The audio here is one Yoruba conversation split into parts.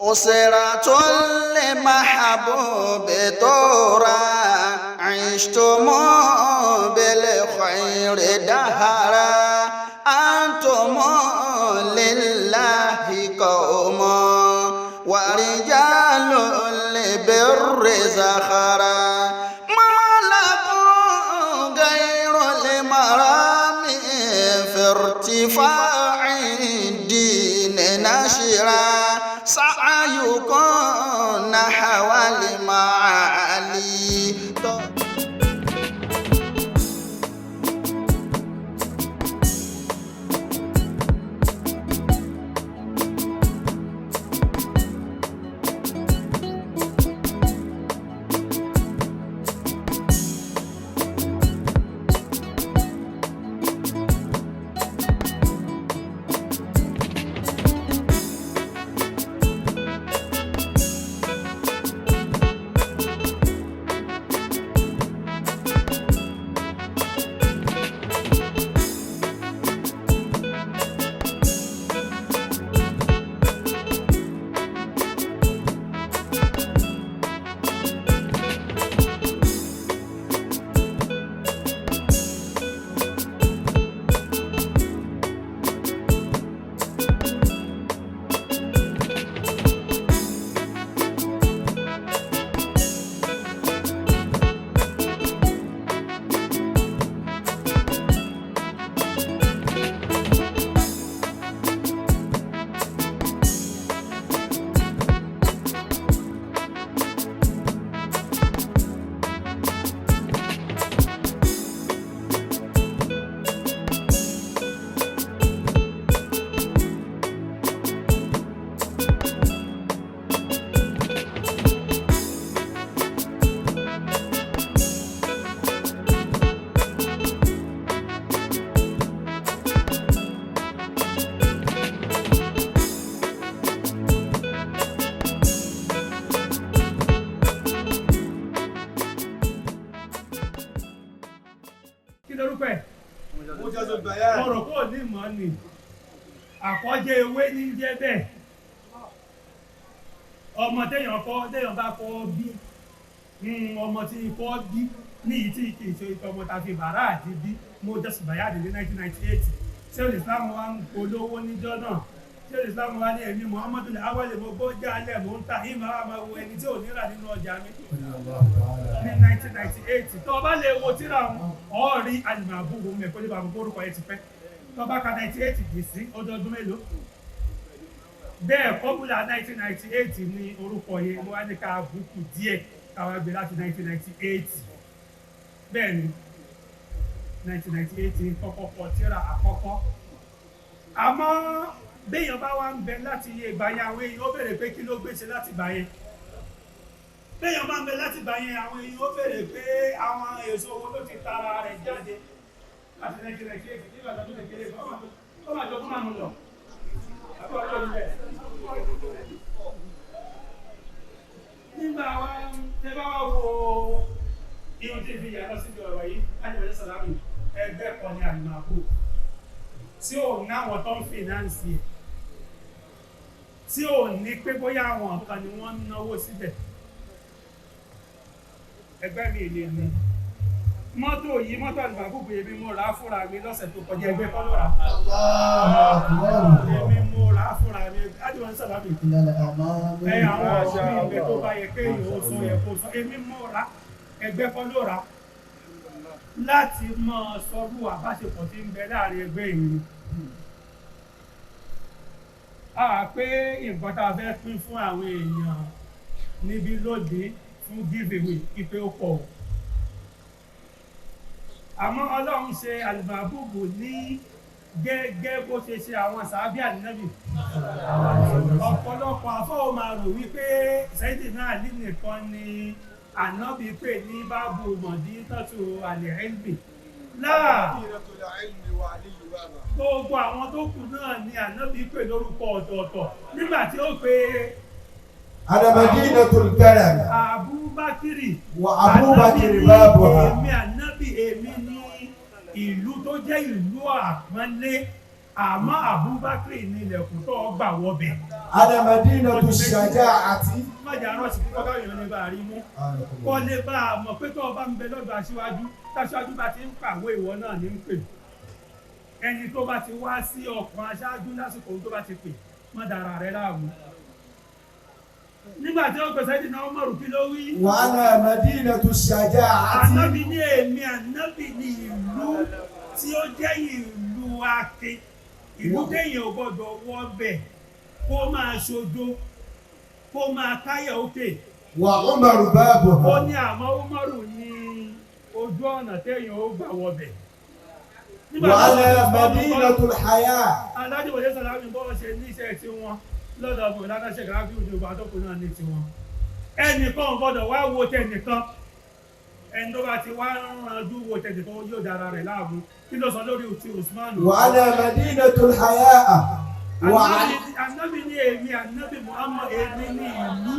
أسرة المحبوب طورا عشتم بالخير دهرا أنتم لله قوم ورجال البر زخرا ما لكم غير المرام في ارتفاع الدين نشرا سعيكم نحو المعالي. ọ̀rọ̀ kò ní mọ̀ ni àkọ́jẹ́ ewé ní jẹ́ bẹ́ẹ̀ ọmọ téèyàn bá kọ́ bí ọmọ tí kọ́ bí ní ìtí kìí ṣe ọmọ tàbí bàrá àti bí mo jẹ́sù bàyáde ní 1998 ṣé olùsìlámù wa ń polówó níjọ́ náà ṣé olùsìlámù wa ní ẹ̀mí Muhammadu awọ́lẹ̀ mo bó jálẹ̀ mo ń ta ìmọ̀ àmọ́ wo ẹni tí ò ní rà nínú ọjà mi ní 1998 tó bá lè wo tíra ọ̀rí Almahbub mẹ́kọ́ ní bàbá orúkọ ẹ ti pẹ́ tó bá ka 98 dì sí ọdọọdún mélòó bẹ́ẹ̀ kọ́bùlà 1998 ní orúkọ yẹn mo wá ní ká bùkù díẹ̀ káwá gbé láti 1998 bẹ́ẹ̀ ni 1998 kọ́kọ́ kọ tíra àkọ́kọ́ àmọ́ béèyàn bá wá ń bẹ láti iye ìgbà yẹn àwọn èèyàn ó bèrè pé kí ló gbèsè láti ìgbà yẹn béèyàn bá ń bẹ láti ìgbà yẹn àwọn èèyàn ó bèrè pé àwọn èso owó ló ti tara rẹ̀ jáde láti 1998 nígbà tó lè kéré ó máa jọ fún àánú lọ nígbà wa tẹ bá wá wo ihun tí fi yàtọ̀ síbi ọ̀rọ̀ yìí ájúwẹ̀lẹ́ sàlámù ẹgbẹ́ kan ní Almahbub tí ò náwọn tó ń fìnánsì ẹ̀ tí ò ní pé bóyá àwọn kan ni wọ́n ń náwó síbẹ̀ ẹgbẹ́ mi lè ní mọ́tò yìí mọ́tò Almahbub èmi mo rà á fúnra mi lọ́sẹ̀ tó kọjá ẹgbẹ́ kọ́ ló rà èmi mo rà á fúnra mi ájúwẹ̀lẹ́ sàlámù ẹ̀yà àwọn ọ̀ṣọ́ mi ìgbẹ́ tó bá yẹ kéèyàn ó sọ yẹ kó sọ èmi mo rà ẹgbẹ́ kọ́ ló rà láti mọ́ sọ́rú àbáṣepọ̀ tí ń bẹ láàrin ẹgbẹ́ ìrìn a pé nǹkan tá a fẹ́ pín fún àwọn èèyàn níbi lóde fún giveaway ipe ó pọ̀ àmọ́ Ọlọ́run ṣe Almahbub ní gẹ́gẹ́ bó ṣe ṣe àwọn sàábí Ànábì ọ̀pọ̀lọpọ̀ àfọwọ́ máa rò wípé Sayyidina Ali nìkan ni Ànábì pè ní báàbù mọ̀dínátù al-ilmi láà gbogbo àwọn tó kù náà ni Ànábì pè lórúkọ ọ̀tọ̀ọ̀tọ̀ nígbà tí ó pe al-madinatul karam Abubakiri babuha èmi Ànábì èmi ní ìlú tó jẹ́ ìlú àpọ́nlé àmọ́ Abubakar ní ilẹ̀kùn tó gbà wọbẹ̀. Ana madinatu shaja'ati. Májà rọ́ọ̀sì kọ́kọ́ èèyàn lè bá rí mú. Kọ́ lè bá a mọ̀ pé tó o bá ń bẹ lọ́dọ̀ aṣíwájú, táṣíwájú bá ti ń pàwé ìwọ náà ní ń pè. Ẹni tó bá ti wá sí ọkàn aṣáájú lásìkò tó bá ti pè, má dára rẹ láàmú. Nígbà tí ó pèsè ìdìnnà Umaru kí ló wí. Wa ana madinatu shaja'ati. Ànábì ní èmi, ànábì ní ìlú tí ó jẹ́ ìlú akin. Ìlú téèyàn ò gbọdọ̀ wọ bẹ̀ kó máa ṣojo kó máa káyà òkè. Wa Umaru babuha. Ó ní àmọ́ Umaru ní ojú ọ̀nà téèyàn ó gbà wọ bẹ̀. Wa ana madinatul haya. Adájọ́ òye Sàlámì bọ́ ṣe ní iṣẹ́ tí wọ́n lọ́dọ̀ ọ̀bùn látàṣẹ́ gàáfí òjò àtọ́kùn náà ní tiwọn. Ẹnìkan gbọdọ̀ wá wo tẹnìkan. Ẹni tó bá ti wá ránjú wo tẹnìkan yóò dára rẹ̀ láàmú. Kí ló sọ lórí ti Usman? Wa ana madinatul haya. Ànábì ní èmi, ànábì Muhammad èmi ní ìlú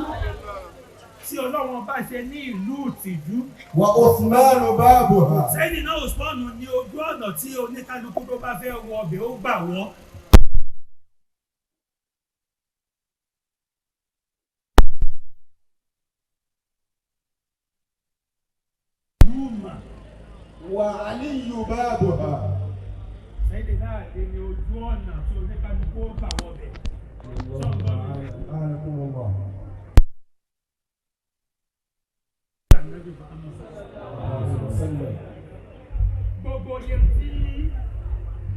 tí Ọlọ́run bá ṣe ní ìlú ìtìjú. Wa Uthman babuha. Sẹ́yìn náà Usman ní ojú ọ̀nà tí oníkálukú tó bá fẹ́ wọ ọbẹ̀ ó gbà wọ́. Wa Aliyu babuha. Sẹ́yìn náà ní ojú ọ̀nà tí oníkálukú ó gbà wọ́ ọbẹ̀. Gbogbo yẹn tí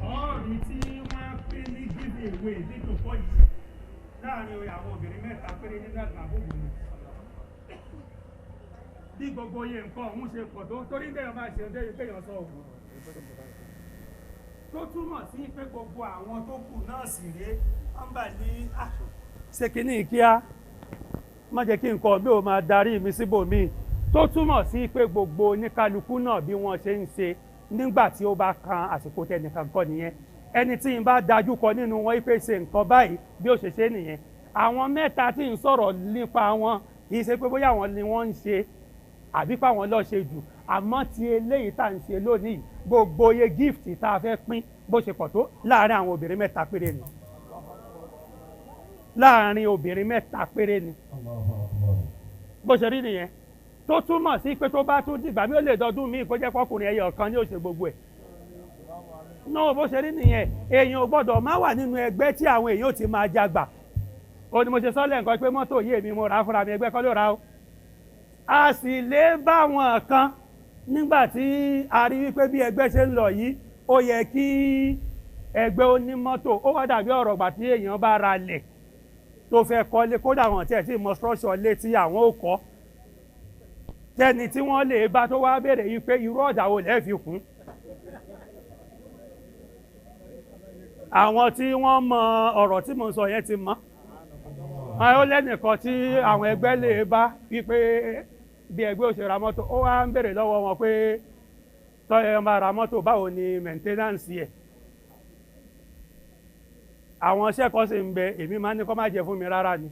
ọ̀rì tí wọ́n pín ní gíbi ìwé nídòkó yìí láàrin àwọn obìnrin mẹ́ta péré nínú Almahbub ni. Bí gbogbo yẹn nǹkan ọ̀hún ṣe pọ̀ tó torí bẹ́ẹ̀ máa ṣe ọdẹ́ ìpéyàn sọ òun. Tó túmọ̀ sí pé gbogbo àwọn tó kù náà sì rèé wọ́n bà ní ṣe kìíní kíá má jẹ́ kí nǹkan bí o máa darí mi síbòmíì. Tó túmọ̀ sí pé gbogbo oníkálukú náà bí wọ́n ṣe ń ṣe nígbà tí ó bá kan àsìkò tẹnìkan kọ́ nìyẹn. Ẹni tí ń bá dájú kọ nínú wọn pé ṣe nǹkan báyìí bí ó ṣe ṣe nìyẹn. Àwọn mẹ́ta tí ń sọ̀rọ̀ nípa wọn kì í ṣe pé bóyá àwọn ni wọ́n ń ṣe àbí pa wọn lọ ṣe jù, àmọ́ ti eléyìí tá à ń ṣe lónìí gbogbo iye gift tá a fẹ́ pín bó ṣe pọ̀ tó láàárín àwọn obìnrin mẹ́ta péré ni. Láàárín obìnrin mẹ́ta péré ni. Bó ṣe rí nìyẹn. Tó túmọ̀ sí pé tó bá tún dìgbà mí ó lè dọdún míì kó jẹ́ pọ́kùnrin ẹyọ kan ní ó ṣe gbogbo ẹ̀. Náà bó ṣe rí nìyẹn, èèyàn ò gbọ́dọ̀ má wà nínú ẹgbẹ́ tí àwọn èèyàn ò ti máa jagbà. Ó ní mo ṣe sọ́lẹ̀ nǹkan pé mọ́tò yìí èmi mo rà á fúnra mi, ẹgbẹ́ kọ́ ló rà ó. A sì lè bá wọn kan nígbà tí a rí wípé bí ẹgbẹ́ ṣe ń lọ yìí ó yẹ kí ẹgbẹ́ onímọ́tò ó wá dàbí ọ̀rọ̀ gbà tí èèyàn bá ra lẹ̀ tó fẹ́ kọ́lé kódà wọn tiẹ̀ tí mọ structure lé tí àwọn ò kọ́. Tẹ́ni tí wọ́n lè bá tó wá béèrè yìí pé irú ọ̀dà wo lẹ́ẹ̀ fi kún. Àwọn tí wọ́n mọ ọ̀rọ̀ tí mo sọ yẹn ti mọ̀. Ó lẹ́nìkan tí àwọn ẹgbẹ́ lè bá wípé bí ẹgbẹ́ ò ṣe ra mọ́tò ó wá ń béèrè lọ́wọ́ wọn pé tọ́yẹ máa ra mọ́tò báwo ni maintenance ẹ̀. Àwọn iṣẹ́ kan sì ń bẹ èmi máa ní kó má jẹ fún mi rárá ni.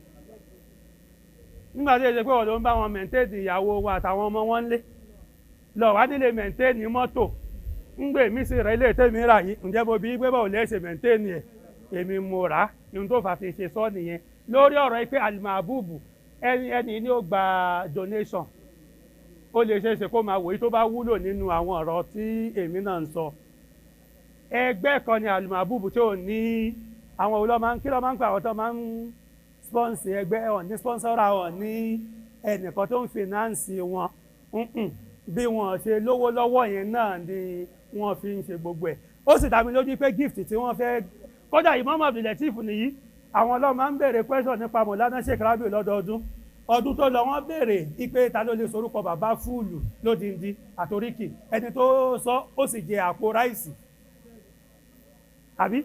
Nígbà tí ó ṣe pé ọ̀dọ́ ń bá wọn maintain ìyàwó wọn àtàwọn ọmọ wọn lé lọ wá nílé maintain mọ́tò ń gbé mi sí rẹ̀ ilé tèmi rà yìí ǹjẹ́ mo bí pé báwo lẹ́ ṣe maintain ẹ̀ èmi mo rà ihun tó fà fi ṣe sọ nìyẹn lórí ọ̀rọ̀ pé Almahbub ẹni ní ó gba donation ó lè ṣe é ṣe kó máa wòye tó bá wúlò nínú àwọn ọ̀rọ̀ tí èmi náà ń sọ. Ẹgbẹ́ kan ni Almahbub tí ò ní àwọn olóòmà kí ló máa ń pa àwọn tó máa ń sponsor ẹgbẹ́ ọ̀ ní sponsor ọ̀ ní ẹnìkan tó ń finance wọn bí wọ́n ṣe lówó lọ́wọ́ yẹn náà ni wọ́n fi ń ṣe gbogbo ẹ̀. Ó sì dá mi lójú pé gift tí wọ́n fẹ́ kódà Imam Abdul Latif nìyí àwọn ọlọ́mà ń béèrè question nípa Mọ̀lánà Sheikh Rabiu lọ́dọọdún. Ọdún tó lọ wọ́n béèrè ipe ta ló lè sorúkọ bàbá fúùlù lódindi àtoríkì ẹni tó sọ ó sì jẹ àpò ráìsì àbí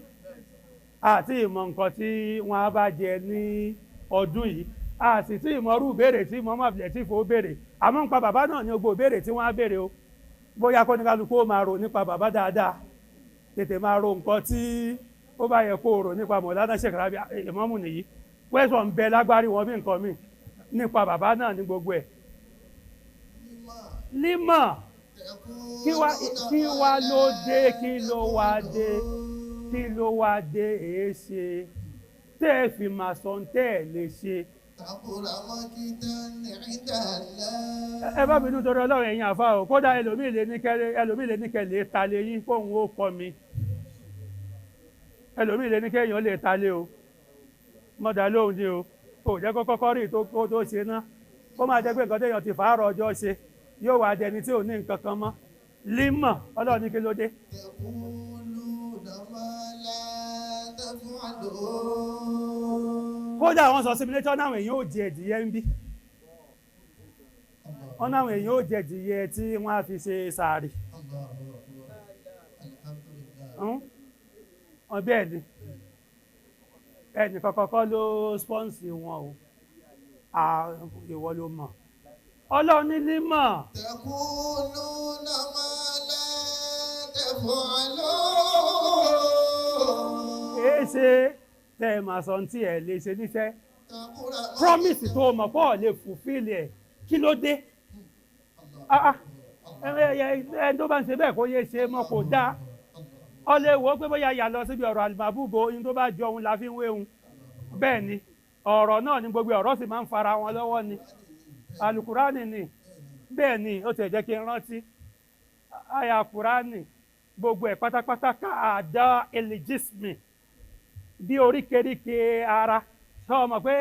àti ìmọ̀ nǹkan tí wọ́n á bá jẹ ní ọdún yìí àti tí ìmọ̀rú béèrè tí Imam Abdul Latif ó béèrè àmọ́ nípa bàbá náà ní gbogbo béèrè tí wọ́n á béèrè o bóyá kó ní kálukú ó máa rò nípa bàbá dáadáa tètè máa rò nǹkan tí ó bá yẹ kó rò nípa Mọ̀lánà Sheikh Rabiu ìmọ̀mù nìyí wẹ́sọ̀ ń bẹ lágbárí wọn bí nǹkan míì nípa bàbá náà ní gbogbo ẹ̀. Límọ̀ kí wá ló dé kí ló wá dé kí ló wá dé èéṣe tẹ́ ẹ fi máa sọ tẹ́ ẹ lè ṣe. ẹ bá bínú torí Ọlọ́run ẹ̀yin àfa o kódà ẹlòmíì lè ní kẹlẹ́ ta lé yín kóun ó kọ́ mi ẹlòmíì lè ní kẹ́yìn lè ta lé o mọ́dà lóhùn ni o kò jẹ́ kó kọ́kọ́ rí tó ṣe ná kó máa jẹ́ pé nǹkan téèyàn ti fàárọ̀ ọjọ́ ṣe yóò wá dẹni tí ò ní nǹkan kan mọ́ límọ̀ Ọlọ́run ní kí ló dé. kódà wọ́n sọ síbi létọ́ náà èèyàn ò jẹ ẹ̀dìyẹ ń bí wọ́n náà èèyàn ò jẹ ẹ̀dìyẹ tí wọ́n á fi ṣe sàárì bẹ́ẹ̀ ni ẹnì kọ̀kọ̀kọ́ ló spọ́ǹsì wọn o ìwọ ló mọ̀ Ọlọ́run ní límọ̀. taquluna ma la taf'alun. èéṣe tẹ́ ẹ máa sọ tí ẹ lè ṣe níṣẹ́ promise tó mọ̀ pọ̀ lè fulfill ẹ̀ kí ló dé ẹni tó bá ń ṣe bẹ́ẹ̀ kó yé ṣe mọ́ kò dáa ọ lè wò ó pé bóyá yà lọ síbi ọ̀rọ̀ Almahbub ohun tó bá jọ òun la fi ń wéhun bẹ́ẹ̀ ni ọ̀rọ̀ náà ni gbogbo ọ̀rọ̀ sì máa ń fara wọn lọ́wọ́ ni alukurani ni bẹ́ẹ̀ ni ó ti jẹ́ kí n rántí àyà kurani gbogbo ẹ̀ pátápátá ká àdá eligismi bí oríkèéríkèé ara sọ ọmọ pé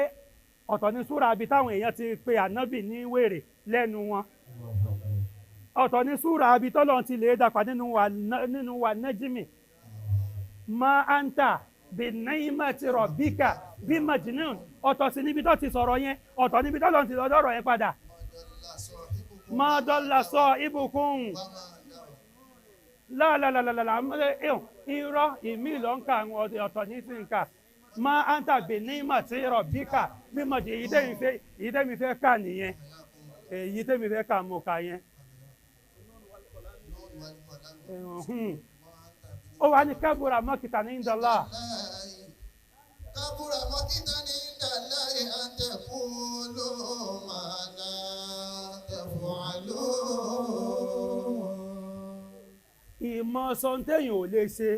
ọ̀tọ̀ ní súra àbí táwọn èèyàn ti pe ànábì ní wèrè lẹ́nu wọn ọ̀tọ̀ ní súra àbí tọ́lọ́run ti lè dàpà nínú wa nájímì ma anta bí ni'mati rabbika bí majnun ọ̀tọ̀ sí níbi tó ti sọ̀rọ̀ yẹn ọ̀tọ̀ níbi tọ́lọ́run ti lọ́dọ̀rọ̀ yẹn padà ma dalla sahibukum láàlàlàlàlà irọ́ ìmí ló ń ka àwọn ọ̀tọ̀ ní sí nǹka ma anta bí ni'mati rabbika bí majnun èyí tẹ́mi fẹ́ kà nìyẹn èyí tẹ́mi fẹ́ kà mọ̀ kà yẹn. ó wà ní kabura makitan inda Allah. kabura makitan inda Allah an taqulu ma la taf'alun. ìmọ̀ sọ́ńtẹ́yìn ò lè ṣe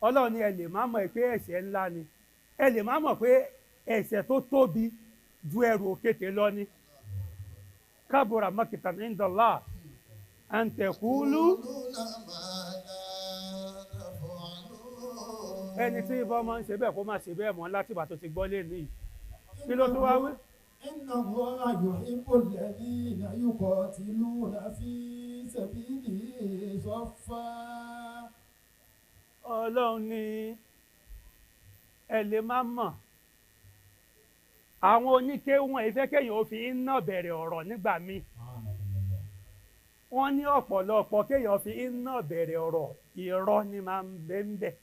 Ọlọ́run ni ẹ lè má mọ̀ pé ẹ̀ṣẹ̀ ńlá ni ẹ lè má mọ̀ pé ẹ̀ṣẹ̀ tó tóbi ju ẹrù òkèké lọ ni kabura makitan inda Allah an taqulu. ẹni tí ìbọn máa ń ṣe bẹ́ẹ̀ kó má ṣe bẹ́ẹ̀ mọ́ láti ìgbà tó ti gbọ́ lé ní kí ló tó wá wí. inna Allaha yuhibbu alladhina yuqatiluna fi sabilihi saffa. Ọlọ́run ní ẹ lè má mọ̀ àwọn oníkéwọ̀n ìfẹ́ kéèyàn ó fi iná bẹ̀rẹ̀ ọ̀rọ̀ nígbà míì wọ́n ní ọ̀pọ̀lọpọ̀ kéèyàn fi iná bẹ̀rẹ̀ ọ̀rọ̀ irọ́ ni máa ń bẹ́ẹ̀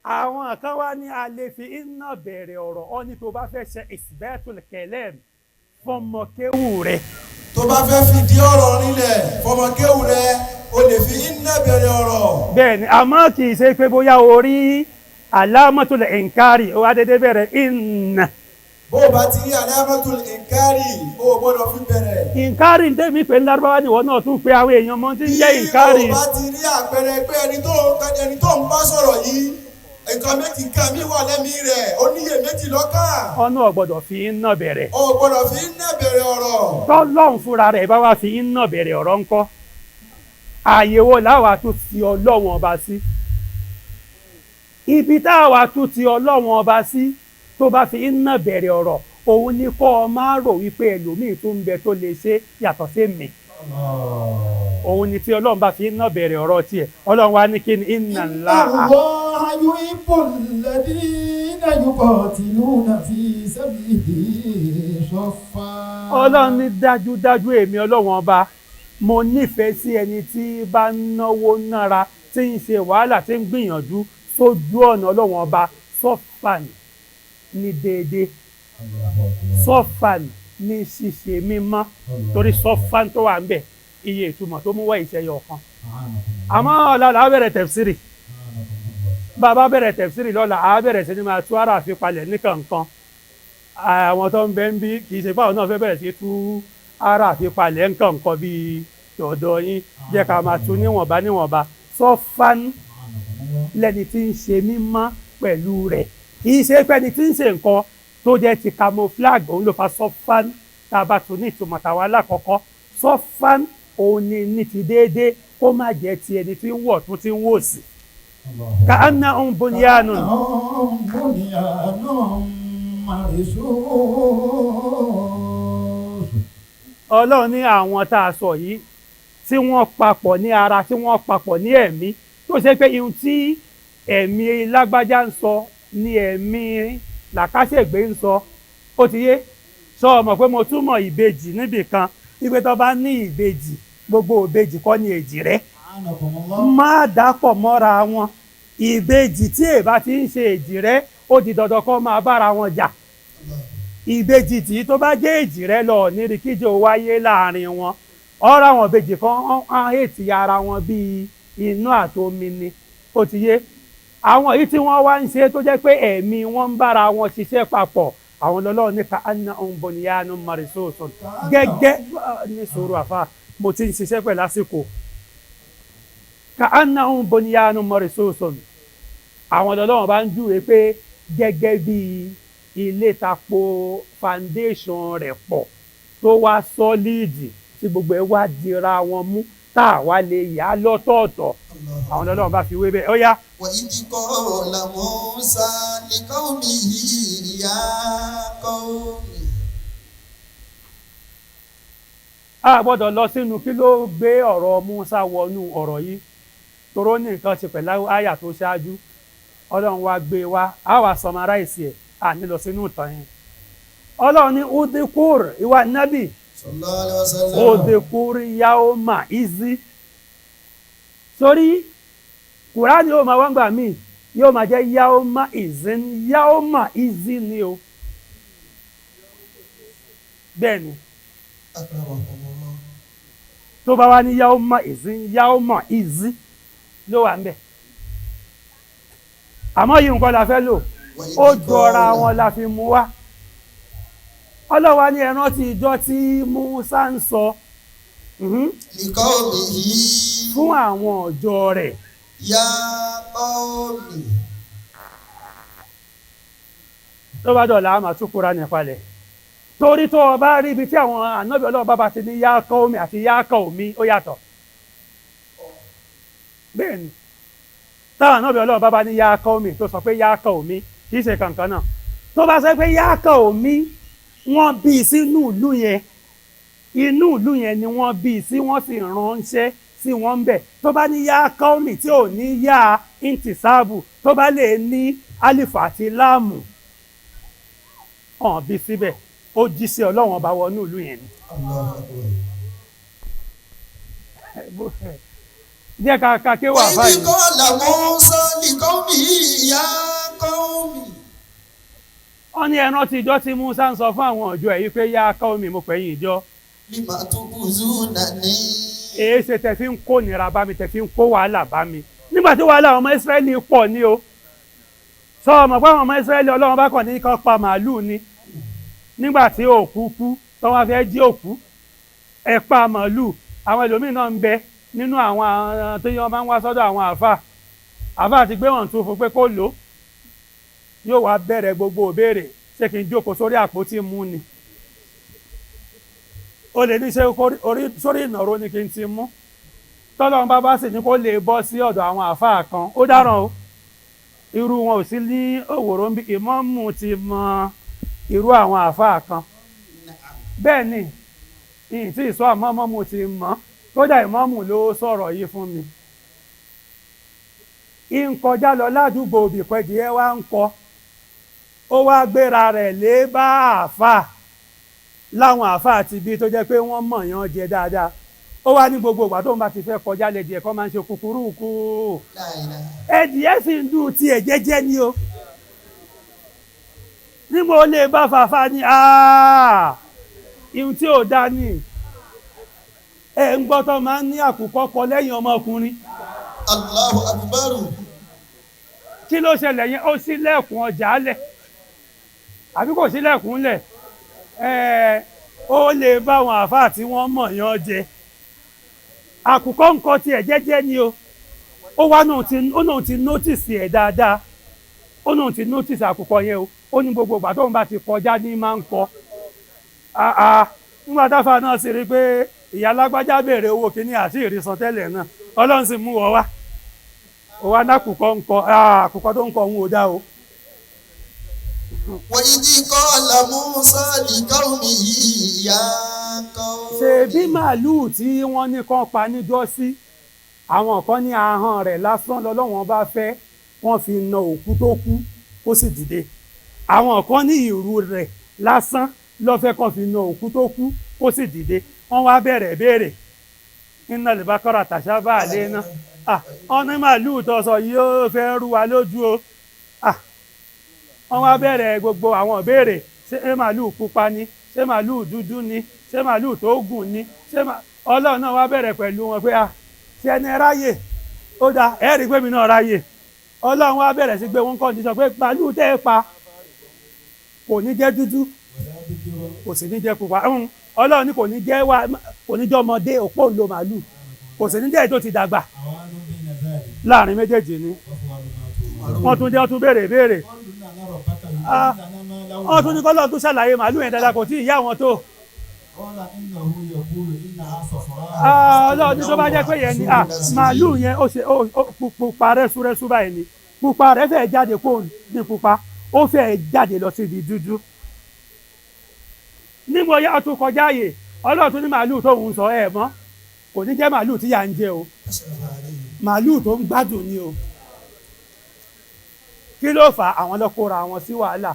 àwọn kan wá ní a lè fi iná bẹ̀rẹ̀ ọ̀rọ̀ ọ ní tó bá fẹ́ ṣe isbatul kalam fọmọkéwù rẹ̀. tó bá fẹ́ fìdí ọ̀rọ̀ nílẹ̀ fọmọkéwù rẹ̀ o lè fi iná bẹ̀rẹ̀ ọ̀rọ̀. bẹ́ẹ̀ ni àmọ́ kì í ṣe pé bóyá orí alamatul inkari ó wá dédé bẹ̀rẹ̀ inna. bó o bá ti rí alamatul inkari o gbọ́dọ̀ fi bẹ̀rẹ̀. inkari ń tẹ́mi pé lárúbáwá ni wọ́n náà tún pe àwọn èèyàn mọ́ tí ń jẹ́ inkari. bí o bá ti rí àpẹẹrẹ pé ẹni tó ń bá sọ̀rọ̀ yìí nǹkan méjì nǹkan mi wà lẹ́mìí rẹ̀ ó níyè méjì lọ́kàn. ọ̀nà ọ̀gbọ́dọ̀ fi iná bẹ̀rẹ̀. o gbọ́dọ̀ fi iná bẹ̀rẹ̀ ọ̀rọ̀. tọ́lọ́run fúnra rẹ̀ bá wá fi iná bẹ̀rẹ̀ ọ̀rọ̀ ńkọ́ àyèwò láwa tún ti Ọlọ́run ọba sí ibi táwa tún ti Ọlọ́run ọba sí tó bá fi iná bẹ̀rẹ̀ ọ̀rọ̀ òun ni kọ́ ọ máa rò wípé ẹlòmíì tó ń bẹ tó lè ṣe yàtọ̀ sí mi. òun ni tí Ọlọ́run bá fi iná bẹ̀rẹ̀ ọ̀rọ̀ tiẹ̀ Ọlọ́run wá ní kí ni inna Allaha yuhibbu alladhina yuqatiluna fi sabilihi saffa. Ọlọ́run ní dájúdájú èmi Ọlọ́run ọba mo nífẹ̀ẹ́ sí ẹni tí bá ń náwó nára tí ń ṣe wàhálà tí ń gbìyànjú sójú ọ̀nà Ọlọ́run ọba sọ́fàn ní déédéé sọ́fàn ní ṣíṣe mímọ́ torí sọ́fàn tó wà ń bẹ̀ iye ìtumọ̀ tó mú wá ìṣẹ́yọ kan àmọ́ ọ̀la làá bẹ̀rẹ̀ tẹ̀fsírì bàbá bẹ̀rẹ̀ tẹ̀fsírì lọ́la àá bẹ̀rẹ̀ sí ni máa tú ara àfipalẹ̀ ní kankan àwọn tó ń bẹ ń bí kì í ṣe báwọn náà fẹ́ bẹ̀rẹ̀ sí tú ara àfipalẹ̀ ń kankan bíi tọ̀dọ̀ yín jẹ́ ká máa tú níwọ̀nba sọ́fán lẹ́ni tí ń ṣe mímọ́ pẹ̀lú rẹ̀ kì í ṣe pé ẹni tí ń ṣe nǹkan tó jẹ́ ti camouflage òun ló fa sọ́fán tá a bá tún ní ìtumọ̀ tàwa lákọ̀ọ́kọ́ sọ́fán òun ni ní ti déédéé kó má jẹ́ ti ẹni tí ń wọ̀ tó ti ń wò sí. ka anna bunyanun. Ọlọ́run ní àwọn tá a sọ yìí tí wọ́n papọ̀ ní ara tí wọ́n papọ̀ ní ẹ̀mí tó ṣe pé ihun tí ẹ̀mí lágbájá ń sọ ni ẹ̀mí làkàṣègbè ń sọ ó ti yé sọ ọmọ pé mo túmọ̀ ìbejì níbì kan ibi tó bá ní ìbejì gbogbo ìbejì kọ́ ni èjì rẹ̀ má dàpọ̀ mọ́ra wọn ìbejì tí èbá ti ń ṣe èjì rẹ̀ ó di dandan kó máa bára wọn jà ìbejì tí tó bá jẹ́ èjì rẹ̀ lọ nírí kíjọ wáyé láàrin wọn ọ̀rọ̀ àwọn ìbejì kan hàn ètì ara wọn bíi inú àtomi ni ó ti yé àwọn èyí tí wọ́n wá ń ṣe tó jẹ́ pé ẹ̀mí wọn ń bára wọn ṣiṣẹ́ papọ̀ àwọn lọ́lọ́run ní ka anna bunyanun marsusun gẹ́gẹ́ ní sùúrù àfa mo ti ń ṣiṣẹ́ pẹ̀ lásìkò ka anna bunyanun marsusun àwọn lọ́lọ́run bá ń júwe pé gẹ́gẹ́ bí ilé tapo foundation rẹ̀ pọ̀ tó wá sọ́líìdì tí gbogbo ẹ̀ wá dira wọn mú tá a wá lè yá lọ́tọ̀ọ̀tọ̀ àwọn lọ́lọ́run bá fi wé bẹ́ẹ̀ ó yá. وإذ قال موسى لقومه يا قوم. a gbọ́dọ̀ lọ sínú kí ló gbé ọ̀rọ̀ Musa wọnú ọ̀rọ̀ yìí toró ní nǹkan ṣe pẹ̀lú àyà tó ṣáájú Ọlọ́run wá gbé wa a wá summarize ẹ̀ à ní lọ sínú ìtàn yẹn Ọlọ́run ní udhikur ìwà nábì sallallahu alaihi wasallam udhikur yawma izi sórí Kùránì yóò máa wá ń gbà míì yóò máa jẹ́ yawma izin ni o bẹ́ẹ̀ ni tó bá wá ní yawma izin ló wà ń bẹ̀ àmọ́ yìí nǹkan la fẹ́ lò ó jọra wọn la fi mú wá Ọlọ́wà ní ẹran tí ìjọ tí Musa ń sọ fún àwọn ọjọ́ rẹ̀ ya qawmi. tó bá dọ̀la a máa tún Kùránì palẹ̀ torí tó o bá rí ibi tí àwọn ànábì Ọlọ́run bá ti ní ya qawmi àti ya qawmi ó yàtọ̀ bẹ́ẹ̀ ni táwọn ànábì Ọlọ́run bá ní ya qawmi tó sọ pé ya qawmi kì í ṣe kankan náà tó bá sọ pé ya qawmi wọ́n bí sínú ìlú yẹn inú ìlú yẹn ni wọ́n bí sí wọ́n sì ránṣẹ́ sí wọn bẹ̀ tó bá ní ya qawmi tí ò ní ya intisabu tó bá lè ní alifu àti láàmù hàn bí síbẹ̀ ó jí sí Ọlọ́run ọba wọnú ìlú yẹn ni. díẹ̀ ká ké wà báyìí. وإذ قال موسى لقومه يا قوم. wọ́n ní ẹran tí ìjọ tí Musa ń sọ fún àwọn ọjọ́ ẹ̀ yìí pé ya qawmi mo pẹ̀yìn ìjọ. lima tu'zunani. èé ṣe tẹ̀ fi ń kó nira bá mi tẹ̀ fi ń kó wàhálà bá mi nígbà tí wàhálà àwọn ọmọ Ísírẹ́lì pọ̀ ní o sọ ọmọ pé àwọn ọmọ Ísírẹ́lì Ọlọ́run bá kàn ní kán pa màálù ni nígbà tí òkú kú tó wọ́n fẹ́ jí òkú ẹ pa màálù àwọn ẹlòmíín náà ń bẹ nínú àwọn tó yẹ wọn máa ń wá sọ́dọ̀ àwọn àáfà ti gbé wọn tún fún pé kó lò yóò wá bẹ̀rẹ̀ gbogbo òbéèrè ṣé kí n jókòó sórí àpótí mú ni ó lè ní ṣe sórí ìnàró ni kí n ti mú tọ́lọ́run bá sì ní kó lè bọ́ sí ọ̀dọ̀ àwọn àáfà kan ó dáràn o irú wọn ò sí ní òwòrò ń bí ìmáàmù ti mọ irú àwọn àáfà kan bẹ́ẹ̀ ni ìyìn tí ìsọ àmọ́mọ́mù ti mọ́ kódà ìmáàmù ló sọ̀rọ̀ yìí fún mi ìǹkọjá lọ ládùúgbò òbíkọjì ẹ wá ń kọ ó wá gbéra rẹ̀ lé bá àáfà láwọn àáfà àti ibi tó jẹ́ pé wọ́n mọ̀ yán jẹ dáadáa ó wá ní gbogbo ìgbà tó ń bá ti fẹ́ kọjá lẹ́dí ẹ̀kọ́ máa ń ṣe kúkúrú kú ẹ̀dìyẹ sì ń dùn tiẹ̀ jẹ́jẹ́ ni o ní mo lè bá fàáfà ní ihun tí ò dá ní ẹ̀ ń gbọ́ tó máa ń ní àkùkọ kọ lẹ́yìn ọmọkùnrin. Allahu Akbar. kí ló ṣẹlẹ̀ yẹn ó ṣílẹ̀kùn ọjà lẹ̀ àbí kò ṣílẹ̀kùn lẹ̀ ó lè bá àwọn àáfàá tí wọ́n mọ̀ yán jẹ àkùkọ nǹkan tiẹ̀ jẹ́jẹ́ ni o ó wá náà ti notice ẹ̀ dáadáa ó náà ti notice àkùkọ yẹn o ó ní gbogbo ìgbà tóun bá ti kọjá ní máa ń kọ nígbà táfà náà sì rí i pé ìyá alágbájá béèrè owó kínní àti ìrìsàn tẹ́lẹ̀ náà ọlọ́run sì mú wọ wá ó wá nákùkọ ń kọ àkùkọ tó ń kọ òun ò dá o. وإذ قال موسى لقومه يا قوم. ṣèbí màálùú tí wọ́n ní kán pa níjọ́sí àwọn kan ní ahọ́n rẹ̀ lásán lọ́lọ́wọ́n bá fẹ́ wọ́n fi na òkú tó kú kó sì dìde àwọn kan ní ìrù rẹ̀ lásán ló fẹ́ kán fi na òkú tó kú kó sì dìde wọ́n wá bẹ̀rẹ̀ béèrè iná lè bá kọ́ra tàṣà bá a lé ná wọ́n ní màálùú tó sọ yìí ó fẹ́ rú wa lójú o wọ́n wá bẹ̀rẹ̀ gbogbo àwọn ìbéèrè ṣé màálùú pupa ni ṣé màálùú dúdú ni ṣé màálùú tó gùn ni ọlọ́run náà wá bẹ̀rẹ̀ pẹ̀lú wọn pé ṣé ẹni ráyè ó dáa ẹ rí i pé mi náà ráyè ọlọ́run wá bẹ̀rẹ̀ sí gbé wọn kọ́ ní sọ pé màálùú tẹ́ ẹ pa kò ní jẹ́ dúdú kò sì ní jẹ́ pupa ọlọ́run ní kò ní jẹ́ ọmọdé òpó ńlò màálùú kò sì ní jẹ́ ètò ti dàgbà láàrin méjèèjì ni wọ́n tún béèrè béèrè wọ́n tún ní kọ́lọ́ tún ṣàlàyé màálùú yẹn dáadáa kò tí ì yá wọn tó. ọlọ́run ní tó bá jẹ́ pé yẹn ni màálùú yẹn ó ṣe pupa rẹ́súrẹ́sú báyìí ni pupa rẹ̀ fẹ́ jáde kó ní pupa ó fẹ́ jáde lọ sí ibi dúdú. nígbà yá tún kọjá ààyè ọlọ́run tún ní màálùú tó ń sọ ẹ̀ mọ́ kò ní jẹ́ màálùú tí yà ń jẹ o màálùú tó ń gbádùn ni o. kí ló fà àwọn lọ kóra àwọn sí wàhálà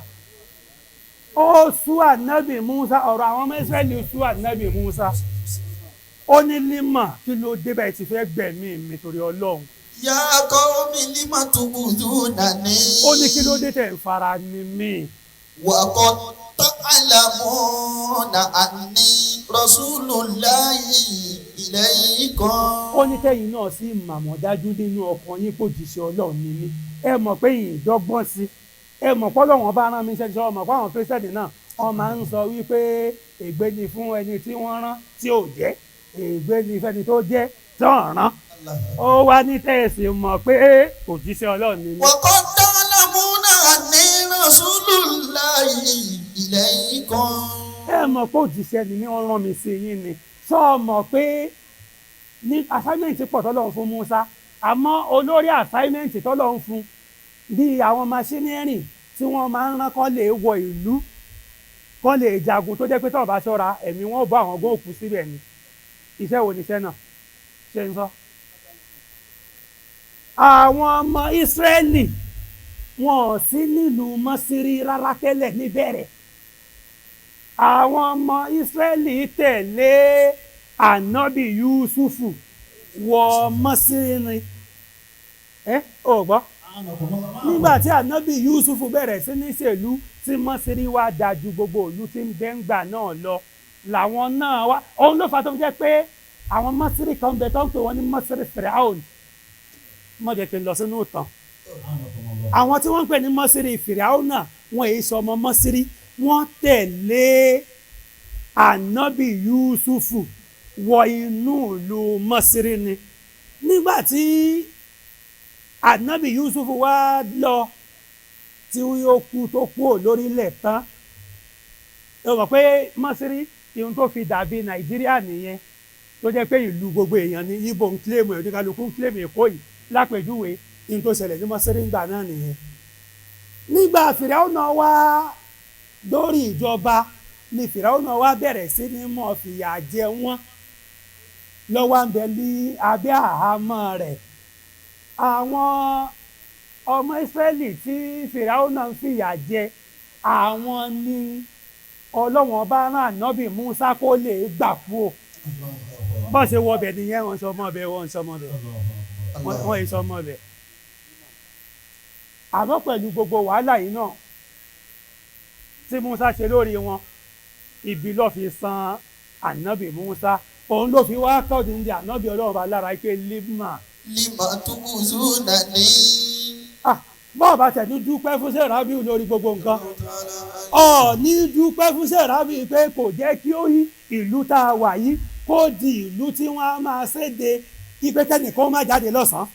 ó sú ànábì Musa ọ̀rọ̀ àwọn ọmọ Ísírẹ́lì sú ànábì Musa ó ní límà kí ló débẹ̀ tí fẹ́ gbẹ̀mí mi torí Ọlọ́run. Ya qaumi lima tu'dhunani. ó ní kí ló dé tẹ̀ ń fara ni mí. wa qad ta'lamuna anni rasulullahi ilaykum. ó ní kẹ́yìn náà sì màmọ́ dájú nínú ọkàn yín kò jíṣẹ́ Ọlọ́run ni mí ẹ mọ̀ pé ìdọ́gbọ́n sí ẹ mọ̀ pé Ọlọ́run bá rán mi iṣẹ́ tí wọ́n mọ̀ pé àwọn Precept náà wọ́n máa ń sọ wípé ègbé ni fún ẹni tí wọ́n rán tí ò jẹ́ ègbé ni fẹ́ni tó jẹ́ tí wọ́n rán ó wá ní tẹ̀sí mọ̀ pé òjíṣẹ́ Ọlọ́run ni mí. wa qad ta'lamuna anni rasulullahi ilaykum. ẹ mọ̀ pé òjíṣẹ́ ni mí wọ́n rán mi sí yín ni sọ mọ̀ pé ní assignment pọ̀ tọ́lọ́run fún Musa àmọ́ olórí assignment tọ́lọ́run fún bíi àwọn machinery tí wọ́n máa ń rán kọ́ lè wọ ìlú kọ́ lè jagun tó jẹ́ pé tọ́ọ̀ bá ṣọ́ra ẹ̀mí wọn bọ́ àwọn góòkù síbẹ̀ ni iṣẹ́ wo ni iṣẹ́ náà ṣe ń sọ. àwọn ọmọ Ísírẹ́lì wọn ò sí nílùú Mọ́sírí rárá tẹ́lẹ̀ níbẹ̀rẹ̀ àwọn ọmọ Ísírẹ́lì tẹ̀lé ànábì Yúsúfù wọ Mọ́sírí ni ò gbọ́ nígbà tí ànábì Yúsúfù bẹ̀rẹ̀ sí ní ṣèlú tí Mọ́sírí wá dájú gbogbo ìlú tí ń bẹ́ngbà náà lọ làwọn náà wá òun ló fà tó fi jẹ́ pé àwọn Mọ́sírí kan bẹ tó ń pè wọ́n ní Mọ́sírí Fìràhùn mọ̀ jẹ́ kí n lọ sínú ìtàn àwọn tí wọ́n ń pè ní Mọ́sírí Fìràhùn náà wọ́n èyí sọ ọmọ Mọ́sírí wọ́n tẹ̀lé ànábì Yúsúfù wọ inú ìlú Mọ́sírí ni nígbà tí ànábì Yúsúfù wá lọ tí ó kú tó kú lórílẹ̀ tán ẹ mọ̀ pé Mọ́sírí ihun tó fi dàbí Nàìjíríà nìyẹn tó jẹ́ pé ìlú gbogbo èèyàn ní Ìgbò ń kílèmù ẹ̀ oníkálukú ń kílèmù Èkó yìí lápèjúwe ihun tó ṣẹlẹ̀ ní Mọ́sírí ńgbà náà nìyẹn. nígbà Fìràhùnà wá lórí ìjọba ni Fìràhùnà wá bẹ̀rẹ̀ sí ní mọ̀ fìyà jẹ wọ́n lọ́wọ́ ń bẹ ní abẹ́ àhámọ́ rẹ̀ àwọn ọmọ Ísírẹ́lì tí Fìràhùnà ń fìyà jẹ àwọn ni Ọlọ́run bá rán ànábì Musa kó lè gbà kú o bọ́n ṣe wọ ọbẹ̀ nìyẹn wọ́n ń sọmọ ọbẹ̀ wọ́n ń sọmọ ọbẹ̀ wọ́n ń sọmọ ọbẹ̀ àmọ́ pẹ̀lú gbogbo wàhálà yìí náà tí Musa ṣe lórí wọn ibi ló fi san ànábì Musa òun ló fi wá tọ́jú ní ànábì Ọlọ́run bá lára pé lima tu'dhunani. bọ́ọ̀ bá tẹ̀ ní dúpẹ́ fún Sẹ́rábíù lórí gbogbo nǹkan ní dúpẹ́ fún Sẹ́rábíù pé kò jẹ́ kí ó yí ìlú tá a wà yìí kó di ìlú tí wọ́n á máa ṣèdè ipe kẹ́nìkan má jáde lọ́sàn-án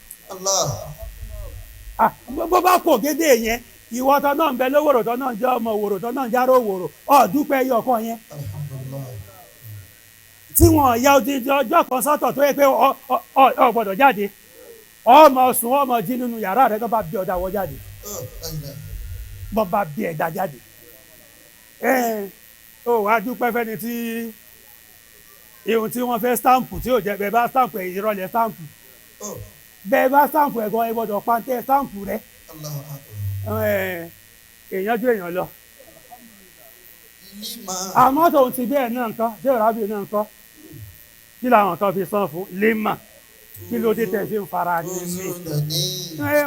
bó bá kò gédé yẹn ìwọ tó náà ń bẹ lówòrò tó náà ń jẹ́ ọmọ òwòrò tó náà ń járó òwòrò ọ̀dúpẹ́ ẹyọ kan yẹn tí wọn ya odidi ọjọ́ kan sọ́tọ̀ tó yẹ pé ọ gbọ́dọ̀ jáde ọmọ sùn ọmọ jí nínú yàrá rẹ tó bá bí ọ̀dà wọ jáde bọ́ bá bí ẹ̀dá jáde ó wàá dúpẹ́ fẹ́ni tí ihun tí wọ́n fẹ́ stampu tí ò jẹ́ bẹ́ẹ̀ bá stampu ẹ̀ ìrọ̀lẹ́ stampu bẹ́ẹ̀ bá stampu ẹ̀ gan ẹ gbọ́dọ̀ pàǹtẹ́ stampu rẹ èèyàn ju èèyàn lọ àmọ́ tòun ti bẹ́ẹ̀ náà nǹkan ṣé ìrábì náà nǹkan kí làwọn kan fi san fún lima kí ló dé tẹ̀ fi ń fara ní mi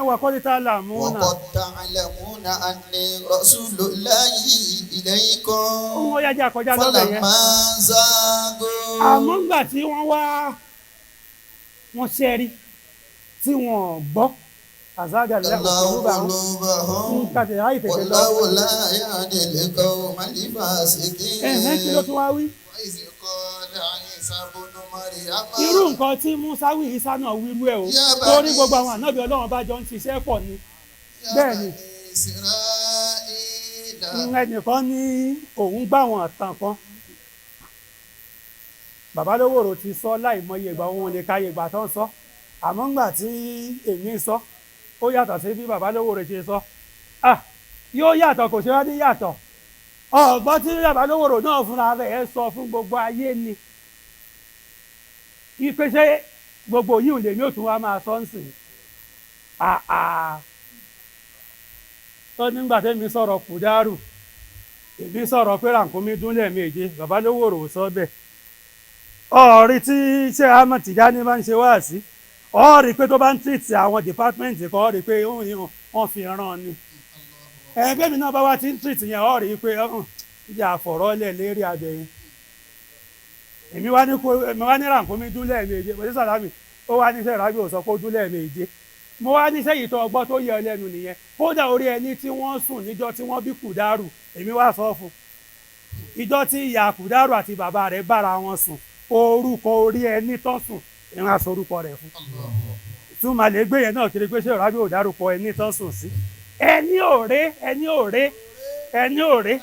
wà kọ́ ní tá a là mú náà. wọ́n kọ́ tá a lẹ̀ mú náà àní rasulullahi ilaykum. wọ́n yájà kọjá lọ́bẹ̀ yẹn. falamanzago. àmọ́ ńgbà tí wọ́n ṣẹ́rí tí wọ́n gbọ́ àzága lẹ́kọ̀ọ́ pẹ̀lú bá wọn ń kàtẹ́ láì tètè lọ. wallahu la yahdil qawmal fasiqin. kí ló tún wá wí. irú nǹkan tí Musa wí Isa náà wíru ẹ̀ o torí gbogbo àwọn ànábì Ọlọ́run bá jọ ń ṣiṣẹ́ pọ̀ ni bẹ́ẹ̀ ni ẹnìkan ní òun gbà wọn tàn kan bàbá Lówòrò ti sọ láìmọye ìgbà òun lè káyè ìgbà tó ń sọ àmọ́ ńgbà tí èmi sọ ó yàtọ̀ sí bí bàbá Lówòrò ṣe sọ yóò yàtọ̀ kò ṣe wá ní yàtọ̀ ọ̀gbọ́n tí bàbá Lówòrò náà fúnra rẹ̀ sọ fún gbogbo ayé ni ìpèsè gbogbo yìí lèmi ò tún wá máa sọ ń sìn tó nígbà tẹ́mi sọ̀rọ̀ kùdárù èmi sọ̀rọ̀ pé rànkúnmí dún lẹ́ẹ̀méje bàbá Lówòrò sọ bẹ́ẹ̀ ọ̀rí tí iṣẹ́ Ahmed Tijani máa ń ṣe wá sí ọ̀rí pé tó bá ń tìtì àwọn dìpátmẹ́ǹtì kan ọ̀rí pé wọ́n fi ràn ni ẹgbẹ́ mi náà bá wá ti ń tìtì yẹn ọ̀rí pé ìjà àfọ̀rọ̀lẹ̀ lérí abẹ́yẹn èmi wá ní rànkúnmí dún lẹ́ẹ̀méje pẹ̀lú sàlámì ó wá níṣẹ́ ìrábì ò sọ pé ó dún lẹ́ẹ̀méje mo wá níṣẹ́ yìí tó ọgbọ́n tó yẹ ọ lẹ́nu nìyẹn kódà orí ẹni tí wọ́n sùn níjọ́ tí wọ́n bí kùdárù èmi wá sọ fún ìjọ́ tí ìyá kùdárù àti bàbá rẹ̀ bára wọn sùn orúkọ orí ẹni tó sùn ìrìn àṣọ orúkọ rẹ̀ fún túmọ̀ lè gbé yẹn náà kiri pé ṣé ìrábì ò dárúkọ ẹni tó sùn sí ẹni òré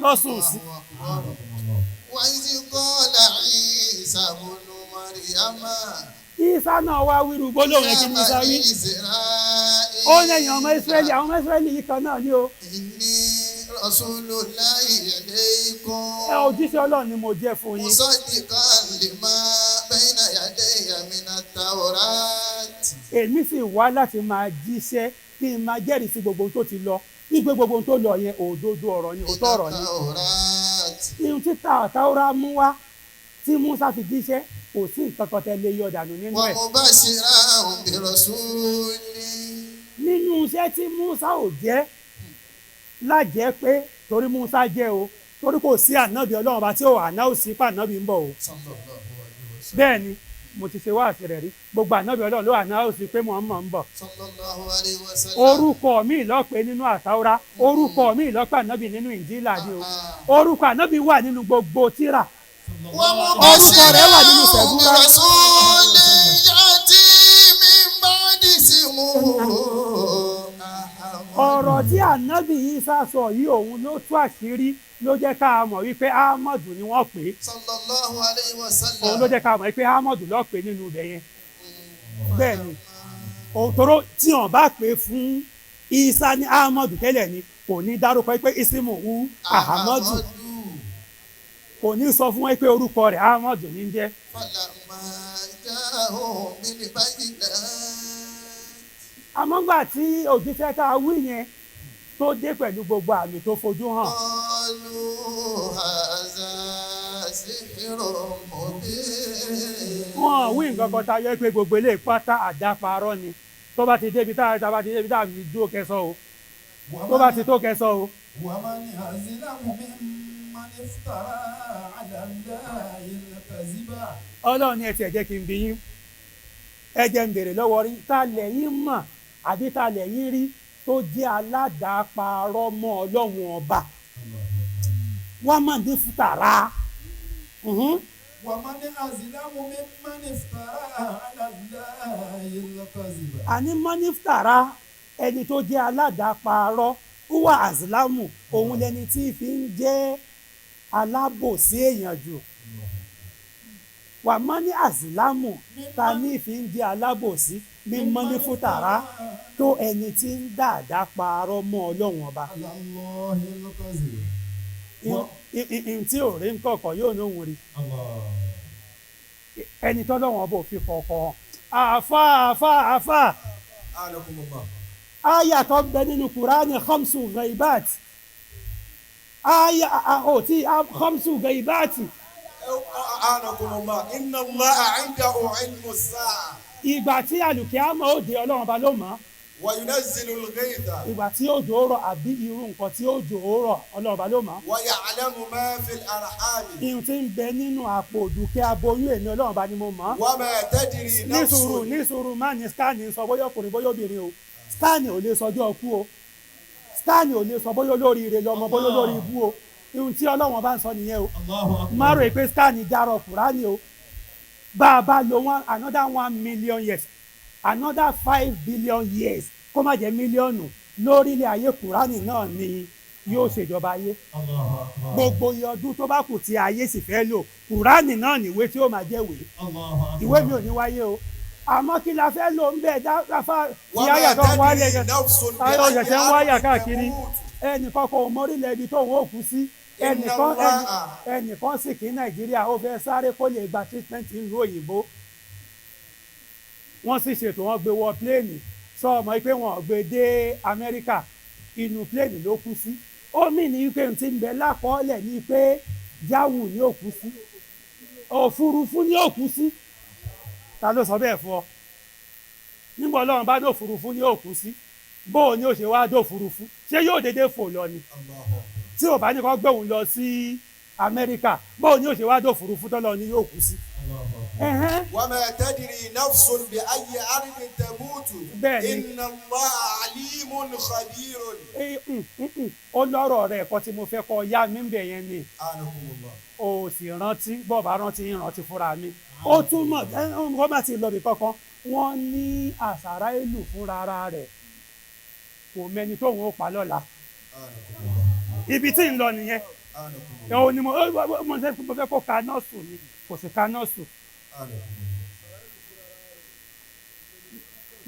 lọ́sùn sí. Isa náà wá wíru gbólóhùn ẹ̀kí ní Isa wí. Ó lẹ́yìn ọmọ Ísírẹ́lì, àwọn ọmọ Ísírẹ́lì yìí kan náà ní o. Òjíṣẹ́ Ọlọ́run ni mo jẹ́ fún yín. Èmi sì wá láti máa jíṣẹ́ kí n máa jẹ́rìí sí gbogbo ohun tó ti lọ. Wípé gbogbo ohun tó lọ yẹn òdodo ọ̀rọ̀ ni, òótọ́ ọ̀rọ̀ ni. Ihun tí Táórà mú wá tí Musa fi jíṣẹ́ kò sí nǹkan kan tẹ́ lè yọ dànù nínú ẹ̀. nínú iṣẹ́ tí Musa ò jẹ́ lájẹ́ pé torí Musa jẹ́ o torí kò sí ànábì Ọlọ́run bá tí ò ànáùsí pa ànábì ń bọ̀ o. bẹ́ẹ̀ ni mo ti ṣe wáàsí rẹ̀ rí gbogbo ànábì Ọlọ́run ló ànáùsí pé Muhammad ń bọ̀. orúkọ mi lọ́pẹ́ nínú àtàwọ́rá orúkọ mi lọ́pẹ́ ànábì nínú ìnjílà ni o orúkọ ànábì wà nínú gbogbo tírà. orúkọ rẹ̀ wà nínú sẹ̀búrà. ọ̀rọ̀ tí ànábì Ìsá sọ yìí òun ló tú àṣírí ló jẹ́ ká mọ̀ wípé Ahmadu ni wọ́n pè é. sallallahu alayhi wa sallam. òun ló jẹ́ ká mọ̀ wípé Ahmadu ló pè nínú ibẹ̀ yẹn. bẹ́ẹ̀ ni òun tóró tí wọ́n bá pè fún Ìsá ní Ahmadu tẹ́lẹ̀ ni kò ní dárúkọ pé isimu hu Ahmadu kò ní sọ fún wọn pé orúkọ rẹ̀ Ahmadu ní jẹ́. àmọ́ gbà tí òjíṣẹ́ tá a wí yẹn tó dé pẹ̀lú gbogbo àmì tó fojú hàn. wọ́n wí nǹkan kan tá a yẹ pé gbogbo ilé pátá àdáparọ́ ni tó bá ti débi tá a fi dúró kẹsàn o tó bá ti tó kẹsàn o. Ọlọ́run ní ẹ tiẹ̀ jẹ́ kí n bi yín ẹ jẹ́ ń bèrè lọ́wọ́ rí ta lẹ́yìn mọ̀ àbí ta lẹ́yìn rí tó jẹ́ aládàáparọ́ mọ́ Ọlọ́run ọba wọ́n mọ̀ ní fútàrà ومن أظلم ممن افترى على الله الكذب. àní mọ́nífítàrá ẹni tó jẹ́ aládàáparọ́ wúwà àzìlámù òun lẹni tí fi ń jẹ́ alábòsí èèyàn jù wà mọ́ní àzìlámù ta ní fi ń jẹ́ alábòsí ní mọ́nífítàrá tó ẹni tí ń dáadáa parọ́ mọ́ ọlọ́run ọba على الله الكذب. tí ò rí kọ̀ọ̀kan yóò ní òun rí ẹni tọ́lọ́run ọba ò fi kọ̀ọ̀kan àfà أعانكم الله. aya tó ń bẹ nínú kùránì khamsu ghaibat aya tí khamsu ghaibat أعانكم الله. إن الله عنده علم الساعة ìgbà tí àlùkìámọ̀ ó dé ọlọ́run ọba ló mọ̀ وينزل الغيث ìgbà tí òjò rọ̀ àbí irú nǹkan tí òjò rọ̀ ọlọ́run ọba ló mọ̀ ويعلم ما في الأرحام ihun tí ń bẹ nínú àpò òdùkẹ́ aboyún èmi ọlọ́run ọba ni mo mọ̀ وما تدري نفس ní sùúrù má ní skáàni sọ bóyá ọkùnrin bóyá obìnrin o skáàni ò lè sọjọ́ ọkú o skáàni ò lè sọ bóyá olórí ire lọmọ bóyá olórí ibú o ihun tí ọlọ́run ọba ń sọ nìyẹn o má rò pé skáàni jarọ kùránì o bá a bá lo another 1 million years another 5 billion years kó má jẹ́ mílíọ̀nù lórílẹ̀ ayé kùránì náà ni yóò ṣèjọba ayé gbogbo iye ọdún tó bá kù tí ayé sì fẹ́ lò kùránì náà níwé tí ó máa jẹ́ ìwé mi ò ní wáyé o àmọ́ kí la fẹ́ lò ń bẹ̀ dáfà tí àyà tó ń wáyé ayọ̀ ṣẹ̀ṣẹ̀ ń wáyà káàkiri ẹnìkan kò mọ orílẹ̀ ibi tó ń wò kú sí ẹnìkan sì kí nàìjíríà ó fẹ́ sáré kó lè gba treatment ìlú òyìnbó wọ́n sì ṣètò wọn gbé wọ pléènì sọ ọmọ pé wọn gbé dé amẹ́ríkà inú pléènì ló kú sí ó mì ní pé n ti ń bẹ lákọọ́lẹ̀ ní pé jáwù ní òkú sí òfurufú ní òkú sí ta ló sọ bẹ́ẹ̀ fún ọ nígbà ọlọ́run bá dé òfurufú ní òkú sí bó o ní ó ṣe wá dé òfurufú ṣé yóò dédé fò lọ ni tí ò bá ní kó gbé òun lọ sí amẹ́ríkà bó o ní ó ṣe wá dé òfurufú tọ́lọ́ ni yóò kú sí. وما تدري نفس بأي أرض تموت إن الله عليم خبير. ó lọ́rọ̀ rẹ̀ ẹ̀kọ́ tí mo fẹ́ kọ́ yá mi ń bẹ̀ yẹn ni o sì rántí bọ́ọ̀ bá rántí rántí fúnra mi ó túmọ̀ wọ́n bá ti lọ bí kankan wọ́n ní àṣàrà ìlú fúnra rẹ̀ kò mẹ́ni tóun ó pa lọ́la ibi tí ń lọ nìyẹn òun ni mo fẹ́ kó ka nọ́ọ̀sù ni kò sì ka nọ́ọ̀sù.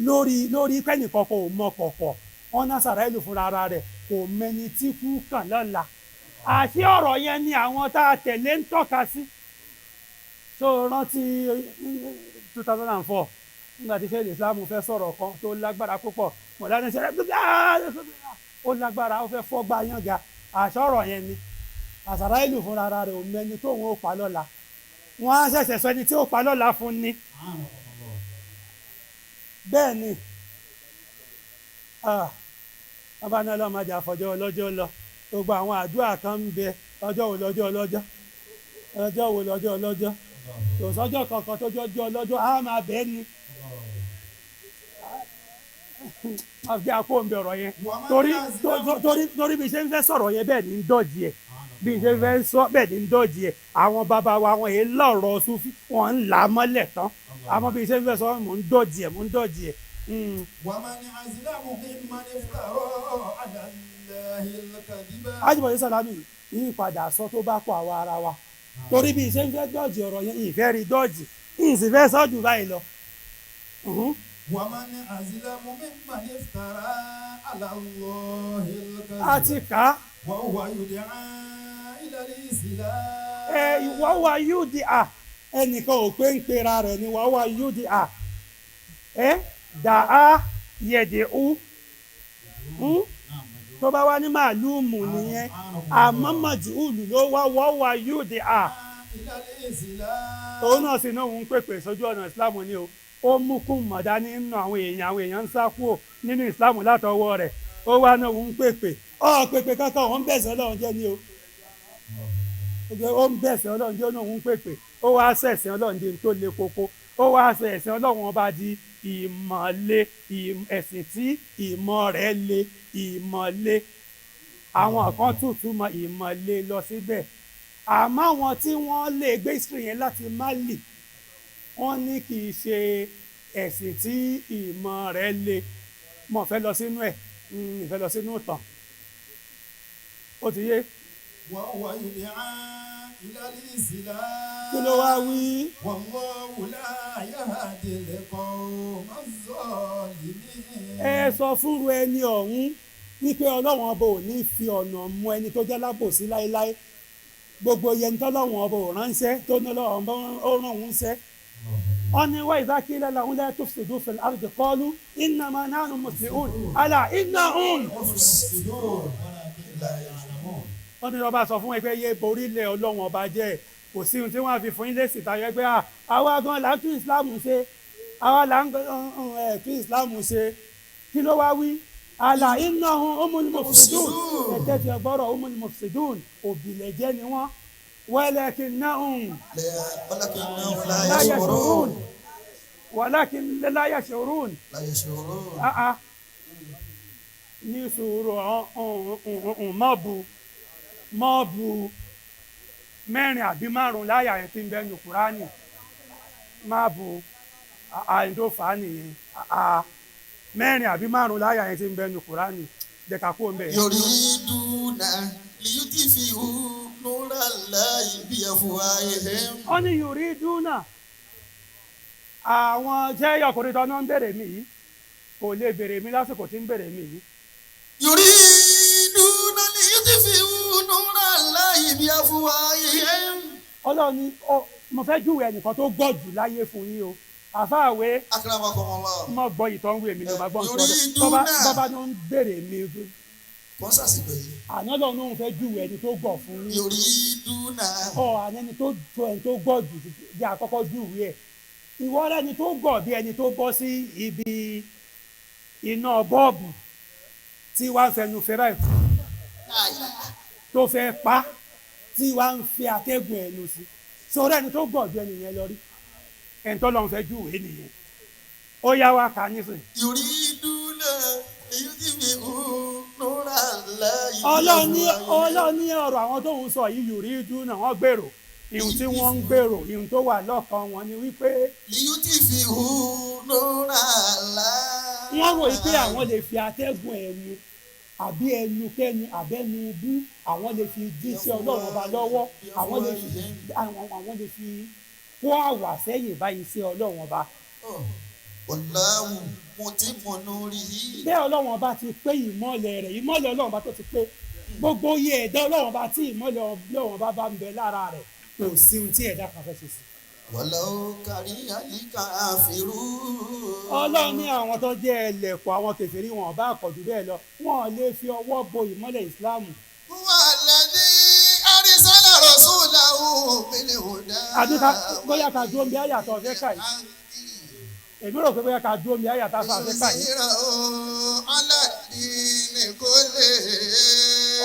lórí kẹ́nìkan kò mọ kọ̀kọ̀ wọn náà sàrà ìlú fúnra ara rẹ̀ kò mẹni tí kú kàn lọ́la àṣé ọ̀rọ̀ yẹn ni àwọn tá a tẹ̀lé ń tọ́ka sí. tó rántí 2004 nígbà tí ṣe Islam fẹ́ sọ̀rọ̀ kan tó lágbára púpọ̀ mọ̀lánà ṣẹlẹ̀ ó lágbára ó fẹ́ fọ́gbà yànga àṣé ọ̀rọ̀ yẹn ni àsàrà ìlú fúnra ara rẹ̀ ò mẹni tóun ó pa lọ́la wọ́n á ṣẹ̀ṣẹ̀ sọ ẹni tí ó pa lọ́la fún ni bẹ́ẹ̀ ni bàbá náà lọ́ọ́ máa jà fọjọ́ ọlọ́jọ́ lọ gbogbo àwọn àdúrà kan ń bẹ ọjọ́ wo lọ́jọ́ ọlọ́jọ́ ọjọ́ wo lọ́jọ́ ọlọ́jọ́ kò sọ́jọ́ kankan tó jọjọ́ ọlọ́jọ́ á máa bẹ́ẹ̀ ni àfi àpò ń bẹ ọ̀rọ̀ yẹn torí bí ṣe ń fẹ́ sọ̀rọ̀ yẹn bẹ́ẹ̀ ni ń dọ̀jì ẹ̀ bí ṣe fẹ́ sọ bẹ́ẹ̀ ni ń dọ̀jì ẹ̀ àwọn bàbá wa wọn èyí lọ̀rọ̀ sufi wọn ń là á mọ́lẹ̀ tán àmọ́ bí ṣe ń fẹ́ sọ mò ń dọ̀jì ẹ̀. ومن أظلم ممن افترى على الله الكذب. Ajíbọ̀dé Sàlámì yìí padà sọ tó bá kó àwa ara wa torí bí ṣe ń fẹ́ dọ̀jì ọ̀rọ̀ yẹn ìfẹ́ rí dọ̀jì ìsì fẹ́ sọ jù báyìí lọ. ومن أظلم ممن افترى على الله الكذب. a ti kà á. وهو يدعى إلى الإسلام. ìwọ́ wa UDA ẹnìkan ò pé ń pera rẹ̀ ni wọ́n wá UDA dàá yẹ̀dẹ̀ú tó bá wá ní màálùmù nìyẹn àmọ́ màjúùlù ló wá wọ́n wá UDA òun náà sì náà ń pèpè sójú ọ̀nà ìsìláàmù ni o ó mú kún mọ̀dá nínú àwọn èèyàn ń sá kúrò nínú ìsìláàmù látọwọ́ rẹ̀ ó wá náà ń pèpè pèpè kankan òun bẹ̀sẹ̀ Ọlọ́run jẹ́ ni o ó ń bẹ̀sẹ̀ Ọlọ́run jẹ́ náà ń pèpè ó wá sẹ̀sìn Ọlọ́run di tó le koko ó wá sẹ̀sìn Ọlọ́run ọba di ìmọ̀le ẹ̀sìn tí ìmọ̀ rẹ̀ le ìmọ̀le àwọn kan tuntun mọ ìmọ̀le lọ síbẹ̀ àmọ́ àwọn tí wọ́n lè gbé history yẹn láti Mali wọ́n ní kì í ṣe ẹ̀sìn tí ìmọ̀ rẹ̀ le mo fẹ́ lọ sínú ẹ̀ ìfẹ́ lọ sínú ìtàn ó ti yé. وهو يدعى إلى الإسلام kí ló wá wí. والله لا يهدي القوم الظالمين. ẹ sọ fúnru ẹni ọ̀hún wípé ọlọ́run ọba ò ní fi ọ̀nà mú ẹni tó jẹ́ lábòsí láéláé gbogbo yẹn tọ́lọ́run ọba ò ránṣẹ́ tó ní ọlọ́run ọba ó rán òun ṣẹ́. wọ́n ní wa idha qila lahum la tufsidu fil ardi qalu innama nahnu muslihun ala innahum مفسدون ولكن لا يعلمون. wọ́n ní ọba sọ fún ẹ pé yé borí ilẹ̀ ọlọ́run ọba jẹ́ kò sí ohun tí wọ́n fi fún yín lẹ́sìn tayọ ẹgbẹ́ àwa gan là ń tún ìsìláàmù ṣe àwa là ń tún ìsìláàmù ṣe kí ló wá wí. àlà innahum humul mufsidun ẹ̀tẹ́ ti ọgbọ́rọ̀ humul mufsidun òbílẹ̀jẹ́ ni wọ́n walakinnahum لا يشعرون. walakin la yash'urun. لا يشعرون. ní sùúrù mọ́ọ̀bù mẹ́rin àbí márùn láyà yẹn tí ń bẹ́nu Kùránì máàbù àìndó fà á nìyẹn mẹ́rin àbí márùn láyà yẹn tí ń bẹ́nu Kùránì dẹ̀ka kó ń bẹ̀. yuriduna liyutfi'u nurallahi biafwahihim. wọ́n ní yuriduna àwọn jẹ́ ọkùnrin tó náà ń bèrè mí yìí kò lè bèrè mí lásìkò tí ń bèrè mí yìí. yuriduna liyutfi'u nurallahi biafwahihim. Ọlọ́run ní mo fẹ́ júwe ẹnìkan tó gbọ́ jù láyé fún yín o àfáàwé akramakumullah. mo gbọ́ ìtàn wé mi ló máa gbọ́ nǹkan bọ́bá ló ń bèrè mi kọ́ sàṣìkò yìí. àná lọ́run ló ń fẹ́ júwe ẹni tó gbọ́ fún yín yuriduna. àná ẹni tó jọ ẹni tó gbọ́ jù bí àkọ́kọ́ júwe ẹ̀ ìwọ ẹni tó gbọ́ bí ẹni tó bọ́ sí ibi iná bọ́ọ̀bù tí wàá fẹnu fẹ́ báyìí tó fẹ́ pa tí wàá ń fi atẹ́gùn ẹnu sí sọ̀rọ̀ ẹni tó gbọ́ ju ẹni yẹn lọ rí ẹni tó lọ́n fẹ́ júwe nìyẹn ó yá wa kà nísìnyí. yuriduna liyutfi'u nurallahi. ọlọ́ọ̀ni ọ̀rọ̀ àwọn tó ń sọ yìí yuriduna wọ́n gbèrò ihun tí wọ́n ń gbèrò ihun tó wà lọ́kàn wọn ni wípé. liyutfi'u nurallahi. wọ́n rò pé àwọn lè fi atẹ́gùn ẹnu àbí ẹnu kẹ́nu àbẹ́nu bú àwọn lè fi dí sí ọlọ́run ọba lọ́wọ́ àwọn lè fi kó àwà sẹ́yìn báyìí sí ọlọ́run ọba. wallahu mutimmu nurihi. bẹ́ẹ̀ ọlọ́run ọba ti pé ìmọ́lẹ̀ rẹ̀ ìmọ́lẹ̀ ọlọ́run ọba tó ti pé gbogbo iye ẹ̀dá ọlọ́run ọba tí ìmọ́lẹ̀ ọlọ́run ọba bá ń bẹ lára rẹ̀ kò sí ohun tí ẹ̀dá kan fẹ́ ṣe sí. walau karihal kafirun. ọlọ́run ní àwọn tó jẹ́ ẹlẹ́kọ̀ọ́ àwọn kèfèrí wọn bá àkọ́jù bẹ́ẹ̀ lọ wọn lè fi ọwọ́ bo ìmọ́lẹ̀ ìsìláàmù. huwa alladhi arsala rasulahu bil huda. àbí bóyá ká dúró bí àyàtọ̀ ọ̀fẹ́ kà yìí èmi rò pé bóyá ká dúró bí àyàtọ̀ ọ̀fẹ́ kà yìí. ala dini kulli.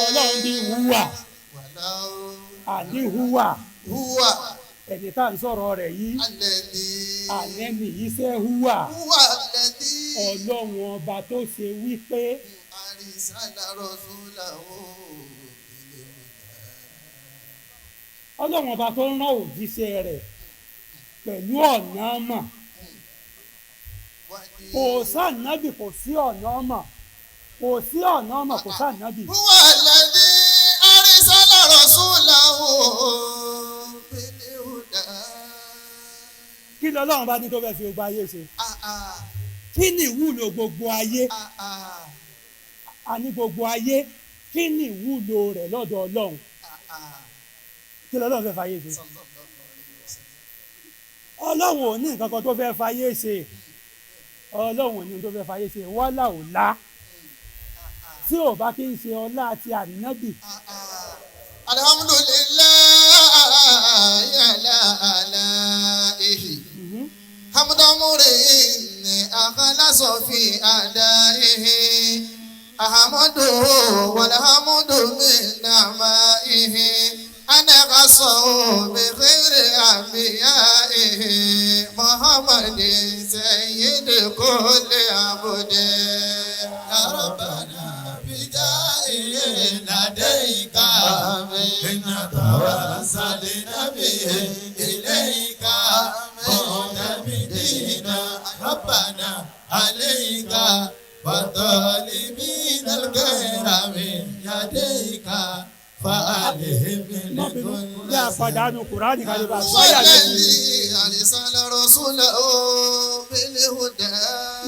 ọlọ́run bí hùwà àní hùwà ẹni tá à ń sọ̀rọ̀ rẹ̀ yìí ànẹ́mì yìí ṣe hùwà ọlọ́run ọba tó ṣe wípé ọlọ́run ọba tó rán òjíṣẹ́ rẹ̀ pẹ̀lú ọ̀nà mọ̀ kò sáànábì kò sí ọ̀nà mọ̀ kò sí ọ̀nà mọ̀ kò sáànábì. huwa alladhi arsala rasulahu bil huda. kí ni ọlọ́run bá ní tó fẹ́ fi gbogbo ayé ṣe kí ni ìwúlò gbogbo ayé àní gbogbo ayé kí ni ìwúlò rẹ̀ lọ́dọ̀ ọlọ́run kí ni ọlọ́run fẹ́ fayé ṣe ọlọ́run ò ní nǹkan kan tó fẹ́ fayé ṣe ọlọ́run ò ní nǹkan tó fẹ́ fayé ṣe wọ́lá ò lá tí ò bá kí n ṣe ọlá àti ànábì. alhamdulillahi ala alaihi hamdan murin akhlasa fi adaihi ahamadu walhamdu min namaihi anaqasahu bi khairi anbiyaihi muhammadin sayyid kulli abdin ya rabbana bijaihi ladayka إن توسلنا به إليك معتمدين ربنا عليك وطالبين الخير من يديك فألهم لكل bí a pàdánù kùránì kan lè bá a sọ هو yà lẹ́yìn. الذي أرسل رسوله بالهدى.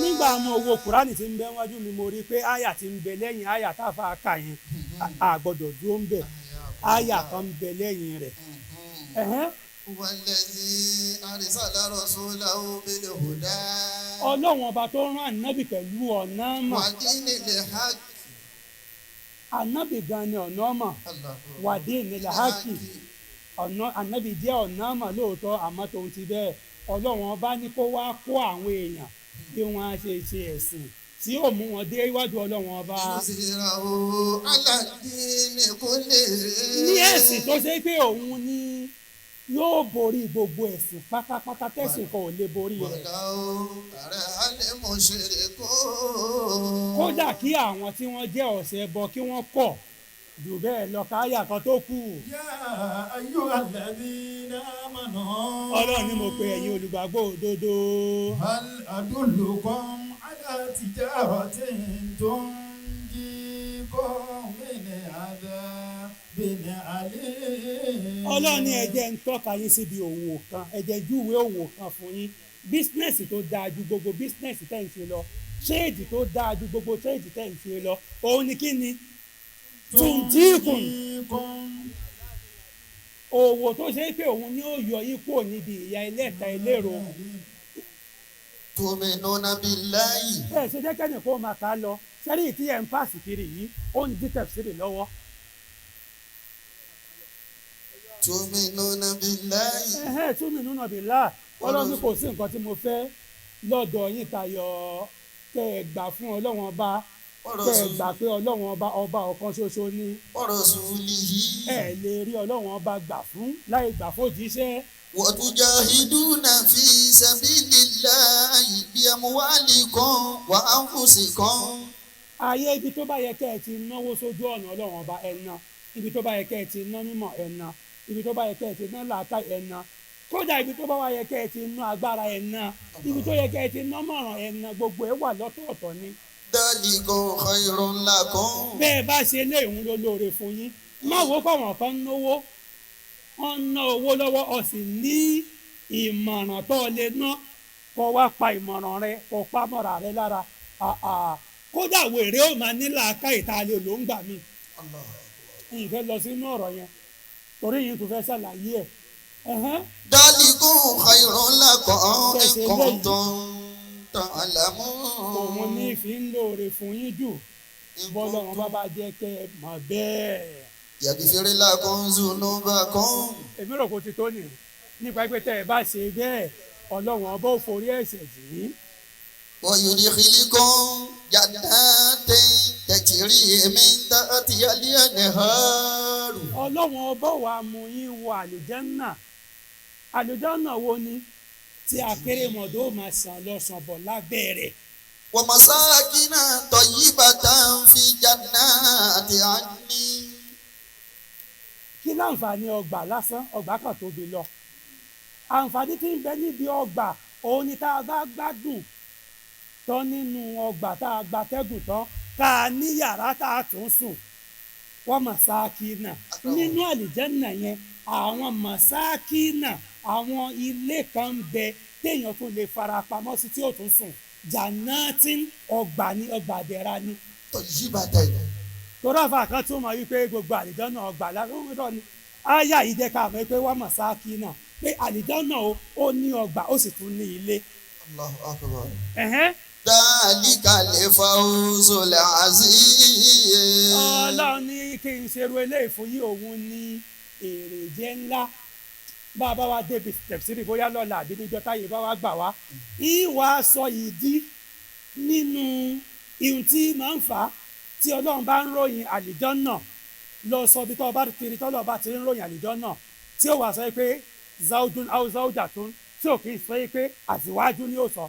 nígbà mo wo kùránì tí ń bẹ wájú mi mo rí i pé àyà tí ń bẹ lẹ́yìn àyà tá a fà kà yẹn a gbọ́dọ̀ dúró ń bẹ̀ àyà kan ń bẹ lẹ́yìn rẹ̀. هو الذي أرسل رسوله بالهدى ọlọ́run ọba tó rán ànábì pẹ̀lú ọ̀nà mọ̀ ودين الحق. ànábì gan ni ọ̀nà mọ̀ wàdí nílẹ̀ hákì ọ̀nà ànábì jẹ́ ọ̀nà mọ̀ lóòótọ́ àmọ́ tóun ti bẹ́ẹ̀ ọlọ́run ọba ní kó wá kó àwọn èèyàn bí wọ́n á ṣe ẹ̀sìn tí yóò mú wọn dé iwájú ọlọ́run ọba. يظهره على الدين كله. ní ẹ̀sìn tó ṣe pé òun ni yóò borí gbogbo ẹ̀sìn pátápátá tẹ̀sìn kan ò lè borí rẹ̀. ولو كره المشركون. kódà kí àwọn tí wọ́n jẹ́ ọ̀sẹ̀ bọ kí wọ́n kọ̀ jù bẹ́ẹ̀ lọ káyà kan tó kù. يا أيها الذين آمنوا ọlọ́run ni mo pe ẹ̀yin olùgbàgbọ́ òdodo. هل أدلكم على تجارة تنجيكم من عذاب أليم. ọlọ́run ní ẹ jẹ́ ń tọ́ka yín síbi òwò kan ẹ jẹ́ júwe òwò kan fún yín bísínẹ́sì tó dáa ju gbogbo bísínẹ́sì tẹ̀ ń ṣe lọ ṣéèdì tó dáa ju gbogbo ṣéèdì tẹ̀ ń ṣe lọ òun ni kí ni tùǹtìkùn òwò tó ṣe é pé òun ni ó yọ yín kúrò níbi ìyà ẹlẹ́ta ẹlẹ́rọ. تؤمنون بالله. ẹ ṣe jẹ́ kẹ́ni kó máa kà á lọ sẹ́rí tí ẹ̀ ń pàṣẹ kiri yìí ó ń dí tẹ̀síìrì lọ́wọ́. تؤمنون بالله. tu'minuna billah ọlọ́run ní kò sí nǹkan tí mo fẹ́ lọ́dọ̀ yín tayọ kẹ́ ẹ gbà fún ọlọ́run ọba kẹ́ ẹ gbà pé ọlọ́run ọba ọ̀kan ṣoṣo ni ورسوله. ẹ lè rí ọlọ́run ọba gbà fún láì gbà fòjíṣẹ́. وتجاهدون في سبيل الله بأموالكم وأنفسكم. ayé ibi tó bá yẹ kẹ́ ẹ ti náwó sójú ọ̀nà ọlọ́run ọba ẹ ná ibi tó bá yẹ kẹ́ ẹ ti ná mímọ̀ ẹ ná ibi tó bá yẹ kẹ́ ẹ ti ná làákà ẹ ná kódà ibi tó bá wá yẹ kẹ́ ẹ ti ná agbára ẹ ná ibi tó yẹ kẹ́ ẹ ti ná mọ̀ràn ẹ ná gbogbo ẹ wà lọ́tọ̀ọ̀tọ̀ ni. ذلكم خير لكم. bẹ́ẹ̀ bá ṣe lé ìhun ló lóore fún yín má wo fáwọn kan náwó wọ́n ná owó lọ́wọ́ ọ sì ní ìmọ̀ràn tó lè ná kó wá pa ìmọ̀ràn rẹ kó pa mọ́ra rẹ lára kódà wèrè ó máa ní làákà ìtàlẹ̀ ló ń gbà mí. ìyìn fẹ́ lọ sínú ọ̀rọ̀ yẹn torí yìí tó fẹ́ ṣàlàyé ẹ̀. ذلكم خير لكم إن كنتم تعلمون. òun ní fi ń lóore fún yín jù bọ́lọ́run bá jẹ́ kẹ́ ẹ mọ̀ bẹ́ẹ̀. يغفر لكم ذنوبكم. èmi rò kó ti tó nìyẹn nípa pé tẹ́ ẹ bá ṣe bẹ́ẹ̀ ọlọ́run ọba ò forí ẹ̀ṣẹ̀ jì í. ويدخلكم جنات تجري من تحتها الأنهار. ọlọ́run ọba wa mú yín wọ àlùjànnà wo ni tí akérèmọdò máa sàn lọ sàn bọ̀ lábẹ́ rẹ̀. ومساكن طيبة في جنات عدن. kí láǹfààní ọgbà lásán ọgbà kan tóbi lọ àǹfààní tí ń bẹ níbi ọgbà òun ni tá a bá gbádùn tán nínú ọgbà tá a gbatẹ́gùn tán tá a ní yàrá tá a tún sùn wọ́n màsákínà nínú àlìjẹ́nà yẹn àwọn màsákínà àwọn ilé kan ń bẹ téèyàn tún lè fara pamọ́ sí tí ó tún sùn jàǹnàtìn ọgbà ní ọgbà àdẹ̀ra ni. طيبة. torí àfa kan tún mọ̀ wípé gbogbo àlìjẹ́nà ọgbà lásán ni áyà yìí jẹ́ ká mọ̀ pé wọ́n màsákínà pé àlìjẹ́nà ó ní ọgbà ó sì tún ní ilé. الله أكبر. ذلك الفوز العظيم. ọlọ́run ní kí n ṣerú eléyìí fún yín òun ní èrè jẹ́ ńlá bá a bá wa débi tẹ̀síìrì bóyá lọ́la àbí níjọ́ táyé bá wa gbà wá ìwà sọ ìdí nínú ihun tí máa ń fà á tí ọlọ́run bá ń ròyìn àlìjọ́nà lọ sọ bí tọ́ bá kiri tọ́lọ́ bá ti ń ròyìn àlìjọ́nà tí ó wà sọ pé zaudun aw zaujatun tí ò kì í sọ pé àtiwájú ni ó sọ.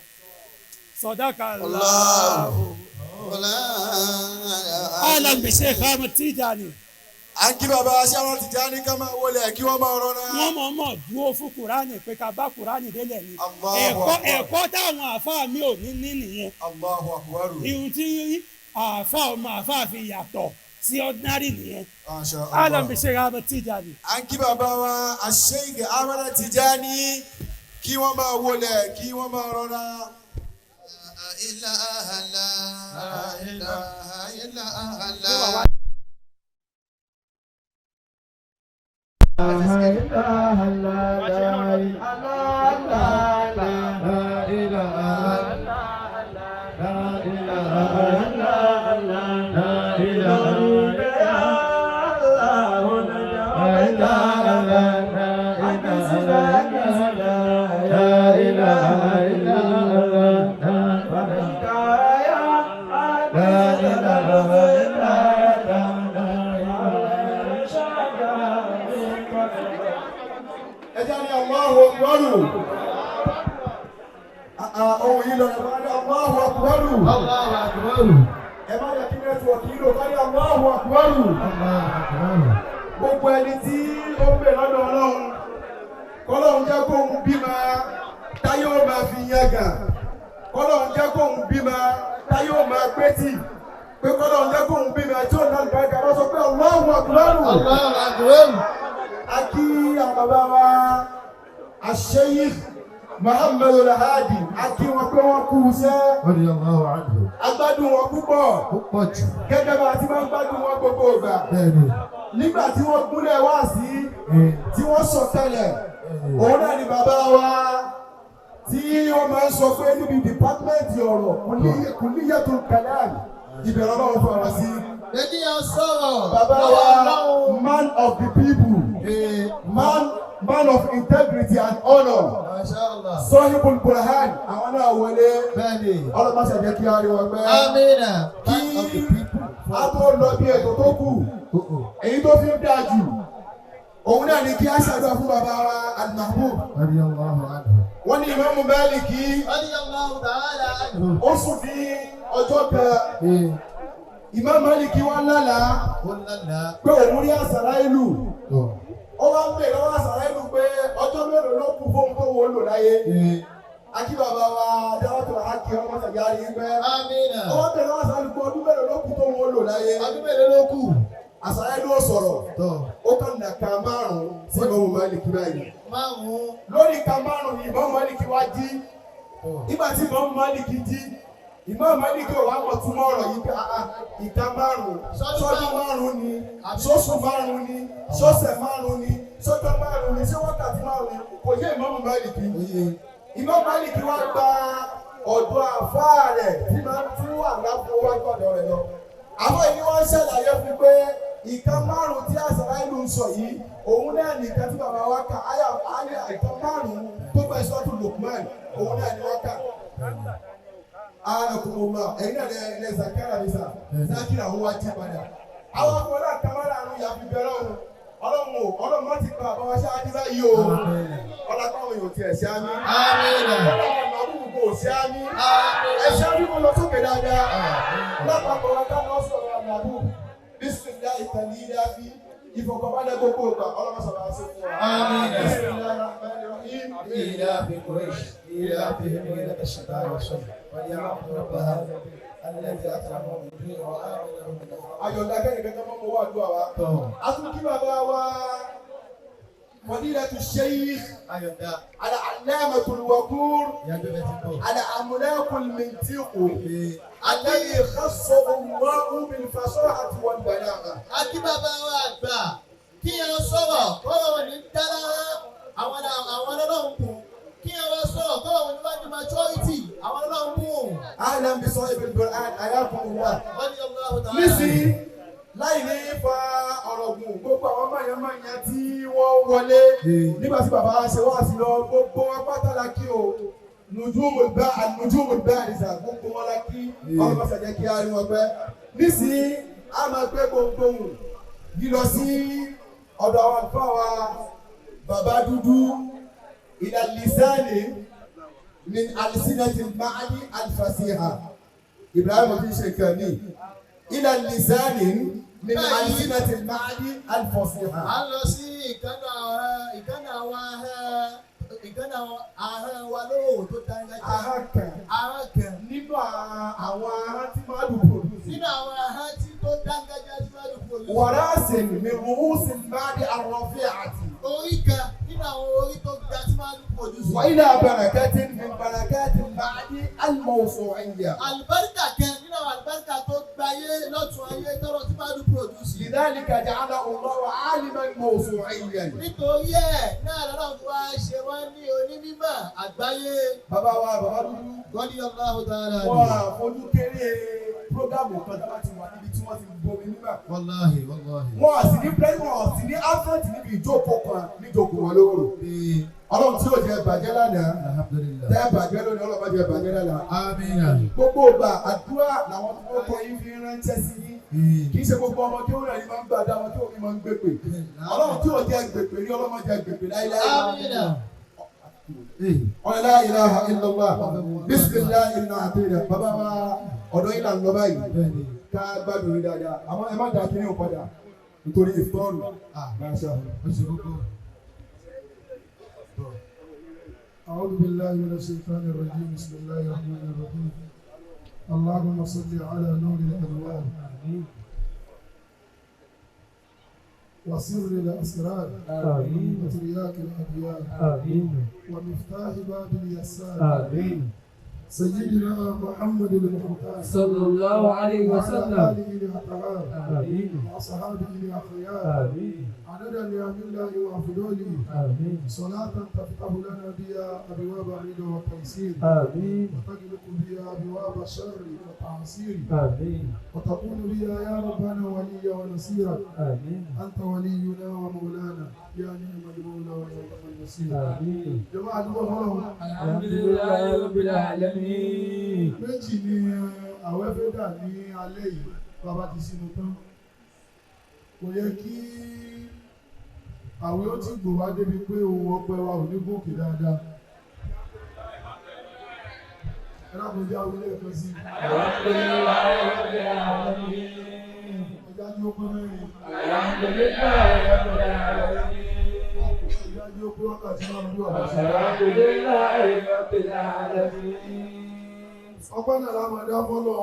Sadaqallahu. Alam bi Sheikh Ahmed Tijani à ń kí bàbá aṣáwọn Tìjání ká máa wọlé kí wọ́n máa rọra. wọ́n mọ̀ọ́mọ̀ dúró fún kùránì pé ká bá kùránì délẹ̀ ni ẹ̀kọ́ táwọn àáfàá mi ò ní nìyẹn. Allahu Akbar. ihun tí àáfàá fi yàtọ̀ sí ordinary nìyẹn. Masha Allah. Adam bí ṣe ra bẹ Tijani. à ń kí bàbá wa Sheikh Ahmad Tijani kí wọ́n máa wọlé kí wọ́n máa rọra. Ohun yìí lọ ẹ̀fọ́ ní Allahu Akbar. Allahu Akbar. Ẹ má yẹ kí nẹ́tíwọ̀kì yìí lò ká ní Allahu Akbar. Gbogbo ẹni tí ó ń bẹ lọ́dọ̀ Ọlọ́run kọ́lọ́run jẹ́ kóun bímọ táyé ó máa fi yangàn kọ́lọ́run jẹ́ kóun bímọ táyé ó máa gbẹ́tì pé kọ́lọ́run jẹ́ kóun bímọ tí ó náà gbàgbà wọ́n sọ pé Allahu Akbar. Allahu Akbar. A kí àwọn bàbá wa Sheikh Muhammad al-Hadi àti wọn pé wọ́n kú iṣẹ́. Radiyallahu anhu. Agbádùn wọn púpọ̀. Púpọ̀ jù. Gẹ́gẹ́ bá a ti máa ń gbádùn wọn gbogbo ìgbà. Bẹ́ẹ̀ni. Nígbà tí wọ́n gúnlẹ̀ wá sí tí wọ́n sọ tẹ́lẹ̀ òun náà ni bàbá wa tí wọ́n máa ń sọ pé níbi dìpátímẹ́ǹtì ọ̀rọ̀ kulliyatul kalam ìbẹ̀rẹ̀ ọlọ́run fún ara sí. Ẹni yẹn sọ̀rọ̀. Bàbá wa man of the people man of integrity and honour. Mashallah. Sahibul Burhan àwọn náà wọlé. Bẹ́ẹ̀ni. Ọlọ́mọ ṣẹ̀jẹ̀ kí a rí wọn pẹ́. Amina. Kí a tó lọ bí ètò tó kù èyí tó fi ń dáa jù òun náà ni kí a ṣàdúrà fún bàbá wa Almahbub. Radiyallahu anhu. Wọ́n ní Imam Maliki Radiyallahu ta'ala anhu. ó sùn ní ọjọ́ kan Imam Maliki wá lálàá pé òun rí àsàrà ìlú. Ó wá ń bè lọ́wọ́ àsàrà ìlú pé ọjọ́ mélòó ló kù fóun tó wọ́n lò láyé. Akí bàbá wa dáwọ́tò àkí ọmọ sàgbà rí pé. Amina. Ó wá ń bè lọ́wọ́ àsàrà ìlú pé ọdún mélòó ló kù tó wọ́n lò láyé. Ọdún mélòó ló kù? Àsàrà ìlú ò sọ̀rọ̀. Ó kàn nàka márùn-ún sí Imam Maliki báyìí. Márùn-ún. Lórí ìka márùn-ún ni Imam Maliki wá jí. Nígbà tí Imam Maliki jí, Imam Maliki ò wá mọ̀ túmọ̀ ọ̀rọ̀ yìí pé ìka márùn-ún, sọ́dún márùn-ún ni, sóṣù márùn-ún ni, sọ́sẹ̀ márùn-ún ni, sọ́jọ́ márùn-ún ni, ṣé wákàtí márùn-ún ni, kò yé Imam Maliki. Imam Maliki wá gba ọ̀dọ̀ àfáà rẹ̀ tí máa ń tú àgbáfo wájú ọ̀dọ̀ rẹ̀ lọ. Àwọn èyí wọ́n ṣàlàyé fún pé ìka márùn-ún tí àṣàrà ìlú ń sọ yìí, òun náà nìkan tí bàbá wa kà áyà ìka márùn-ún tó bẹ̀ sọ́tù Lukman, òun náà ni wọ́n kà. Anakumuma, ẹ̀yin náà lẹ Zakara ní sà, Zakira òun wá jí padà. Àwọn akọ̀wé àkàmárà àrùn yà fi bẹ̀rẹ̀ òun. Ọlọ́run má ti pa àbáwá ṣáájú báyìí o. Ọlọ́pàá yóò tiẹ̀ ṣe àmì. Ọlọ́pàá ọdún kò ṣe àmì. Ẹ ṣe àmì kò lọ sókè dáadáa. Lápapọ̀ wa ká lọ sọ̀rọ̀ àmàbù. Bísímìlá ìtàlí ilé àbí. Ìfọ̀kànbalẹ̀ gbogbo ìgbà ọlọ́pàá sọ̀rọ̀ àṣẹ fún wa. Bísímìlá ìrahmanirrahim. إلى في قريش إلى فيهم ليلة الشتاء والصيف وليعبدوا رب هذا الذي أطعمهم من جوع وآمنهم من خوف. Ayọ̀dá kẹ́rin kẹ́kẹ́ mọ́ mọ́ wá àdúrà wa. A tún kí bàbá wa Fadilatu Sheikh Ayọ̀dá. Al-Allamatul Waqur Yàgbé bẹ́ẹ̀ ti bọ̀. Al-Amlakul Mintiq alladhi khassahu Allahu bil-fasahati wal-balagha. Akí bàbá wa àgbà kí ẹ sọ̀rọ̀ kọ́rọ̀ wọn ní dára àwọn ọlọ́run kù. Kí ẹ wá sọ̀rọ̀ kọ́rọ̀ wọn ní wá ní majority àwọn ọlọ́run kù. Ahlan bi sahibil Qur'an ayakumullah. Radiyallahu ta'ala. Nísìnyí láì ní fa ọ̀rọ̀ gùn gbogbo àwọn mayamaya tí wọ́n wọlé nígbà tí bàbá ṣe wá sí lọ gbogbo wọn pátá la kí o nujumul bariza gbogbo wọn la kí ọlọ́mọ sàjẹ́ kí á rí wọn pẹ́. Nísìnyí a máa gbé gbogbo yìí lọ sí ọ̀dọ̀ àwọn àlùfáà wa bàbá dúdú ila lisani min alsinati al-ma'ani al-fasiha Ibrahim fi ṣe kàn ní ila lisani من ألسنة المعدي الفصيحة. a lọ sí ìkànnà ahọ́n wa lóhùn tó dáńgájá. Ahọ́n kan. Ahọ́n kan. Nínú àwọn ahọ́n tí máa lù produce. Nínú àwọn ahọ́n tí tó dáńgájá tí máa lù produce. ورأس من رؤوس المعدي الرفيعة. Orí kan nínú àwọn orí tó ga tí máa lù produce. وإلى بركة من بركات المعدي الموسوعية. Àlùbáríkà kan nínú àwọn àlùbáríkà tó gbayé lọ́tún ayé tọ́rọ tí máa lù produce. لذلك جعله الله عالما موسوعيا. Nítorí ẹ̀ náà lọ́dọ̀ fún wa ṣe wọ́n ní onímọ̀ àgbáyé. Bàbá wa bàbá dúdú. Gọ́dí Allahu ta'ala. Wọ́n àfojú kéré prógámù kan tó bá ti wà níbi tí wọ́n ti bomi nígbà. Wàláhì. Wọ́n á sì ní pẹ́ẹ́sì wọ́n sì ní áfẹ́ǹtì níbi ìjókòó kan níjókòó wọn lóru. Ọlọ́run tí yóò jẹ bàjẹ́ lánàá. Tẹ́ bàjẹ́ lónìí ọlọ́run jẹ bàjẹ́ lánàá. Àmín. Gbogbo ìgbà àdúrà làwọn tí wọ́n kọ́ yín fi ránṣẹ́ sí yín. Kì í ṣe gbogbo ọmọ tí ó rẹ̀ yín máa ń gbàdá wọn tí òun máa ń gbèpè. Ọlọ́run tí yóò jẹ gbèpè ní ọlọ́run jẹ gbèpè láíláí. La ilaha illallah. Bismillah inna àtẹ̀yẹ. Bàbá wa ọ̀dọ́ yín là ń lọ báyìí. Ká gbádùn yín dáadáa. Àmọ́ ẹ má dà kí ní òpadà nítorí ìfọ́ọ̀rù. أعوذ بالله من الشيطان الرجيم بسم الله الرحمن الرحيم اللهم صل على نور الأنوار وسر الأسرار وترياك الأبيار ومفتاح باب اليسار سيدنا محمد المختار صلى الله عليه وسلم. آله الأطهار وأصحابه الأخيار عدد نعم الله وأفضاله صلاة تفتح لنا بها أبواب الرضا والتيسير وتغلق بها أبواب الشر والتعسير وتكون بها يا ربنا وليا ونصيرا أنت ولينا ومولانا يا نعم المولى ونعم النصير جماعة الله الحمد لله رب العالمين. méjì ni àwẹ̀ fẹ́ dà ní alẹ́ yìí bàbá ti sínú tán kò yẹ kí àwẹ̀ ó ti gbò wá débi pé ohun ọpẹ́ wa ò ní gòkè dáadáa ẹlákùnjá orílẹ̀ ẹ̀kọ́ sí ìjájú ó pé mẹ́rin ìjájú ó pé wákàtí náà lórí ọ̀dọ̀ ọpẹ́ náà láwọn ẹ̀dá fọ́lọ́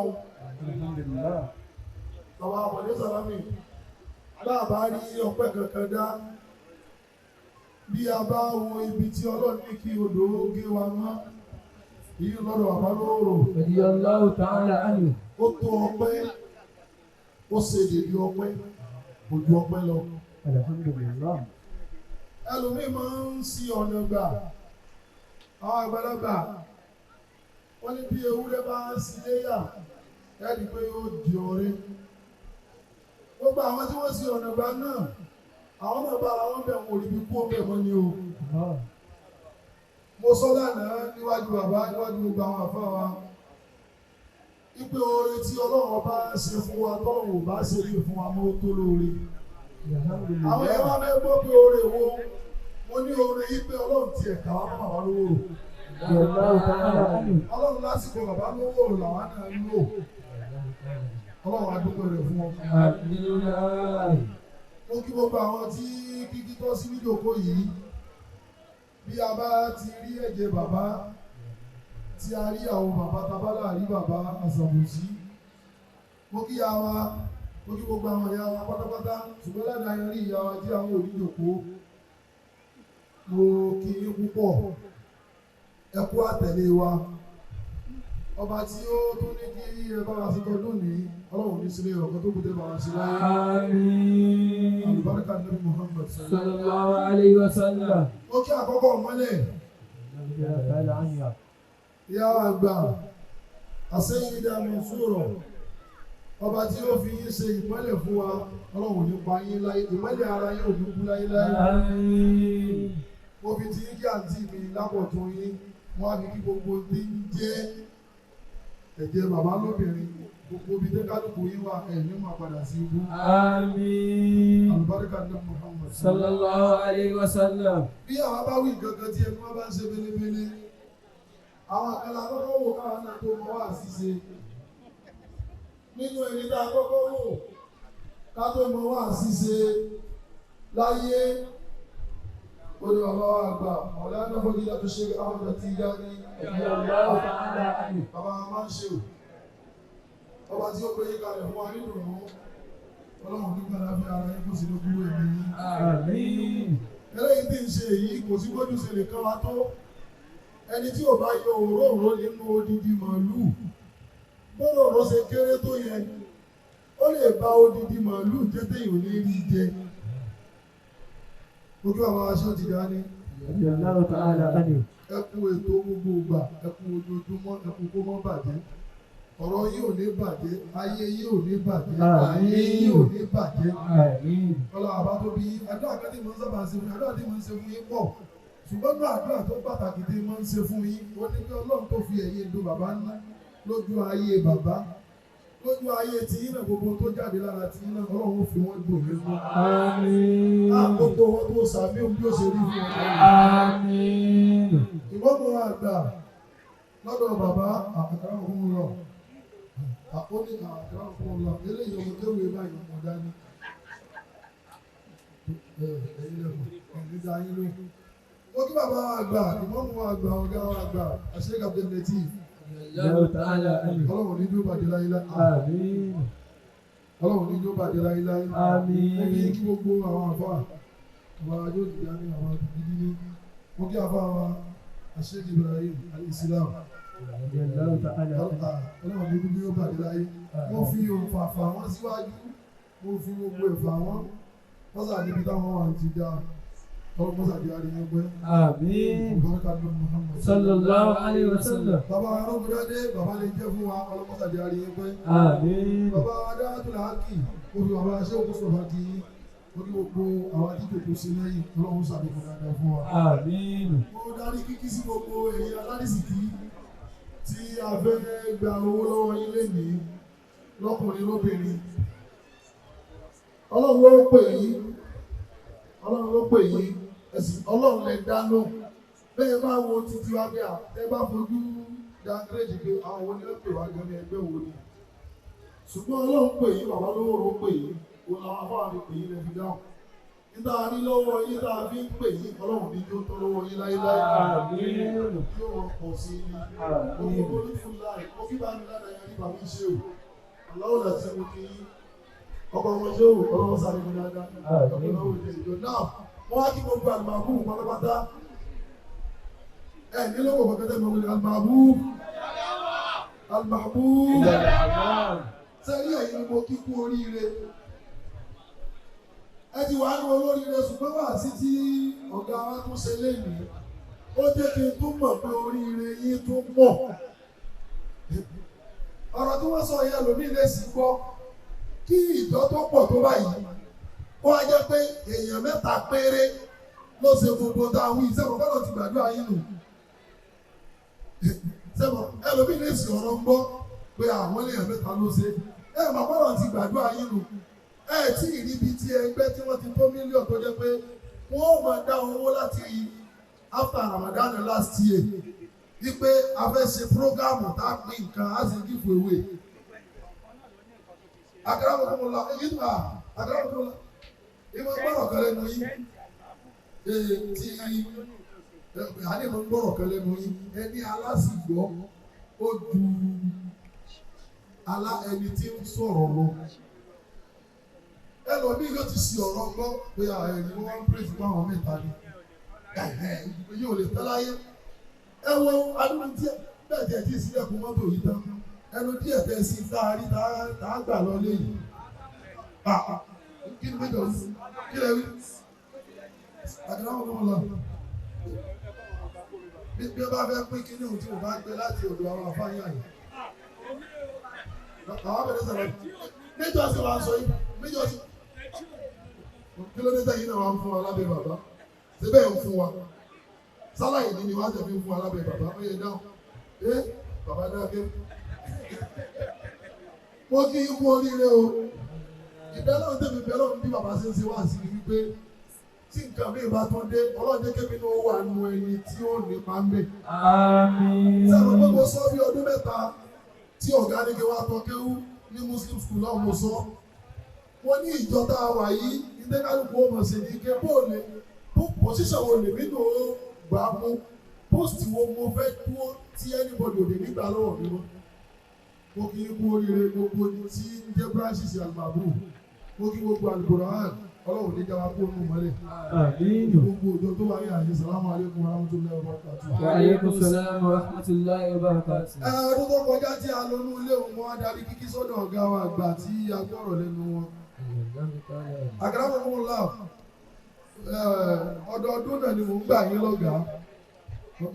bàbá àpọ̀lé sàlámì láàbá rí ọpẹ́ kankan dá bí a bá wo ibi tí Ọlọ́run ní kí odò gé wa mọ́ èyí lọ́dọ̀ bàbá lóòrò Radiyallahu ta'ala anhu. ó tó ọpẹ́ ó ṣe dèdè ọpẹ́ kò ju ọpẹ́ lọ. Alhamdulillah. ẹlòmíì máa ń ṣì ọ̀nà gbà àwọn àgbàlagbà wọ́n ní bí ewúrẹ́ bá ń ṣí léyà ẹ̀rí pé yóò di ọ̀rẹ́. gbogbo àwọn tí wọ́n ṣì ọ̀nà gbà náà àwọn náà bá àwọn bẹ̀ wọ́n rí bí kú ọbẹ̀ mọ́ ni o. mo sọ lánàá níwájú bàbá níwájú gbogbo àwọn àfáà wa ipe oore tí Ọlọ́run bá ṣe fún wa tọ́lọ́run ò bá ṣe rí fún wa mọ́ tó lóore. àwọn yẹn wá fẹ́ gbọ́ pé oore wo mo ní oore yìí pé Ọlọ́run ti ẹ̀ka wá fún bàbá lówó Ọlọ́run lásìkò bàbá lówó làwọn náà ń lò Ọlọ́run adúgbò rẹ̀ fún wọn. mo kí gbogbo àwọn tí kíkí tọ́ sí níjòkó yìí bí a bá ti rí ẹ̀jẹ̀ bàbá tí a rí àwọn bàbá tabálà rí bàbá àṣàbòsí mo kí ya wa mo kí gbogbo àwọn ìyá wa pátápátá ṣùgbọ́n ládàá yẹn rí ìyá wa tí àwọn oníjòkó mo kí yín púpọ̀ ẹ kú àtẹ̀lé wa ọba tí ó tó ní kí ẹ bá wa ṣètò lónìí Ọlọ́run ní sílé ọ̀kan tó kùtẹ́ bá wa ṣe láyé. Àmín. Àlùbáríkà Nabi Muhammad Sallallahu alayhi wa sallam. ó kí àkọ́kọ́ mọ́lẹ̀ ìyá àgbà àṣeyìndà mọ̀súrọ̀ ọba tí ó fi yín ṣe ìmọ́lẹ̀ fún wa Ọlọ́run nípa yín láyé ìmọ́lẹ̀ ara yín ò ní kú láyé láyé. Àmín. mo fi ti yín kí àǹtí mi lápọ̀tún yín wọ́n á fi kí gbogbo tí ń jẹ́ ẹ̀jẹ̀ bàbá lóbìnrin gbogbo ibi tẹ́ kálukú yín wà ẹ̀ ní máa padà sí ibú. Àmín. Àlùbáríkà ní Muhammad. Sallallahu alayhi wa sallam. bí àwọn bá wí gangan tí ẹni wọn bá ń ṣe belebele àwọn àkàlà àkọ́kọ́ wò káwọn náà tó mọ wá àṣìṣe nínú ẹni tá a kọ́kọ́ wò ká tó mọ wá ṣíṣe láyé ó ní bàbá wa àgbà ọ̀la náà fọ́jú láti ṣe àwọn ọ̀dọ́ tí yá ní bàbá wa máa ń ṣe ò ọba tí ó gbé yín kalẹ̀ fún wa nínú ìrún ọlọ́run nígbà láfi ara yín kó sì ló kúrò ẹ̀mí yín. Àmín. eléyìí tí ń ṣe èyí kò sí gbójú ṣe lè kán wa tó ẹni tí ò bá yọ òróró nínú odidi màálùú bọ́dọ̀ ọ̀rọ̀ ṣe kéré tó yẹ ó lè ba odidi màálùú jẹ́ téèyàn ní rí jẹ ojú àwọn aṣọ ti dání ẹkú ètò gbogbo ìgbà ẹkú ojoojúmọ́ ẹkú kó mọ́ bàjẹ́ ọ̀rọ̀ yìí ò ní bàjẹ́ ayé yìí ò ní bàjẹ́ ayé yìí ò ní bàjẹ́ ọlọ́ àbá tó bí àdúrà kan tí mo ń sábà ṣe fún yín àdúrà tí mo ń ṣe fún yín pọ̀ ṣùgbọ́n náà àdúrà tó pàtàkì tí mo ń ṣe fún yín ó ní kí ọlọ́run tó fi ẹ̀yìn ìlú bàbá ńlá lójú ayé bàbá lójú ayé tí yín náà gbogbo tó jáde lára tí yín náà ọlọ́run ó fi wọ́n gbò mí fún. Àmín. Gbogbo wọn tó sàmì ohun bí ó ṣe rí fún wọn. Àmín. Ìmọ̀mù àgbà lọ́dọ̀ bàbá àkàrà òun lọ. Àkóní àkàrà òun lọ. Eléyìí ọmọ tó wé báyìí ọmọ dání. Ẹ̀yin lẹ́mọ̀ ẹ̀yin dá yín ló. Ó kí bàbá àgbà ìmọ̀mù àgbà ọ̀gá àgbà àṣeyíká Abdulmeti. Ọlọ́run ní dúró bàjẹ́ láyéláyé. Àmín. Ọlọ́run ní dúró bàjẹ́ láyéláyé. Àmín. Mo kí gbogbo àwọn àfà àwọn àjọ ìdíyà ní àwọn àdìgídí ní. Mo kí àfà wa àṣeyíká Ibrahim al-Islam. Ọlọ́run ní dúró bàjẹ́ láyé. Mo fi òǹfà fà wọ́n síwájú. Mo fi gbogbo ẹ̀fà wọ́n. Wọ́n sà níbi táwọn wà ti dá. Ọlọ́run mọ́sà di àríyàn pẹ́. Àmín. Muhammad. Sallallahu alayhi wa sallam. Bàbá Arọ́gbọ́dádé, bàbá lè jẹ́ fún wa, ọlọ́run mọ́sà di àríyàn pẹ́. Àmín. Bàbá Adáàtúlà Hákì, mo fi bàbá aṣẹ́ òkú sọ̀rọ̀ kí mo ní gbogbo àwọn àdíjò tó ṣe lẹ́yìn ọlọ́run ṣàlékún dáadáa fún wa. Àmín. Mo darí kíkí sí gbogbo ẹ̀yin aládìsíkí tí a fẹ́ gba owó lọ́wọ́ yín lénìí lọ́kùnrin lóbìnrin. Ọlọ́run ló pè yín, ọlọ́run ló pè yín, ẹ̀sìn ọlọ́run lè dá lóhùn. Bẹ́ẹ̀ bá wo títí wá bí a, ẹ bá fojú dáńgírèjì pé àwọn wo ni ó pè wá gan ní ẹgbẹ́ wo ni. Ṣùgbọ́n ọlọ́run pè yín, bàbá lówó ló pè yín, òun làwọn afárá fi pè yín lẹ́fi dáhùn. Níta ní lọ́wọ́ yín tá a fi ń pè yín, ọlọ́run ní yóò tọ́ lọ́wọ́ yín láéláé. Àmín. Yóò wọ́n pọ̀ sí i. Gbogbo olùfún láì, ó kí bá mi ládàá yẹn nípa mi ṣe o. Aláwọ̀ láti mú kí ọkọ̀ ọmọ ṣé o, ọlọ́run sáré mi dáadáa. Ọlọ́run ìdè ìjọ náà, wọ́n wá kí gbogbo Almahbub pátápátá. Nílò kọ̀ọ̀kan kẹ́tẹ́ mọ̀ wípé Almahbub. Almahbub. Sẹ́yìn ẹ̀yin ni mo kí kú oríire. Ẹ ti wà ní olóríire ṣùgbọ́n wà sí tí ọ̀gá wa tún ṣe lénìí. Ó jẹ́ kí n tún mọ̀ pé oríire yín tún pọ̀. Ọ̀rọ̀ tí wọ́n sọ yẹn lómi lè sì gbọ́ kí ìjọ tó pọ̀ tó báyìí. Ó wá jẹ́ pé èèyàn mẹ́ta péré ló ṣe gbogbo táwọn ìṣẹ́gun fọ́lọ́ ti gbàdúrà yín nù. Sẹ́wọ̀n ẹlòmíì lè sì ọ̀rọ̀ ń gbọ́ pé àwọn èèyàn mẹ́ta ló ṣe. Máa fọ́lọ́ ti gbàdúrà yín nù. Tí ìríbi tí ẹgbẹ́ tí wọ́n ti tó mílíọ̀nù tó jẹ́ pé wọ́n máa dá owó láti after Ramadan last year. Wípé a fẹ́ ṣe prógámù tá a pín nǹkan á sì give away. Àkàràmọ̀kọ́mọ̀lá èyí tó àkàràmọ̀kọ́mọ̀lá ìmọ̀ gbọ́rọ̀ kan lẹ́nu yín. Àní mo ń gbọ́rọ̀ kan lẹ́nu yín. Ẹni alásìgbọ́ ó ju ẹni tí ń sọ̀rọ̀ lọ. Ẹlòmíì yóò ti ṣe ọ̀rọ̀ gbọ́ pé ẹni wọ́n ń pèsè fún àwọn mẹ́ta ni. Yóò lè tẹ́ láyé. Ẹ wo adúlù díẹ̀ bẹ́ẹ̀ tẹ̀ tí ìsílẹ̀kùn mọ́tò yìí tán. Ẹnu díẹ̀ tẹ̀ sí táàrí tá a gbà lọ léyìí. Kí ni méjọ sí? Kí lẹ wí? Àkàràwọ̀ kan lọ. Bí ó bá fẹ́ pín kí ní ohun tí mo bá gbé láti ọ̀dọ̀ àwọn afáyà yìí. Àwọn abẹ̀rẹ̀ sọ̀rọ̀ méjọ sí wa sọ yìí. Méjọ sí. Kí ló dé tẹ̀yìn náà wá ń fún wa lábẹ́ bàbá? Ṣé bẹ́ẹ̀ ń fún wa? Sálàyé ni wá tẹ̀ fi ń fún wa lábẹ́ bàbá. Ó yẹ dáhùn. Bàbá dákẹ́. Mo kí ikú oríire o. Ìbẹ́lọ́run tẹ̀mí bẹ́lọ́run bí bàbá ṣe ń ṣe wá sí ni wípé tí nǹkan mi bá tán dé ọlọ́dẹ kébí ní ó wà nù ẹni tí ó nípa ń bẹ̀. Àmín. Sẹ́wọ̀n pé mo sọ bí ọdún mẹ́ta tí ọ̀gá ní kí wá tọ́ kéwú ní Muslim school náà mo sọ. wọ́n ní ìjọ tá a wà yìí ilé kálukú ọmọ ṣe ní ike bóòlù pòsíṣàn wo lè nínú gbà mú pósìtì wo mo fẹ́ dúró tí anybody ò lè nígbà lọ́wọ́ mi mọ́. Mo kí kú oríire gbogbo tí ń jẹ́ branches Almahbub. Mo kí gbogbo Al-Qur'an ọlọ́run ní jáwá kó nù mọ́lẹ̀. Gbogbo òjò tó wáyé àyè sàlámù alaykum wa rahmatullahi wa barakatuh. Wa alaykum salaam wa rahmatullahi wa barakatuh. Ọdún tó kọjá tí a lọ ní ilé òun wọn adarí kíkí sọ́dọ̀ ọ̀gá wa àgbà tí a gbọ́rọ̀ lẹ́nu wọn. Àkàràmọ̀ fún un láà ọdọọdún náà ni mò ń gbà yín lọ́gàá.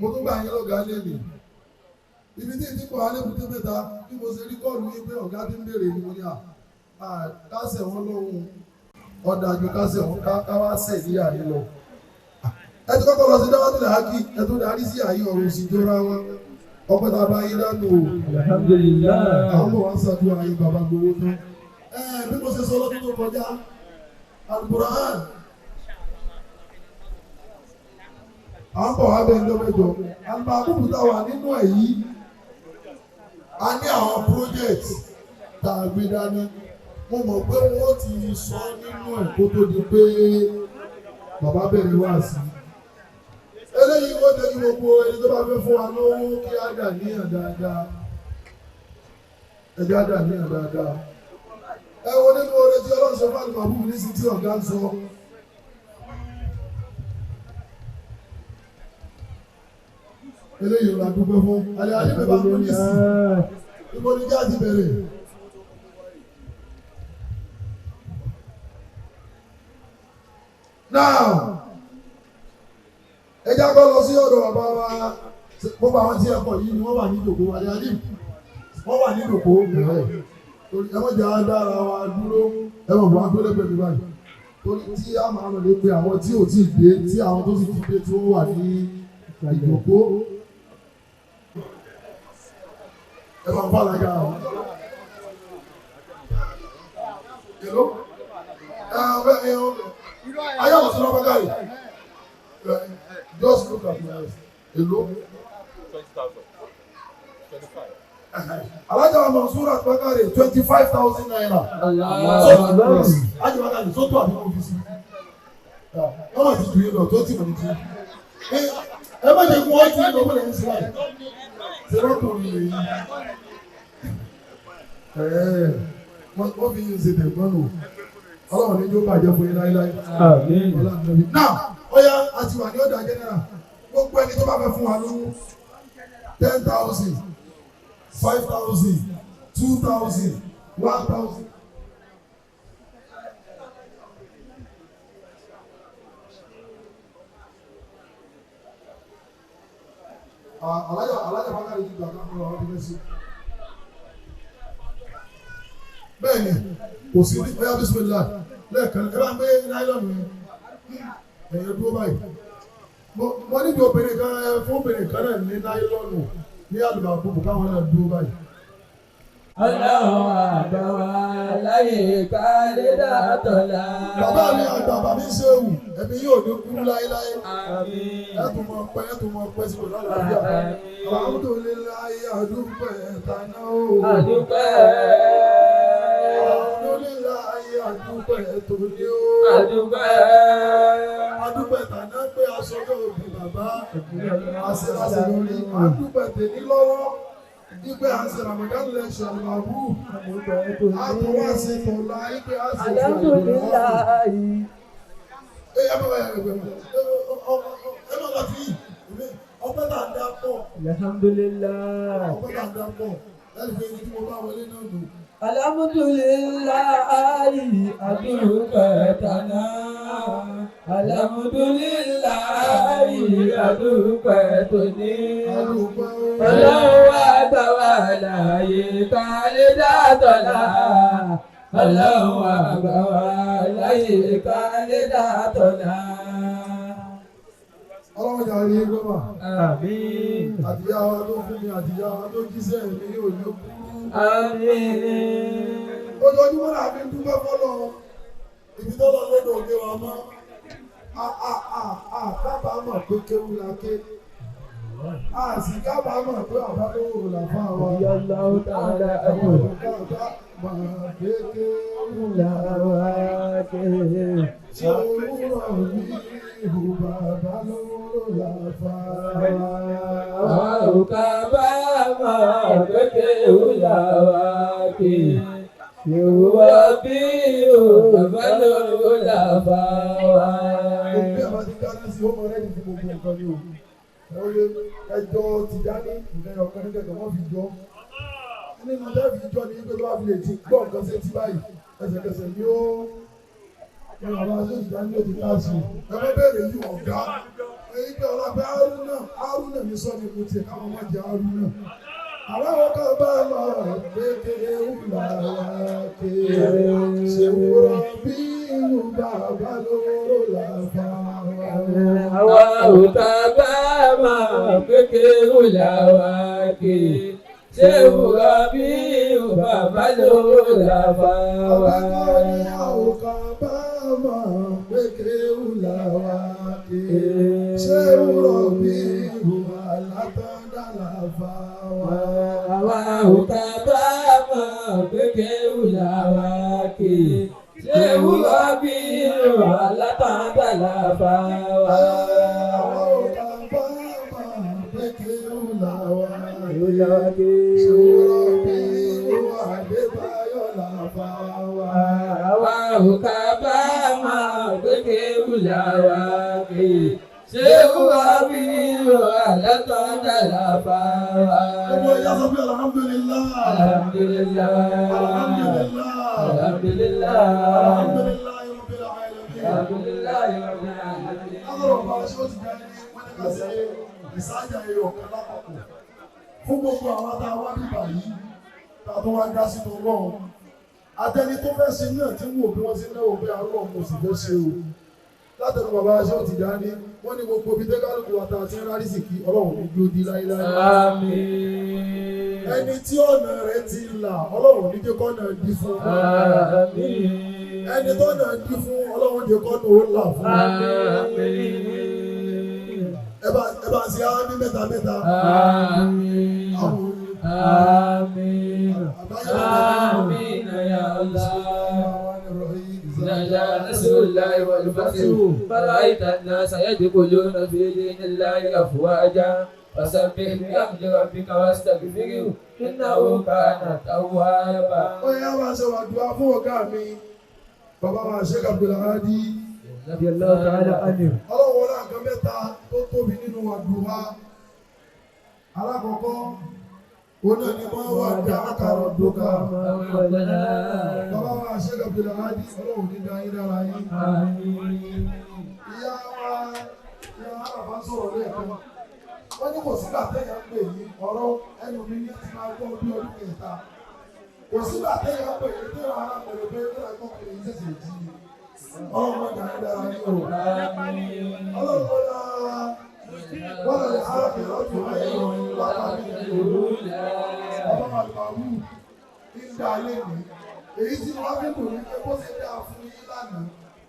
Mo tún gbà yín lọ́gàá lẹ́nu. Ibi tí ìdíkò alébùté mẹ́ta bí mo ṣe rí kọ́ọ̀lù yín pé ọ̀gá ti ń béèrè ni mo ní kásẹ̀ wọn lọ́hùn ọ̀dàjú kásẹ̀ wọn káwá sẹ̀ ní àyè lọ. Ẹ ti kọ́kọ́ lọ sí dáwọ́tìlẹ̀ hákì ẹ tó darí sí àyè ọ̀rọ̀ òsì jọra wọn. Ọpẹ́ tá a bá yín dánú o. Alhamdulillah. Àwọn ọmọ wa ń ṣàdúrà ayé bàbá gbowó tán. Bí mo ṣe sọ lọ́dún tó kọjá, Al-Qur'an. À ń bọ̀ wá bẹ́ẹ̀ lọ́mẹjọ. Almahbub tá wà nínú ẹ̀ yìí. A ní àwọn project tá a gbé dání. Mo mọ̀ pé wọ́n ti sọ nínú ẹ̀ kó tó di pé bàbá bẹ̀rẹ̀ wá sí. Eléyìí ó jẹ́ kí gbogbo ẹni tó bá fẹ́ fún wa lówó kí á dà níyàn dáadáa. Ẹ jẹ́ á dà níyàn dáadáa. Ẹ wo nínú oore tí Ọlọ́run ṣe fún Almahbub nísìsiyìí tí ọ̀gá ń sọ. Eléyìí la dúpẹ́ fún. Àlẹ́ àdébẹ̀ bá kú ní sí. Ibo ni jáde bẹ̀rẹ̀. Now, ẹ já kọ́ lọ sí ọ̀dọ̀ bàbá wa. Gbogbo àwọn tí ẹ kọ̀ yìí ni wọ́n wà ní ìdòkó. Àlẹ́ àdé wọ́n wà ní ìdòkó. Ẹ mọ̀ jẹ́ adára wa dúró. Ẹ mọ̀ bọ́ agbélé pẹ̀lú báyìí. Torí tí a máa lọ lé pé àwọn tí ò tí ì dé tí àwọn tó sì ti dé tí wọ́n wà ní ìdòkó. Ẹ máa bá alága àwọn. Hello? Ayé àwọn sọ̀rọ̀ bá gáyì. Just look at my eyes. Hello? 20,000. 25. Alájà wa Mansura Bakare 25,000 naira. Ajé wa gáyì sọ́tọ̀ àbí kò fi sí. Wọ́n máa ti dùn yín lọ tó tì mọ̀ ní ti. Ẹ má jẹ́ kí wọ́n ti lọ wọlé ní síláì. Ṣé wọ́n kò rí èyí? Wọ́n fi yín ṣe tẹ̀gbọ́n nù. Ọlọ́run ní yóò bàjẹ́ fún yín láíláí. Now, ọ̀ya àti wà ní ọ̀dà general. Gbogbo ẹni tó bá fẹ́ fún wa lówó 10,000, 5,000, 2,000, 1,000. Alájà Bakare ti gbà ká fún wa ọdún mẹ́sì. Bẹ́ẹ̀ni, kò sí ní ọ̀yá bísímìlá lẹ́ẹ̀kan ẹ bá ń gbé náírọ̀nù ẹ̀yẹ dúró báyìí. Mo níbi obìnrin kan fún obìnrin kan náà ní náírọ̀nù ní Almahbub káwọn náà dúró báyìí. Ọlọ́run àgbà wa láyé ká lè dàtọ̀lá. Bàbá mi àgbà bàbá mi ṣéwù ẹ̀mí yóò ní kú láéláé. Àmín. Ẹ̀tùn mọ̀ pẹ́ sí pẹ̀lú àlàáfíà. Alhamdulillahi àdúpẹ́ tàná o. Àdúpẹ́. Alhamdulillahi àdúpẹ́ tòní o. Àdúpẹ́. Adúpẹ́ tàná pé aṣọ yóò bí bàbá. Àṣẹ lórí adúpẹ́ tèmi lọ́wọ́. Ipe àṣẹ Ramadan lecture Almahbub. Àtúwọ́ àṣẹ tọ̀la ipe àṣẹ tọ̀la. Ẹ má lọ fi ọpẹ́ tá a dá pọ̀. Alhamdulillah. Ọpẹ́ tá a dá pọ̀. Láti fi ẹni tí mo bá wọlé náà nù. Alhamdulillahi adúpẹ́ tàná. Alhamdulillahi adúpẹ́ tòní. Ọlọ́run àgbà wa láyé ká lè dàtọ̀lá. Ọlọ́run àgbà wa láyé ká lè dàtọ̀lá. Ọlọ́run jà rí gbọ́mà. Àmín. Àdìyá wa tó fún mi, àdìyá wa tó jíṣẹ́ mi yóò ní kú. Àmín. Ojoojúmọ́ náà fi ń dúpẹ́ fọ́lọ́. Ibi tó lọ lọ́dọ̀ òde wa mọ́. Kábàámọ̀ pé kéwú la ké. àti kábàámọ̀ pé àbá tó wò làfà wa. Yallahu ta'ala anhu. Kábàámọ̀ kékeré Lawake. tí òwúrọ̀ mi ìhù bàbá lówó làfà wa. Àwọn kábàámọ̀ kékeré lawake. Yorùbá bí Yorùbá ló làbá wa. Bí a bá ti dáná sí ọmọ rẹ̀ ní gbogbo nǹkan ní òkú. Ẹjọ́ ti dání ìlẹ̀ ọ̀kan ní kẹ̀kẹ́ wọ́n fi jọ. Nínú ọjọ́ fi jọ ní pé tó bá fi lè ti gbọ́ nǹkan sí ti báyìí. Ẹsẹ̀kẹsẹ̀ ni ó ní àwọn aṣọ ìdání ló ti káàsì. Ẹgbẹ́ bẹ̀rẹ̀ yìí ọ̀gá. Èyí pé ọlọ́pẹ́ Haruna mi sọ ní mo ti káwọn ọmọ jẹ Haruna. Àwọn kan bá máa kékeré wùlà wáké. Ṣé wúrọ̀ bí ìlú bàbá lóró làbá wa. Àwọn kábàámọ̀ kékeré lawake. Ṣé wúrọ̀ bí bàbá ló làbá wa. Àwọn kan bá máa kékeré wùlà wáké. Ṣé wúrọ̀ bí ìlú alátọ́dá làbá wa. Àwọn kábàámọ̀ kékeré lawake. Ṣé wúrọ̀ bí alátọ́dá làbá wa. Àwọn kan bá máa kékeré wùlà wáké. Lawake. Ṣé wúrọ̀ bí ìlú Adébáyọ̀ làbá wa. Àwọn kábàámọ̀ kékeré lawake. Ṣé wúrọ̀ bí alátọ́dá làbá wa. Gbogbo ìyá sọ pé alhamdulillah. Alhamdulillah. Alhamdulillah. Alhamdulillah. Alhamdulillah rabbil alamin. Alhamdulillah rabbil alamin. Ọlọ́run bá aṣọ ti dá ní wọ́n ní ká ṣe ìsájà ẹyọ ọ̀kan lápapọ̀. Fún gbogbo àwọn tá a wá nígbà yìí, tá a tó wá dá sínú Ọlọ́run. Àtẹni tó fẹ́ ṣe náà tí ń wò bí wọ́n ṣe náwó pé Ọlọ́run kò sì fẹ́ ṣe o. Látẹnu bàbá aṣọ ti dá ní wọ́n ní gbogbo ibi tẹ́kálùkù wa tá a ti ń rárí sí kí Ọlọ́run ní dúró di láíláí. Àmín. Ẹni tí ọ̀nà rẹ̀ ti là Ọlọ́run ní jẹ́ kọ́nà dí fún un. Àmín. Ẹni tó nà dí fún Ọlọ́run jẹ́ kọ́nà ó là fún un. Àmín. Ẹ bá ṣe ámì mẹ́ta mẹ́ta. Àmín. Àwọn Àmín. Àmín ya Allah. إذا جاء نصر الله والفتح فرأيت الناس يدخلون في دين الله أفواجا فسبح بحمد ربك واستغفره إنه كان توابا. Ó yá máa ṣe wàdùá fún ọ̀gá mi, bàbá wa Sheikh Abdulhadi. Radiyallahu ta'ala anhu. Ọlọ́run wọlé àgọ́ mẹ́ta tó tóbi nínú wàdùá. Alákọ̀ọ́kọ́, òun náà ni wọ́n wá dá àkàrọ̀ dókà. Bàbá wa Sheikh Abdulhadi, Ọlọ́run ní dá yín dára yín. Ìyá wa àbá sọ̀rọ̀ lẹ́ẹ̀kan. Wọ́n ní kò sígbà téèyàn pè yí ọ̀rọ̀ ẹnu mi ní ti máa gbọ́ bí ọdún kẹta. Kò sígbà téèyàn pè yí téèyàn ara pẹ̀lú pé ó lè kọ́ pé yín ṣẹ̀ṣẹ̀ jí ni. Ọlọ́run máa dàrí dára ní o. Ọlọ́run máa dára wọ́n lè ara pẹ̀lú ọdún ayẹyẹ lápapọ̀ ìlú. Ọlọ́run àlùbáwù ń dá ilé mi. Èyí tí wọ́n fi kò ní pé bó ṣe dá fún yín lánàá.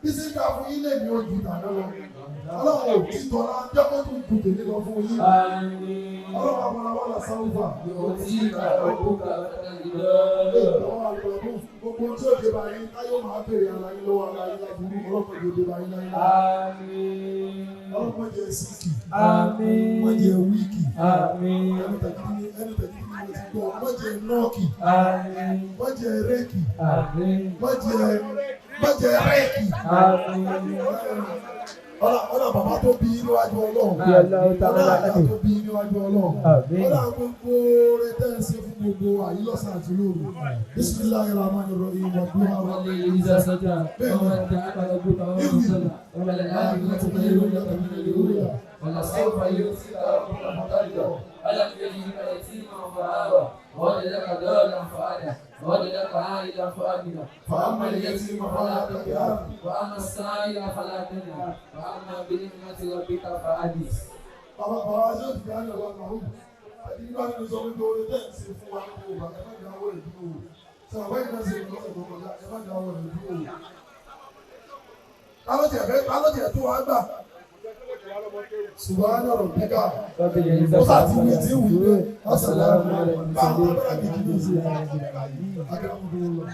Bí ṣe dá fún yín lè ní ojú ìdáná lọ. Ọlọ́run ò tí tọ́lá jẹ́ kó tún kù tèmi lọ fún yín. Ọlọ́run àbọ̀làwọ̀là sáwùfà. Gbogbo tí ó dé báyìí táyọ̀ máa bèrè ara yín lọ́wọ́ ara yín láburú ọlọ́pàá yóò dé báyìí láyé. Ọlọ́pàá jẹ́ síkì. Wọ́n jẹ́ wíìkì. Ẹni tẹ̀kí ni mo ti gbọ́. Wọ́n jẹ́ nọ́ọ̀kì. Wọ́n jẹ́ rẹ́kì. Wọ́n jẹ́ rẹ́kì. Ọlá bàbá tó bí níwájú Ọlọ́run. Ọlá ìyá tó bí níwájú Ọlọ́run. Ọlá gbogbo rẹ̀ tẹ́ ẹ ṣe fún gbogbo àyílọ́sàn àti lóru. Bismillahir Rahmanir Rahim wàdúrà wà lẹ́yìn ìjà sọ́jà. Bẹ́ẹ̀ni, ìwì ولسوف يؤتيك ربك فترضى ألم يجدك يتيما فآوى ووجدك ضالا فهدى ووجدك عائلا فأغنى فأما اليتيم فلا تقهر وأما السائل فلا تنهر وأما بنعمة ربك فحدث. Bàbá ṣe ti dáná wà lọ́rùn. Àti nígbà tí mo sọ pé oore tẹ̀ ń ṣe fún wa ní Yorùbá, ẹ má dáwọ́ rẹ̀ dúró. Sọ̀rọ̀ báyìí náà ṣe ìlọ́sẹ̀ tó kọjá, ẹ má dáwọ́ rẹ̀ dúró. Alọ́jẹ̀ tó wá gbà. Subhana rabbika. Rabbil izzati Ó sàtì amma wí tí wí pé yasifun. Assalamu ala bá àwọn al-mursalin. ọmọdé kìí ní sí akẹ́kọ̀ọ́.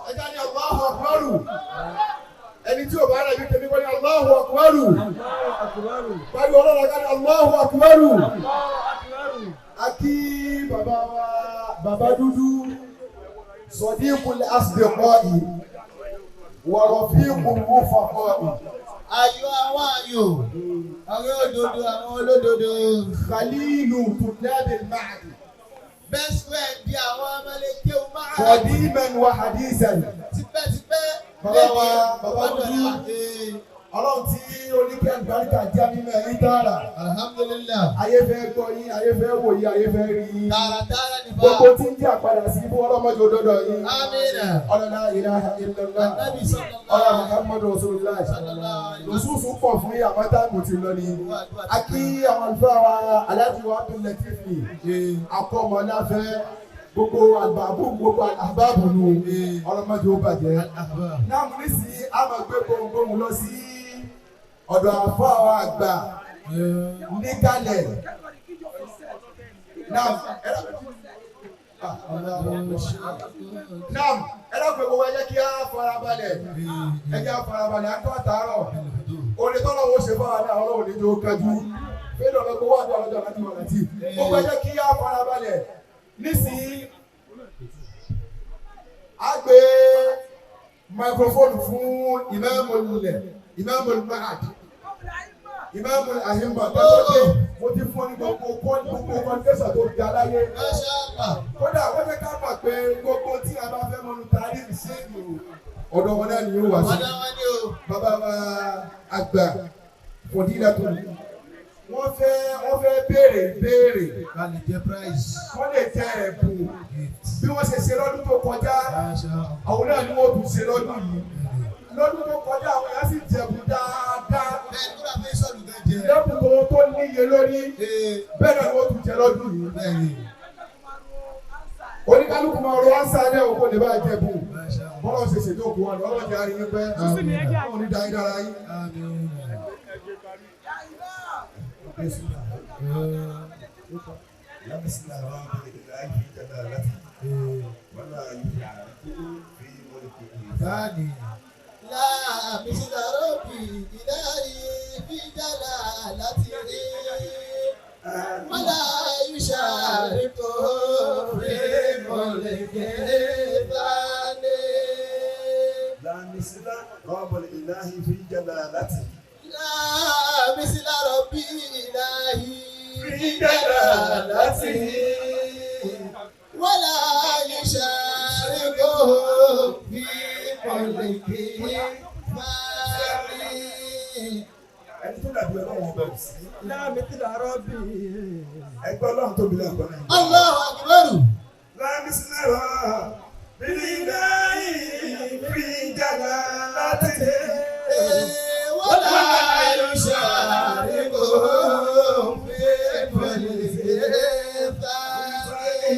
Ẹja ni Allahu akbaru. Ẹni tí ò bá rẹ̀ bí tèmi wọ́n ní Allahu akbaru. Pẹ̀lú ọlọ́run ká ní Allahu akbaru. A kí bàbá wa bàbá dúdú sadiqul asdiqai wa rafiqul mufaqai. Ayọ̀ àwọn ayò, àwọn òdodo, àwọn olódodo. Khalilu tullabil ma'di. Best friend bí àwọn ọmọlẹ́kẹ́ o máa. Qadiman wa hadithan. Tipẹ́tipẹ́. Bàbá dúdú. Ọlọ́run tí oníkẹ́ àgbáríkà jẹ́ nínú ẹ̀rí tààrà. Alhamdulillah. Ayé fẹ́ gbọ́ yín, ayé fẹ́ wò yín, ayé fẹ́ rí yín. Tààràtààrà ní bá. Gbogbo tí ń jẹ́ àpadà sí ibú ọlọ́mọdé òdodo yín. Amina. Ọlọ́lá ilaha illallah. Nabi sallallahu Ọlá Muhammadu Rasulullah. sallallahu alaihi Lùsùsù pọ̀ fún yín àmọ́ táìmù ti lọ ni. A kí àwọn àlùfáà wa Alhaji wa Abdul Latif ni. Akọ́mọláfẹ́ gbogbo àgbàbù gbogbo àbábù nù. Ọlọ́mọdé ó bàjẹ́. Náà mo ní sí àmọ̀ gbé gbogbo lọ sí ọ̀dọ̀ àfọ́ àwọn àgbà níkàlẹ̀. Naam, ẹ lọ́pẹ̀ gbogbo ẹ jẹ́ kí á farabalẹ̀. Ẹ jẹ́ á farabalẹ̀ akọ́ àtàárọ̀. Orin tọ́lọ̀ wo ṣe fún àwọn ọlọ́run ní tó kájú. Fẹ́lẹ̀ ọ̀lọ́ gbowó àdúrà lọ́jọ́ láti wà láti. Gbogbo ẹ jẹ́ kí á farabalẹ̀. Nísìnyí, a gbé máikrófóònù fún Imamul Mahad. Imamul Ahimma tẹ́lẹ̀ mo ti fún ọ ní gbogbo kọ́ńtẹ́sà tó di aláyé. Kódà wọ́n fẹ́ ká mọ̀ pé gbogbo tí a bá fẹ́ mọ́nu tàrí ìṣèlú ọ̀dọ̀ wọn náà ni yóò wá sí. Bàbá wa àgbà fòdílà tó ní. Wọ́n fẹ́ béèrè. Wọ́n lè jẹ ẹ̀bùn. Bí wọ́n ṣe lọ́dún tó kọjá, àwọn náà ni wọ́n tún ṣe lọ́dún yìí. Lọ́dún tó kọjá àwọn yẹn sì jẹ̀bù dáadáa. Lẹ́bùn tó níye lórí. Bẹ́ẹ̀ náà ni wọ́n tún jẹ lọ́dún yìí. Oníkálukú máa rọ ánsá ní òkú ní bá jẹ̀bù. Bọ́lá ṣe ṣètò òkú wọn lọ́wọ́ jẹ́ àríyìn pẹ́. Wọ́n ní dáyé dára yín. لا مثل ربي إلهي في جلالته ولا يشاركه في ملكه ثاني. لا مثل رب الإله في جلالته. لا مثل ربي إلهي في جلالته ولا يشاركه في ملكه ثاني. Ẹni tó dàbí ọlọ́run ọba ò sí. Láàmì tí làárọ̀ bí. Ẹgbẹ́ ọlọ́run tóbi lẹ́ẹ̀kan náà. Allahu Akbar. Láàmì sílẹ̀ wá. Bílí náà fi jàdá láti dé. ولا يشاركه في ملكه ثاني.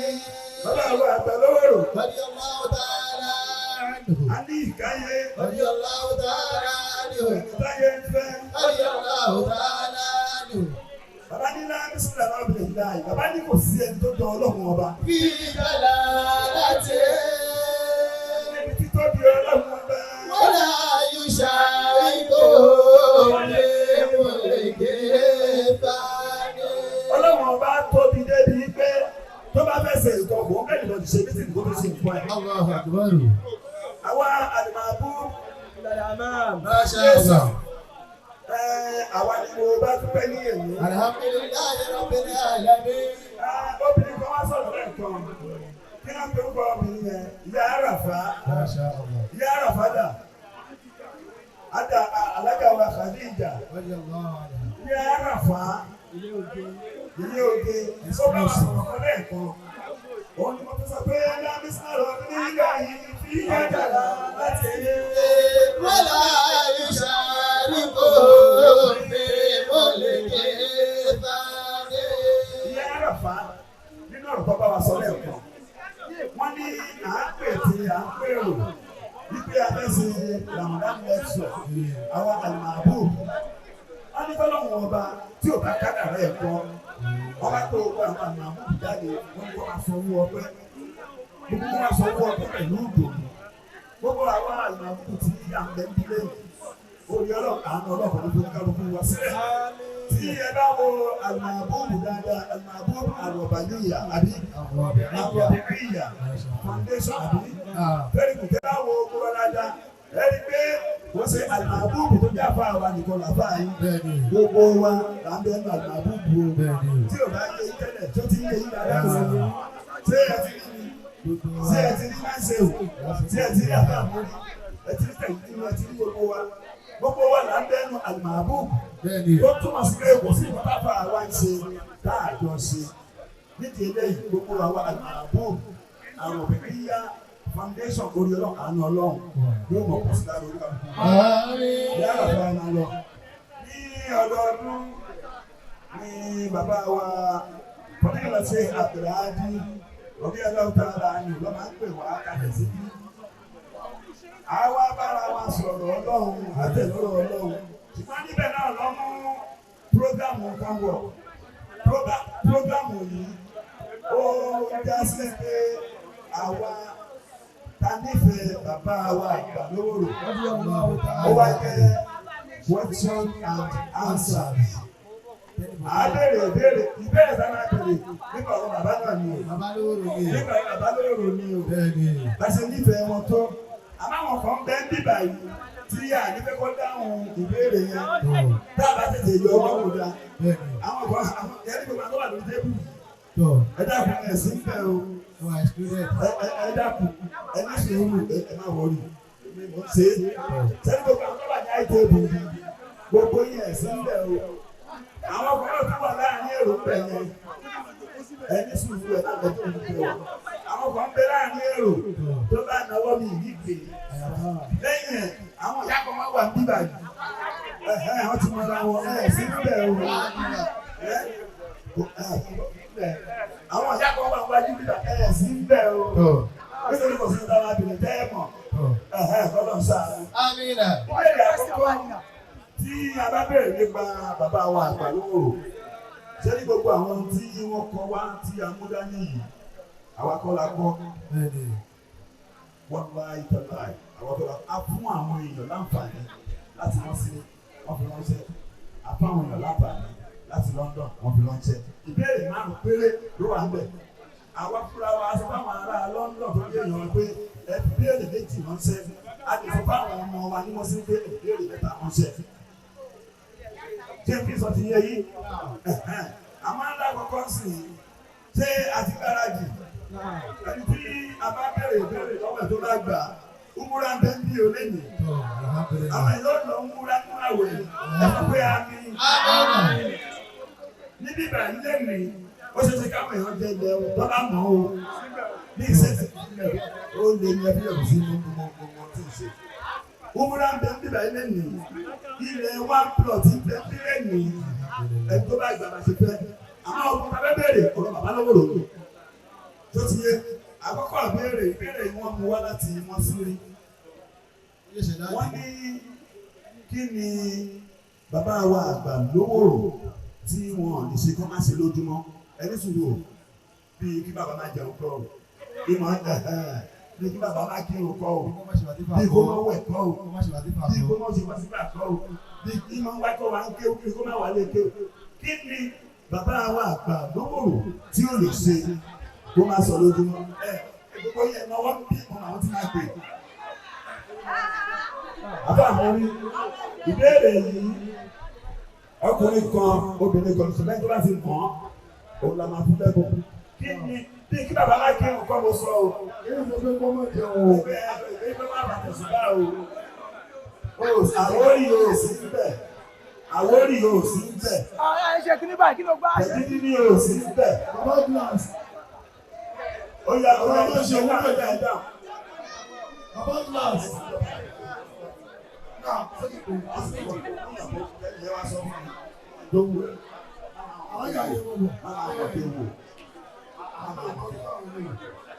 Bàbá àwọn àgbà lọ́wọ́rò. رضي الله تعالى عنه. A ní ìkáyé. رضي الله تعالى عنه. Táyé ń fẹ́. رضي الله تعالى عنه. Bàbá ní láàmì sílẹ̀ wá bìlẹ̀ ìdáyé. Bàbá ní kò sí ẹni tó jọ ọlọ́run ọba. في جلالته Ẹni tí tó di ọlọ́run ọba. ولا يشاركه في ملكه ثاني. Ọlọ́run ọba tóbi débi pé tó bá fẹ́ ṣe nǹkan kò bẹ́ẹ̀ lọ ṣe bí tìǹkó tó ṣe nǹkan ẹ̀. Allahu Akbar. Àwa Almahbub ما شاء الله. àwa ni mo bá dúpẹ́ ní èyí. Alhamdulillahi Rabbil Alamin. Obìnrin kan wá sọ̀rọ̀ lẹ́ẹ̀kan. Kí wọ́n pe orúkọ obìnrin yẹn? Ìyá Àràfá. ما شاء الله. Ìyá Àràfá dà. Ada alága wa Khadija. رضي الله عنه. Ìyá Àràfá. Ilé oge. Ìsọ́gbà wà sọ̀rọ̀ kan lẹ́ẹ̀kan. Òun ni mo fi sọ pé Láàmì sọ̀rọ̀ nígbà yìí fi ẹ̀dá láti ilé. ولا يشاركه في ملكه ثاني. Ìyá Àràfá nínú ọ̀rọ̀ tó bá wa sọ lẹ́ẹ̀kan. Wọ́n ní à ń pè tí à ń pèrò wípé a fẹ́ ṣe Ramadan lecture àwọn Almahbub. Wọ́n ní tọ́lọ́wọ́n ọba tí ò bá kádàrá ẹ̀ kọ́ ọba tó gbọ́ àwọn àmì àbúrò jáde wọ́n ní kó máa sọ owó ọpẹ́ gbogbo wọn máa sọ owó ọpẹ́ pẹ̀lú ìdòwò gbogbo àwọn àmì àbúrò tí à ń bẹ ń dílé orí àánú ọlọ́pàá ló ní kálukú wá sílẹ̀ tí ẹ bá wo Almahbub dáadáa Almahbub Robihi'yah àbí Robihi'yah foundation àbí fẹ́ẹ́ kò tẹ́ bá wo gbogbo dáadáa ẹni pé wọ́n ṣe Almahbub tó jẹ́ àfa àwa nìkan làbá yìí gbogbo wa là ń bẹ ní Almahbub o tí ò bá yé tẹ́lẹ̀ tó ti yé yín dáadáa ṣé ẹ ti rí máa ń ṣe o ṣé ẹ ti rí àbá àmúrí ẹ ti rí tẹ̀yìn ẹ ti rí gbogbo wa là ń bẹ ní Almahbub tó túmọ̀ sí pé kò sí ìpàtàkì àwa ń ṣe káàjọ ṣe nídìí eléyìí gbogbo àwa Almahbub Robihi'yah foundation orí ọlọ́run àánú ọlọ́run yóò mọ̀ kó sí lára orí kan. Yàrá bá ẹ máa lọ. Ní ọdọọdún ní bàbá wa Fọdílà ṣe Abdulhadi ọbí ọlọ́run tá a rà ní lọ́ máa ń pè wá kalẹ̀ síbí. Àwa bára wa sọ̀rọ̀ ọlọ́run àtẹ̀lọ́rọ̀ ọlọ́run. Ṣùgbọ́n níbẹ̀ náà lọ mú prógámù kan wọ̀. Prógámù yìí ó já sí pé àwa ta nífẹ̀ẹ́ bàbá wa àgbà lówóró ó wá jẹ́ question and answers. Àbẹ̀rẹ̀ ìbéèrè sábà bèrè nípa ọ̀rọ̀ bàbá náà ni o nípa bàbá lówóró ni o bàṣẹ nífẹ̀ẹ́ wọn tó àmọ́ àwọn kan bẹ́ẹ̀ bíbà yìí tí ànífẹ́ kọ́ dáhùn ìbéèrè yẹn tá a bá tètè yọ ọmọ wò dá àwọn kan yẹn ní gbogbo àwọn tó wà lórí tébù ẹ dákun ẹ̀sìn bẹ́ẹ̀ o. Ẹ dákun ẹni sùúrù ẹ má wọlé ṣe sẹ́ni gbogbo àwọn ọba ní àìtó ebu gbogbo yẹn ẹ̀sìn ń bẹ̀ o àwọn ọkùnrin tó wà láàrin èrò ń bẹ̀ yẹn ẹni sùúrù ẹ náà lọ́jọ́ ń bẹ̀ o àwọn ọkùnrin ń bẹ láàrin èrò tó bá náwó mi yìí gbé lẹ́yìn ẹ̀ àwọn ìyá kan máa wà ní bíbá yìí àwọn ti mọ ara wọn ẹ̀sìn ń bẹ̀ o àwọn ìyá kan wà wájú bíbá sí ń bẹ̀ o nítorí kò sí ìdáwà abìnrin tẹ́ ẹ mọ̀ kọ́lọ̀ ń sáà. Ìbéèrè àkọ́kọ́ tí a bá bẹ̀rẹ̀ nípa bàbá wa àgbà lówóró ṣé ní gbogbo àwọn tí wọ́n kọ́ wá tí a mú dání yìí àwa kọ́ la kọ́ wọ́n bá ìtọ́lá àwọn tó la á fún àwọn èèyàn láǹfààní láti wọ́n sí wọ́n fi ránṣẹ́ á fún àwọn èèyàn láǹfààní láti London wọ́n fi ránṣẹ́ ìbéèrè márùn péré ló wà ń bẹ̀. Àwa fúnra wa sọ fáwọn ará London tó yé èèyàn pé ẹ béèrè méjì ránṣẹ́ a lè sọ fáwọn ọmọ wa ní wọ́n sì ń béèrè mẹ́ta ránṣẹ́. Ṣé kí sọ ti yé yìí? Àmọ́ ńlá kọ́kọ́ sì ṣé àti gbáradì ẹni tí a bá bẹ̀rẹ̀ ìbéèrè lọ́wọ́ tó bá gbà umura ń bẹ́ ń bí oléyìn. Àwọn èèyàn lọ umura nínú àwẹ̀ ẹ sọ pé a ní. Níbí ìbàdí lẹ́mìí ó ṣe ṣe káwọn èèyàn jẹ ilẹ̀ o tó bá mọ̀ o ní ìṣẹ́sẹ̀ ìpínlẹ̀ ó lè ní ẹbí ọ̀rọ̀ sí inú gbogbo tí ì ṣe. Umura ń bẹ níbà ilé nì ilẹ̀ one plot ń bẹ nílẹ̀ nì ẹni tó bá gbà máa ṣe fẹ́. Àwọn ọkùnrin abẹ́ bẹ̀rẹ̀ ọ̀rọ̀ bàbá lówóró tó ti yé àkọ́kọ́ ìbéèrè wọn mú wá láti wọn sírí. Wọ́n ní kí ni bàbá wa àgbà lówóró tí wọn lè ṣe kọ́ máa ṣe lójúmọ́ ẹni sùúrù o bíi kí bàbá máa jẹun kọ́ o ìmọ̀ bíi kí bàbá máa kírun kọ́ o bíi kó máa wẹ̀ kọ́ o bíi kó máa ṣe wàsíbà kọ́ o bíi kí máa wá kọ́ wa ń ké o bíi kó máa wà lé ké o kí ni bàbá wa àgbà lówóró tí ó lè ṣe kó máa sọ lójúmọ́ gbogbo yẹn náà wọ́n bí ọmọ àwọn tí máa pè. Bàbá mi rí ìbéèrè yìí ọkùnrin kan obìnrin kan ṣùgbọ́n tó bá ti mọ̀ òun la máa fún lẹ́bùn. Kí ni bí kí bàbá máa kí nǹkan mo sọ o? Kí ni mo fẹ́ kọ́ mọ̀ jẹun o? Ẹgbẹ́ ìgbẹ́ máa bàtẹ̀ ṣùgbọ́n o. Àwórì yóò sí níbẹ̀. Àwórì yóò sí níbẹ̀. Ẹ ṣe kí ní báyìí kí ló gbá. Ẹ̀dídí ni yóò sí níbẹ̀. Bàbá glass. Ó yà ó yà ó ṣe owó ẹ̀dá ẹ̀dá. Bàbá glass.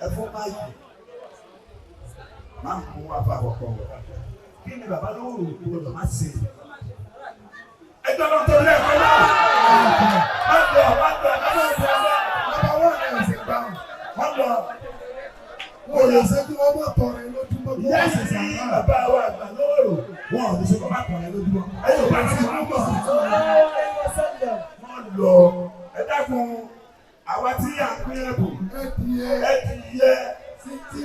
Ẹ̀fọ́ máyì máa ń kún wá fún àkọ́kọ́. Kí ni bàbá lówóró gbọdọ̀ má ṣe? Ẹ ẹjọ́ náà tó lẹ́ẹ̀kọ́ náà. Wọ́n lọ. Bàbá wọn ní ẹ̀sìn gbà. Wọ́n lọ. Wọ́n lè ṣe kí wọ́n mọ̀ tọrẹ lójúmọ́ kí wọ́n sì Yẹ́sì sàrà. bàbá wa àgbà lóòrò. Wọ́n ò ní ṣe kọ́ bá tọrẹ lójúmọ́. Ẹ̀yọ̀ bá ti wọ́n mọ̀. Wọ́n lọ. Ẹ dákun àwa tí à ń pín ẹ̀bùn. Ẹ ti yẹ tí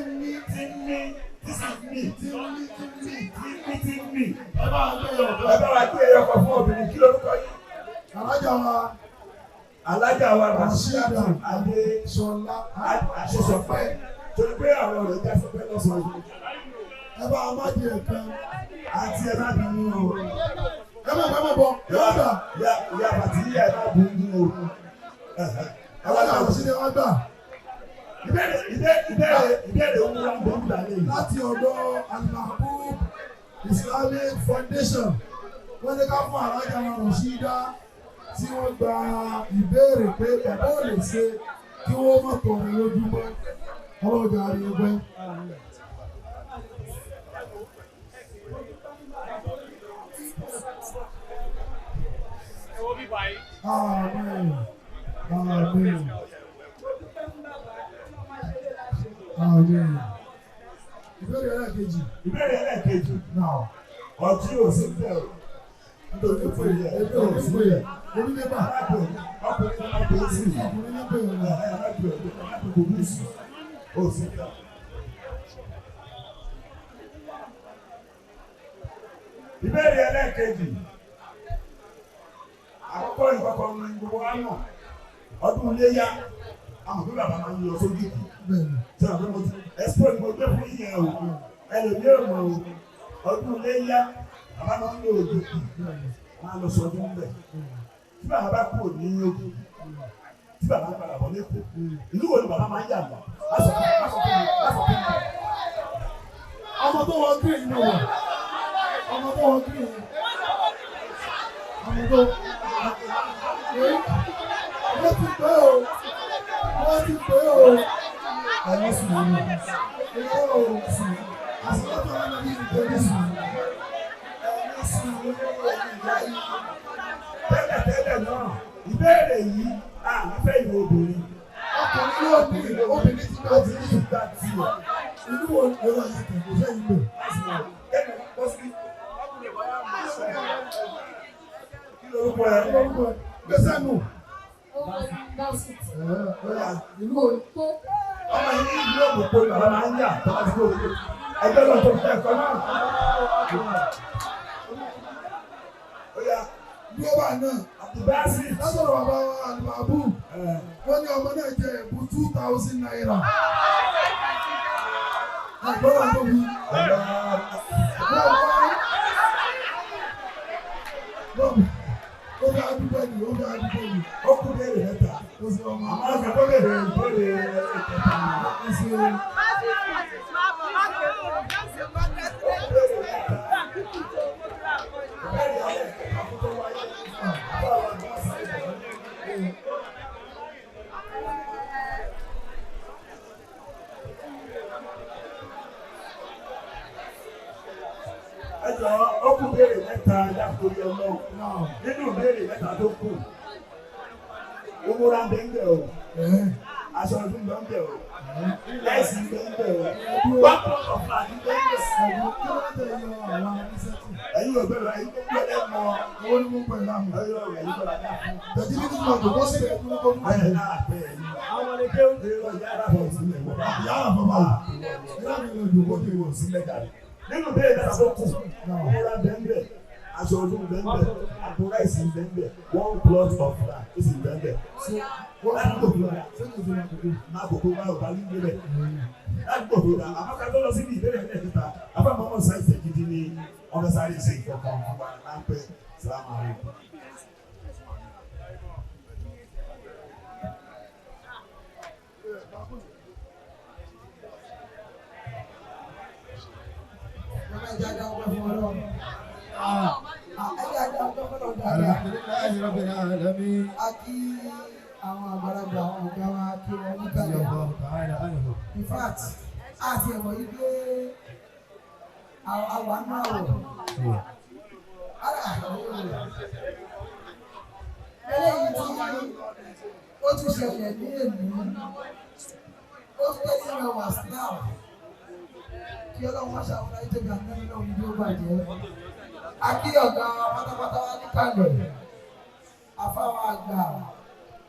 mí. Ẹ bá wa gbé ẹyọ kan fún obìnrin kí lórúkọ yìí. Alájà wa Rashida Adéṣọlá Àṣẹṣọpẹ́ torí pé àwọn ọ̀rẹ́ já sọpẹ́ lọ́sàn-án. Ẹ bá a má di ẹ̀kan. Àti ẹ má bínú o. Ẹ má bọ̀. Yóò gbà. Ìyá bàtí yẹ ẹ má bínú o. Alájà Rashida wá gbà. Ìbéèrè ohun wa ń bọ̀ nígbà lẹ́yìn. Láti ọ̀dọ̀ Almahbub Islamic Foundation. Wọ́n ní ká fún Alájà Rashida tí wọ́n gba ìbéèrè pé bàbá ò lè ṣe kí wọ́n má tọrẹ lójúmọ́. Ọlọ́jà rí ẹgbẹ́. Amen. Ìbéèrè ẹlẹ́ẹ̀kejì. Náà. Ọtí ò sí bẹ́ẹ̀ o. Nítorí pé ẹgbẹ́ ò sí bẹ́ẹ̀. Orí nígbà. Ọkùnrin náà kò sí. Ọkùnrin nígbà yẹn. Ìbéèrè ẹlẹ́ẹ̀kejì. Àkọ́kọ́ ìkọ̀kọ̀ ní gbogbo wa mọ̀. Ọdún Iléyá, àwọn òbí bàbá máa ń lọ sójú kù. Tí àwọn ọmọ ti ẹ̀sìpọ̀ ni mo gbé fún yíyan o. Ẹlòmí ò mọ̀ o. Ọdún Iléyá, bàbá máa ń lo òjò kù. Wọ́n á lọ sọdún bẹ̀. Tí bàbá bá kúrò ní ojú, tí bàbá ń padà bọ̀ lẹ́kọ̀ọ́, ìlú wo ni bàbá máa ń yà lọ? Ọmọ tó wọ green ni wọ̀. Ọmọ tó wọ green. Ọmọ tó wọ́n ti pẹ́ o. Ẹ̀rọ sùn ní. Ẹ̀rọ sùn. Àsìkò tó wọ́n ní ìgbẹ́rẹ́ sùn. Tẹ́lẹ̀ náà, ìbéèrè yìí, à ń fẹ́ ìwé obìnrin. Ọkùnrin yóò bí obìnrin tí bá ti ní ìgbà tí ọ̀. Inú wo ni ẹ̀rọ yìí kò fẹ́ yìí lò? Kí lorúkọ ẹ? Gbèsè nù. Inú wo? Ọmọ yìí ní ìlú òkùnkùn ni bàbá máa ń yà tó bá ti kó òkùnkùn. Ẹgbẹ́ lọ tó fẹ́ ẹ̀kọ́ náà. Bí ó bá náà, látọ̀rọ̀ bàbá wa Almahbub, wọ́n ní ọmọ náà jẹ ẹ̀bùn 2,000 naira. Àgbọ̀rọ̀ tó bí. Ó fi àdúgbò ni. Ó kú béèrè mẹ́ta. Ó sì ọmọ. Àwọn akẹ́kọ̀ọ́ béèrè ìkẹta. Ó sì ẹjọ́ ọkùn béèrè mẹ́ta dákúrí ọlọ́run nínú béèrè mẹ́ta tó kù owó ráńdẹ̀ ń bẹ̀ o aṣọ ọdún lọ ń bẹ̀ o láìsí ń bẹ̀ ń bẹ̀ o wọ́n kọ́ ọ̀pá ní bẹ̀ ń bẹ̀ ẹ̀yin òbẹ̀rẹ̀ ẹ̀yin tó gbé ẹ̀ mọ́ owó ní mú pẹ̀lú àwọn. ẹ̀yin ọ̀rẹ́ ẹ̀yin bọ̀lá dá fún. Tẹ̀jú ní kíkọ́ ọ̀dọ̀ wọ́n sì rẹ̀ kúrú kọ́dún. Ayẹ̀ náà bẹ̀ ẹ̀yin. Àwọn ọ̀rẹ́ yára bọ̀ sílẹ̀ wọ́n bá. Yàrá bàbá ìyá mi lè dùn kó wọ́n sílẹ̀ dàrí. Nínú bẹ́ẹ̀ náà tó kù, owó rà bẹ́ẹ̀ aṣọ ọdún bẹ́ẹ̀ àpò ráìsì bẹ́ẹ̀ 1 plot of land ó sì bẹ́ẹ̀. Láti gbòòrò rà, máa gbòòrò rà ọ̀bá nígbè rẹ̀. Láti gbòòrò rà, àmọ́ká tó lọ sí ìbéèrè ẹ̀ẹ́dẹ́gbẹ̀ta, àbámọ́mọ́ sáìtì gidi ni ọmọ sáré ṣe ìkọ̀kan fún wa láńpẹ́ Ìsìlámù àárẹ̀. Aki àwọn àgbàlagbà àwọn ọ̀gá wa kí wọ́n ní kàlẹ́. In fact, àti ẹ̀mọ̀ yìí pé àwọn àwọ̀. eléyìí tí ó tún ṣẹlẹ̀ ní èmi ó tẹ́ sí ẹwà snap kí ọlọ́run wá ṣàwọn ayé tóbi àti ẹni náà ní bí ó bàjẹ́ akí ọ̀gá pátápátá wá níkàlẹ̀ afáwọn àgbà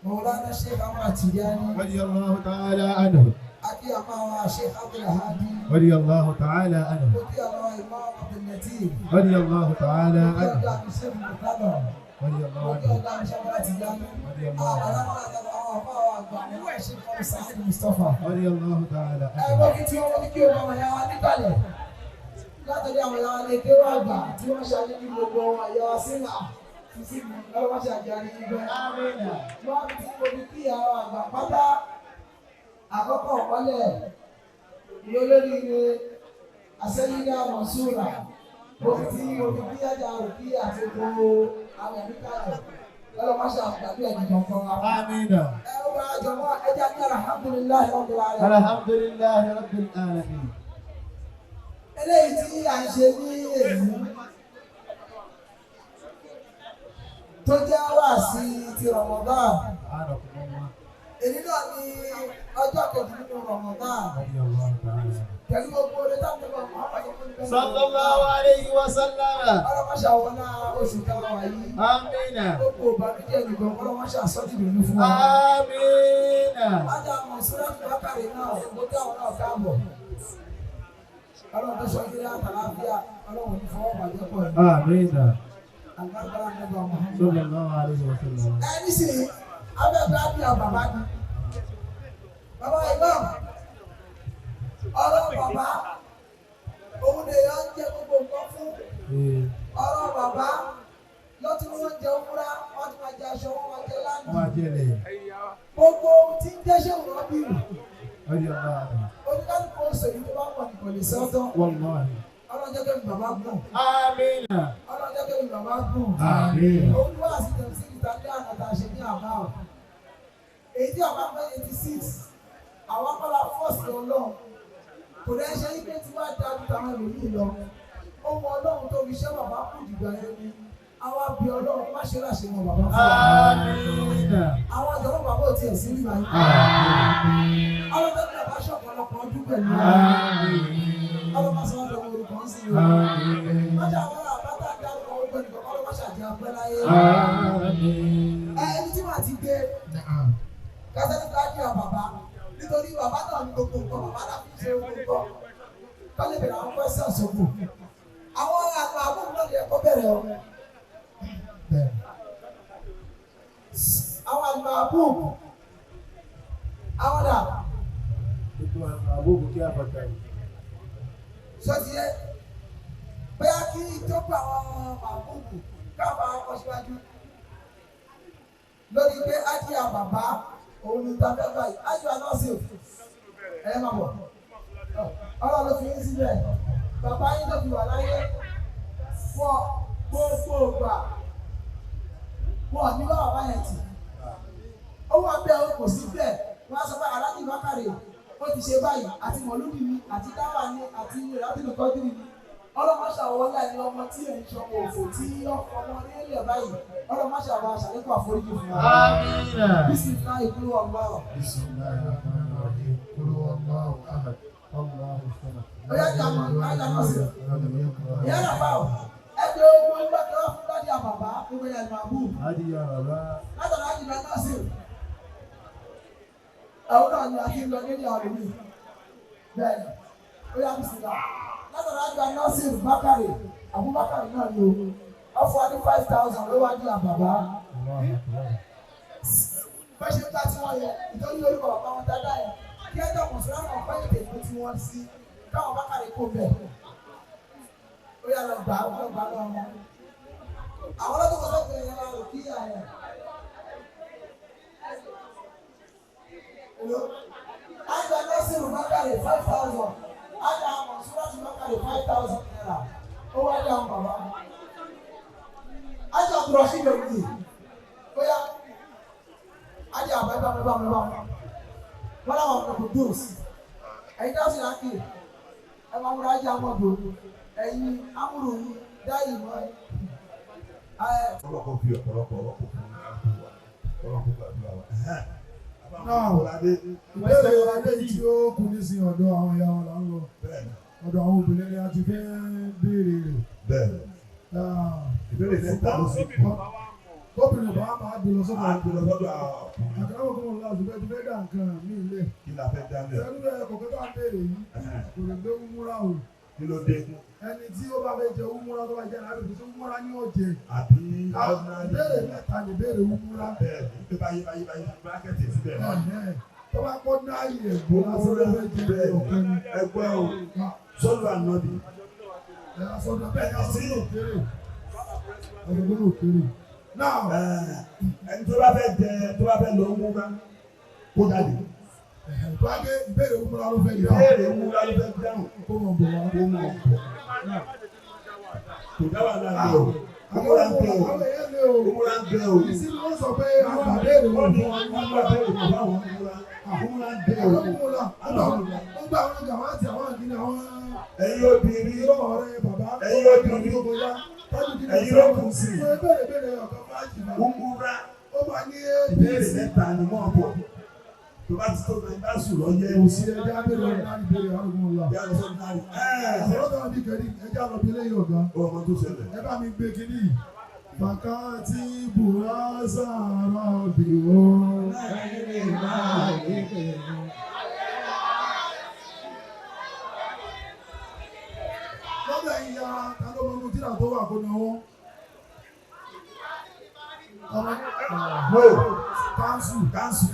Mawlana Sheikh Ahmad Tijani radiyallahu ta'ala anhu akí àmàwọn Sheikh Abdul Hadi radiyallahu ta'ala anhu akí àwọn Imam Abdul Latif radiyallahu ta'ala akí anhu ọ̀gá mi Sheikh Murtada radiyallahu akí anhu ọ̀gá mi Sheikh Ahmad Tijani radiyallahu anhu àwọn afáwọn àgbà àwọn Sheikh Sa'id Mustafa radiyallahu ta'ala anhu ẹgbẹ́ kí tí wọ́n kí o máa wọ̀nyá wa níkàlẹ̀ látọ̀dọ̀ àwọn ìyá wa lè ké wá gbà tí wọ́n ṣe àdébí gbogbo àwọn ìyá wa sínú àfisí mi lọ́wọ́ wá ṣe àjàrí ibẹ̀ wọ́n ti tóbi kí àwọn àgbà pátá àkọ́kọ́ ọ̀pọ̀lẹ̀ ìyó lórí ire àṣẹ́yíká mọ̀ṣúra òbí tí òbí bí ẹja òbí àti gbogbo àwọn ẹ̀mí kalẹ̀ lọ́wọ́ wá ṣe àgbàdo ẹ̀jẹ̀ kankan wa. amina ẹ ó bá jọmọ́ ẹja ní alhamdulillahi rabbil alamin. alhamdulillahi rabbil alamin eléyìí tí à ń ṣe ní èyí tó jẹ́ wáàsí ti Ramadan èyí náà ni ọjọ́ kejì nínú Ramadan pẹ̀lú gbogbo orí táwọn ọmọ Muhammadu sallallahu alayhi wa sallam ọlọ́mọṣà wọlá oṣù táwọn yìí amina gbogbo ìbànújẹ́ nìkan ọlọ́mọṣà sọ́dìdì ní fún wa. amina ajá àwọn sùúrẹ́tì bákàrè náà ó dáwọn náà káàbọ̀ ọlọ́run tó sọ ilé àtàláfíà ọlọ́run ní fọwọ́ bàjẹ́ pọ̀ ní. amina àgbàgbà nígbà Muhammad. sallallahu alayhi wa sallam ẹni sì abẹ́gbẹ́ àbíyá bàbá ni bàbá imam ọ̀rọ̀ bàbá òun lè yọ ń jẹ gbogbo nǹkan fún ọ̀rọ̀ bàbá lọ́tún wọn jẹ òmùra wọn ti máa jẹ aṣọ wọn máa jẹ láàánú wọ́n á jẹ́ lè gbogbo tí ń jẹ́ ṣéwùn náà bí radiyallahu anhu oníkálùkù oṣù yìí tó bá pọ̀ nìkan lè sọ́tọ̀ wallahi ọlọ́jọ́ kẹ́mi bàbá gùn amina ọlọ́jọ́ kẹ́mi bàbá gùn amina òun wá sí tẹ̀sí ìtàgé ànàtà ṣe ní àbá ọ̀ èyí tí àbá fẹ́ 86 àwọn akọ́lá fọ́ọ̀sì ọlọ́run kò rẹ̀ ṣe wípé tí wàá dájú táwọn ẹlòmíì lọ ohun ọlọ́run tó fi ṣẹ́ bàbá kù dìgbà yẹn ni àwọn abì ọlọ́run má ṣe láṣẹ mọ bàbá fún wa. amina àwọn àjọ̀wọ́ bàbá ò tiẹ̀ sí nígbà yìí. ọlọ́dọ̀ ní bàbá ṣọ̀pọ̀lọpọ̀ ọdún pẹ̀lú wa. ọlọ́mọ sọ wọn lọ́wọ́ orúkọ ń sìn wọn. májà àwọn àbátà dárúkọ orúkọ nìkan kọ́ ló má ṣàjẹ́ apẹ́ láyé. ẹni tí wàá ti gbé kásẹ́tì káàdì bàbá nítorí bàbá náà ní gbogbo nǹkan bàbá náà fi ṣe gbogbo nǹkan kọ́lé bẹ̀rẹ̀ àwọn pẹ́sẹ̀ ọ̀ṣọ́gbò àwọn àgbà àbúrò náà lè kọ́ bẹ̀rẹ̀ o àwọn Almahbub àwọn dà àbúkù kí a fàtà sọ́tí yẹ bóyá kí ìjọba àwọn Almahbub káfà ọkọ̀ síwájú lórí pé ájí àbàbá òun ní tàbẹ́ báyìí ájí ànọ́sì ẹ̀yẹ́ máa bọ̀ ọlọ́run ló fi yín síbẹ̀ bàbá yín ló fi wà láyé fún gbogbo ògbà wọn ní bá bàbá yẹn tì ó wà bẹ́ẹ̀ ó kò sí bẹ́ẹ̀ wọ́n á sọ pé aláàjì Bákàrè ó ti ṣe báyìí àti mọ̀lúbì mi àti dáwà ni àti ìrẹ́pìlì kọ́dìrì ni ọlọ́mọṣà wọlé ẹni ọmọ tí ẹ̀ ń ṣọmọ òfò tí ọkọ̀ ọmọ ní ilẹ̀ báyìí ọlọ́mọṣà bá aṣàlékún àforíjì fún wa. amina Bismillah ìkúrú ọgbà ọ̀. Bóyá kí a mọ̀ láyà náà sí. Ìyá náà bá ọ̀. Ẹgbẹ́ ogun ẹgbẹ́ tó wá fún lọ́dí àbàbá gbogbo ẹ̀yà Almahbub. adiya baba Látọ̀dọ̀ àjùlọ náà sí. Ẹ̀wọ́n náà ni a ti ń lọ nílé àwọn ènìyàn. Bẹ́ẹ̀ni, ó yá Bismillah. Látọ̀dọ̀ àjùlọ náà sí Bákàrè. Abubakar náà ni o. Ọ̀fọ̀ ní 5,000 ló wá ní àbàbá. Bẹ́ẹ̀ ṣe ń ta tí wọ́n yẹ, ìtọ́jú orúkọ bàbá wọn dáadáa yẹn. Kí ẹjọ́ mùsùlùmí àwọn ọ̀pẹ́ ìpè tí wọ́n sí káwọn Bákàrè kó bẹ̀. Ó yà lọ gbà á lọ wọn. Àwọn ọlọ́dún kan sọ́kùnrin yẹn máa rò kí ìyá yẹn. Àgbà Nasiru Bákàrè 5,000. Àgbà Mọ̀súrátì Bákàrè 5,000 naira. Ó wá dé àwọn bàbá. Àgbà Abdulrasheed Lòdì. Ó yá. Àgbà àbẹ̀bẹ̀ wọ́n láwọn ọ̀pọ̀ Kudus. Ẹ̀yin tó sì lákì. Ẹ máa múra ajá mọ́dọ̀. Ẹ̀yin amúrò yìí dá ìmọ̀ ẹ̀. Ọlọ́pọ̀ fi ọ̀pọ̀lọpọ̀ ọ̀pọ̀ fún àbúrò wa. ọlọ́run gbàdúrà wa. Náà ìbéèrè eléyìí tí ó kù nísìnyí ọ̀dọ̀ àwọn ìyá wọn là ń lọ. Ọ̀dọ̀ àwọn obìnrin ni a ti fẹ́ béèrè rẹ̀. Bẹ́ẹ̀ni. Ìbéèrè mẹ́ta ló sì kọ́. Gómìnà bá máa gbé lọ sọ́dọ̀ àgbẹ̀ lọ sọ́dọ̀ àwọn. Àkàràwọ̀ fún wọn láti fẹ́ ti fẹ́ dà nǹkan mí lé. Kí la fẹ́ dá lẹ̀? Ẹnu bẹ́ẹ̀ kọ̀ọ̀kan tó ń béèrè yìí kò lè gbé wúmúra o. Kí ló dé? Ẹni tí ó bá fẹ́ jẹ wúmúra tó bá jẹ láti fi tún wúmúra ní ọ̀jẹ̀. Àbí ìbéèrè mẹ́ta lè béèrè wúmúra. Bẹ́ẹ̀ni, pé báyé bírákẹ́tì síbẹ̀. Tó bá kọ́ náírà ẹ̀gbọ́n lásán ló fẹ́ jẹ ọ̀kan ni. Ẹgbẹ́ o, sọ́dọ̀ ànábì. Sọ́dọ̀ bẹ́ẹ̀ ni ọ̀sán ló kéré. Ọ̀sán ló kéré. Náà ẹni tó bá fẹ́ jẹ tó bá fẹ́ lọ wúmúra kó jáde. Tó bá gé ìbéèrè wúmúra ló fẹ́ yà. Ìbéèrè wúmúra ló fẹ́ dáhùn. Kó mọ̀ bọ̀ wá. Kó mọ̀ bọ̀. Kò dáwà náà lọ. Wúmúra ń bẹ o. Wúmúra ń bẹ o. Ìsinmi wọ́n sọ pé àgbàbéèrè wọn fún wọn. Àgbàbéèrè wọn fún àwọn wúmúra. Wúmúra ń bẹ o. Ó gbà wọn gàmá àti àwọn àgbìnà àwọn. Ẹ̀yin obìnrin. Ọ̀rẹ́ bàbá. Ẹ̀yin obìnrin. Ẹ̀yin ló kù sí. Wúmúra. Ó máa ní ìbéèrè mẹ́ta ni wọ́n bọ̀. Tó bá ti tó bẹ̀rẹ̀ bá sùn lọ yẹ. Kò sí ẹja abẹ́rẹ́ ọ̀gá ní ìbéèrè àrùn ọ̀la. Yà lọ sọ́dún náà. Ọ̀rọ̀ tó wà ní kẹ́rì ẹja lọ bí eléyìí ọ̀gá. Ọmọ tó ṣẹlẹ̀. Ẹ bá mi gbé kínní. Bàkátì Bùrásà Rọ̀bì o. Lọ́dọ̀ ìyá ta ló mọ tíra tó wà kó náwó. Káńsù. Káńsù.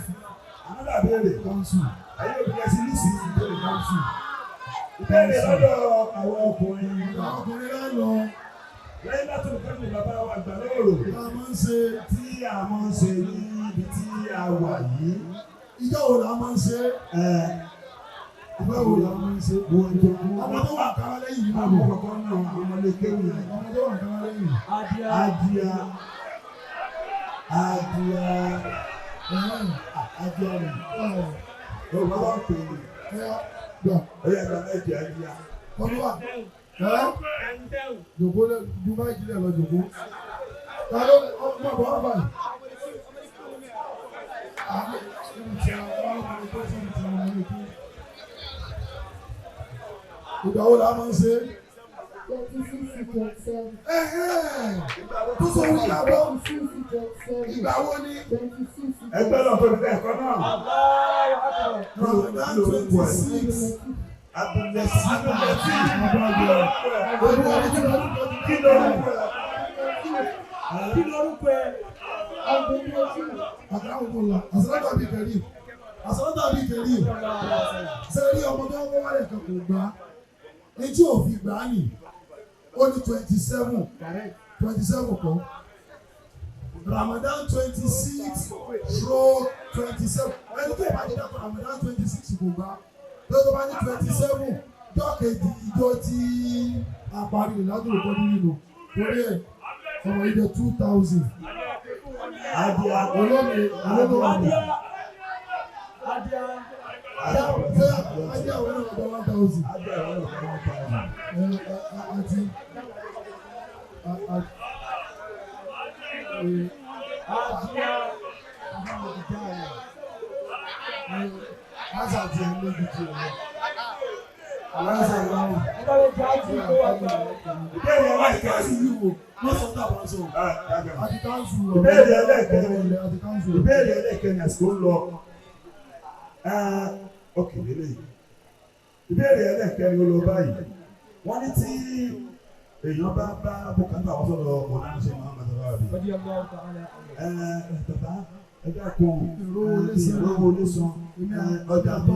Another béèrè. Káńsù. Ayé òbí ẹ sí lísì ìbéèrè káńsù. Ìbéèrè lọ́dọ̀ àwọn ọkùnrin. Àwọn ọkùnrin náà lọ. Lẹ́yìn láti olùkọ́ ní bàbá wa gbà lóòrò. A máa ń ṣe Tí a máa ń ṣe ní ibi tí a wà yìí. ìjọ wo la máa ń ṣe? Ìjọ wo la máa ń ṣe? Ọmọ tó wà kára lẹ́yìn yìí máa Àwọn bọ̀. kọ̀ọ̀kan náà àwọn ọmọdé kéwì yẹn. Ọmọ tó wà kára lẹ́yìn. Adìa. Adìẹ rẹ̀. Ọmọ wa pè é. Gbà. Ó yẹ kí a mẹ́jẹ adìa. Ọmọ wa. Jòkó lẹ ju máìkì lẹ lọ jòkó. Ta ló ọmọ bọ̀ wá báyìí? Ìgbà wo la máa ń ṣe? Tó sọ wí lábọ́. Ìgbà wo ni? Ẹgbẹ́ lọ tó ní ẹ̀kọ́ náà. Ramadan 26. Abúlẹ̀tì. Kí lorúkọ ẹ? Àsàlátù àbí kẹrí. Àsàlátù àbí kẹrí. Sẹ́rí ọmọ tó ń wọ́n wálé kan kò gbá. Etí òfin gbà á nì. Ó ní 27. 27 kan. Ramadan 26/27. Ẹni tó bá ti dàpọ̀ Ramadan 26 kò gbá. Lọ́dọ̀ bá ní 27. Jọ́kejì ìjọ tí a parí ìlàdùn ìtọ́jú nínú. Torí ẹ̀ ọmọ ìjọ 2000. Adìa. Olómi wà ní. Adìa àwọn ọ̀dọ́ 1000. Adìa àwọn ọ̀dọ́ 1000. Àti Asa àti ẹni méjì tí o lọ. Aláṣà ìlànà. Ìbéèrè ẹlẹ́ẹ̀kẹ́ Káàsì yìí wò, wọ́n sọ tá a bá sọ. Àti káàsì wò. Ìbéèrè ẹlẹ́ẹ̀kẹ́ àti káàsì wò. ìbéèrè ẹlẹ́ẹ̀kẹ́ ni àsìkò ń lọ. Ọkè lélẹ̀. Ìbéèrè ẹlẹ́ẹ̀kẹ́ ni ó lọ báyìí. Wọ́n ní tí èèyàn bá bùkátà wọ́n sọ̀rọ̀ ọmọ náà ṣe máa ń bàtà báyìí. Bàbá ẹgbẹ́ kan ìrówó lẹ́sàn ọjà tó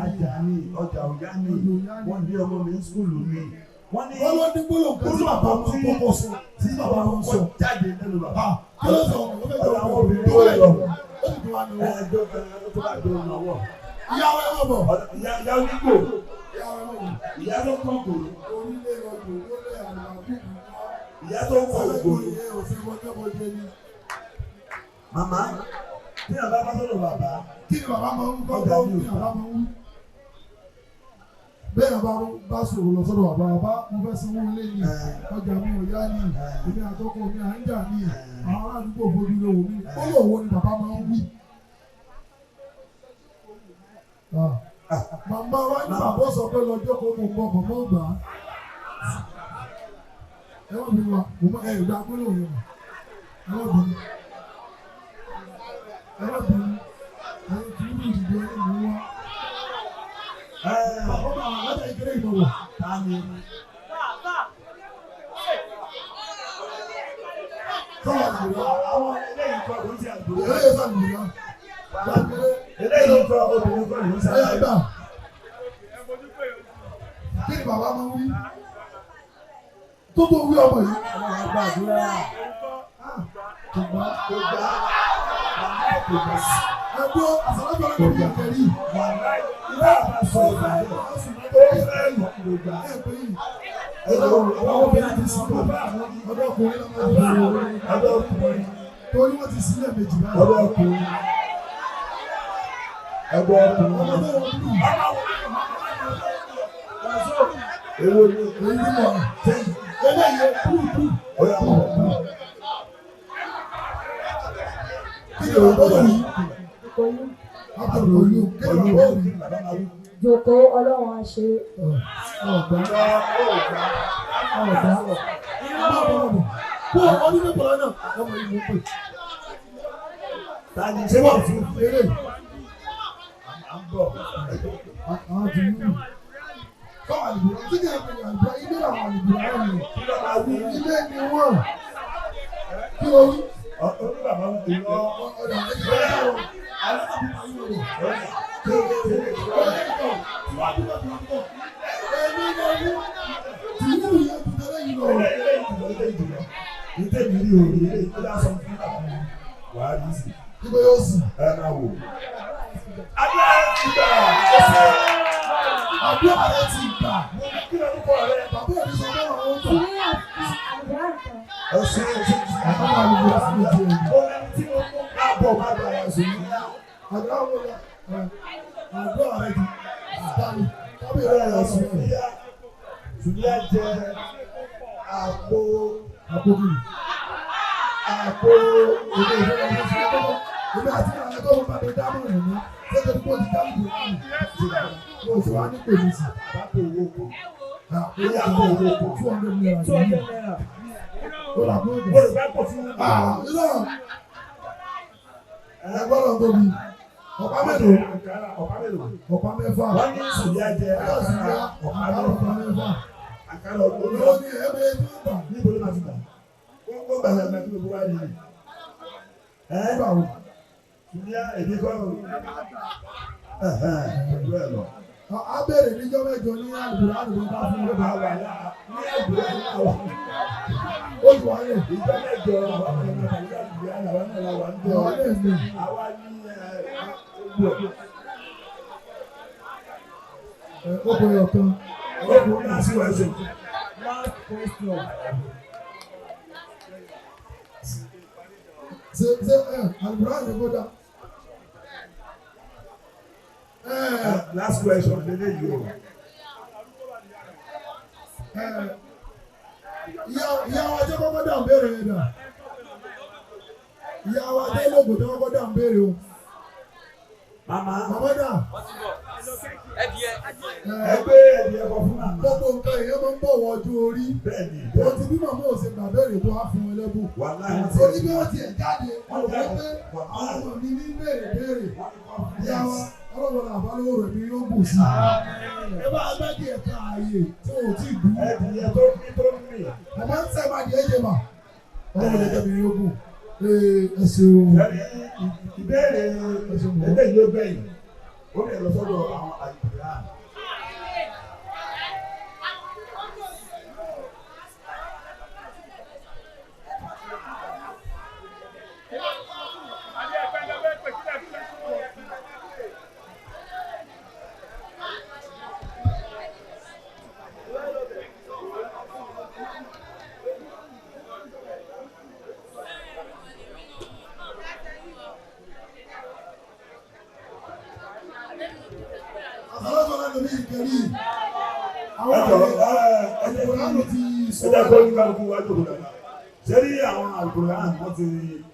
ajá ní ọjà òyá ní wọ́n ní ọmọ mi ń skúlù ní. Wọ́n ní gbólóhùn kan tí bàbá wọn kọ́kọ́ sọ. Tí bàbá wọn sọ. jáde lẹ́nu bàbá. Kí ló sọ? Ọ̀dọ̀ àwọn obìnrin tó ó lè lọ. ó sì tún wá ní wọ́n. Ẹjọ́ tó bá dùn lọ́wọ́. Ìyàwó ẹ̀ wọ̀ bọ̀. Ìyá onígbò. Ìyàwó ẹ̀ wọ̀ bọ̀. Ìyá tó kàn kò. Onílé ọdún ló lé Almahbub. Ìyá tó kàn kò. Màmá, tí àbá bá sọ̀rọ̀ bàbá. Kí ni bàbá máa ń kọ́ kí ni bàbá máa ń wú? bẹ́ẹ̀ bá sọ̀rọ̀ lọ sọ́dọ̀ bàbá mo fẹ́ sanwó ilé ni ọjà mi ò yá ni èmi àtọkọ mi à ń jà ní àwọn àdúgbò fojú lówó mi ó lò wó ni bàbá máa ń wí. màmá wa ní bàbá sọ pé lọ́jọ́ kó mo gbọ́ ọkọ̀ mọ́ gbà á. ẹ wọ́n mi wá mo mọ ìgbà gbọ́dọ̀ yẹn mọ̀ ẹ wọ́n bí ẹ̀yin tí ń bí ìdìbò ẹni mú wá. Bàbá bá wà lọ́jà ìkéré ìdánwò. Sọ́wọ́n àgbèrè àwọn eléyìí kọ́ ló ń ṣe àgbèrè. Eléyìí sọ àgbèrè. Eléyìí kọ́ obìnrin kọ́ ló ń ṣe àgbèrè. Kí ni bàbá máa ń wí? Tó tó wí ọmọ yìí. Ọmọ yẹn gba àdúrà. Tó gbá. Ẹgbẹ́ àsàlájọ́ ló ń bí ẹ̀kẹ́rì. Ilé àbàṣọ ìbàdàn tó fẹ́ lọ gbà ẹgbẹ́ yìí. Àwọn obìnrin ti sí bàbá ọ̀dọ́ ọkùnrin ọ̀dọ́ ọkùnrin torí wọ́n ti sílẹ̀ méjì báyìí. Ọ̀dọ́ ọkùnrin ọ̀dọ́ ọkùnrin ọ̀dọ́ ọkùnrin. Èwo ni èyí ni wọ́n eléyìí kúrúkú. Kí ni ọ̀dọ́ yìí? Jòkó ọlọ́run á ṣe. Ọ̀gbá. Kó ọdún ní bọ̀lá náà, ọmọ yìí mú pè. Tani ṣé wà fún eré? À ń bọ̀. Àwọn ti mú. Báwa ni bùrọ̀ tí kì í pè ní àgbà ilé àwọn àlùbùrọ̀ ayọ̀ ni. Ilé ni wọ́n. Kí ló wí? Ọdún bàbá mi ti lọ. Ọ̀dà ẹgbẹ́ yàrá. Sùnìyà jẹ àpò ilé ìfẹ́ ọmọ ìfẹ́ ọmọ àti àwọn ẹgbẹ́ wọn bá mi dámọ̀ rẹ̀ ní ṣẹ́jọ́ tó ti dámọ̀ rẹ̀ ní ìjọba oṣù wa ní pèmí sí àbápò owó kò àpòyà àpò owó kò 200 naira ní ó là bó dé. Olùgbàpọ̀ fún ẹ gbọ́dọ̀ tóbi ọ̀pá mélòó ọ̀pá mẹ́fà wọ́n ní sùnìyà jẹ ọ̀pá mẹ́fà. Àkàrà olówó ní ẹgbẹ́ tí ó gbà níbo ló máa ti gbà. Wọ́n gbà ẹgbẹ́ tí ó wá yìí. Gbà wò. Ní èdè kọ́ ló. Ẹ̀gbẹ́ ẹ̀ lọ. A bèrè níjọ́ mẹ́jọ ní àlùbùrọ̀ àlùbùrọ̀ bá fún ọgbà wà láà. Ní àlùbùrọ̀ àlùbùrọ̀ wà. Ó ti wà lẹ̀. Ìjọ́ mẹ́jọ àwọn ọmọ ìgbà àlùbùrọ̀ àlùbùrọ̀ náà wà ń bọ̀. Àwa ní ọgbọ̀. Ó kọ ẹ̀ ọ̀kan. Last question. Last question. Ìyá wa jẹ́ kọ́kọ́ dà ń béèrè yẹn dà. Ìyá wa jẹ́ lóògùn tó kọ́kọ́ dà ń béèrè o. Màmá dà. Ẹgbẹ́ ẹ̀dìyẹ kọ fún màmá. Gbogbo nǹkan èèyàn máa ń bọ̀ wọ ọjọ́ orí. Bẹ́ẹ̀ni. Wọ́n ti bí màmá òsè gbà bẹ́ẹ̀rẹ̀ tó wá fún wọn lẹ́bùn. Torí bí wọ́n ti ẹ̀ jáde, wọ́n rò pé àwọn ọmọ mi ní béèrè. Ìyá wa ọlọ́wọ́ náà bá lówó rẹ̀ mi yóò bù sí. Ẹ bá agbẹ́dì ẹ̀ka ààyè tí ò tí ì bú. Ẹ̀dìyẹ tó ń mì. Màmá ń sẹ́ẹ̀ máa di ẹ̀jẹ̀ mà. Ọlọ́wọ́ lẹ́jẹ̀ mi yóò bù. Ẹ ṣeun. Ìbéèrè eléyìí ló gbẹ̀yìn. Ó lè lọ sọ́dọ̀ àwọn àgbèrè. النبي الكريم àwọn àlùkòránù ti sọ ẹ̀dá kọ́ ní kálukú wájú òkúta náà sẹ́rí àwọn àlùkòránù wọ́n ti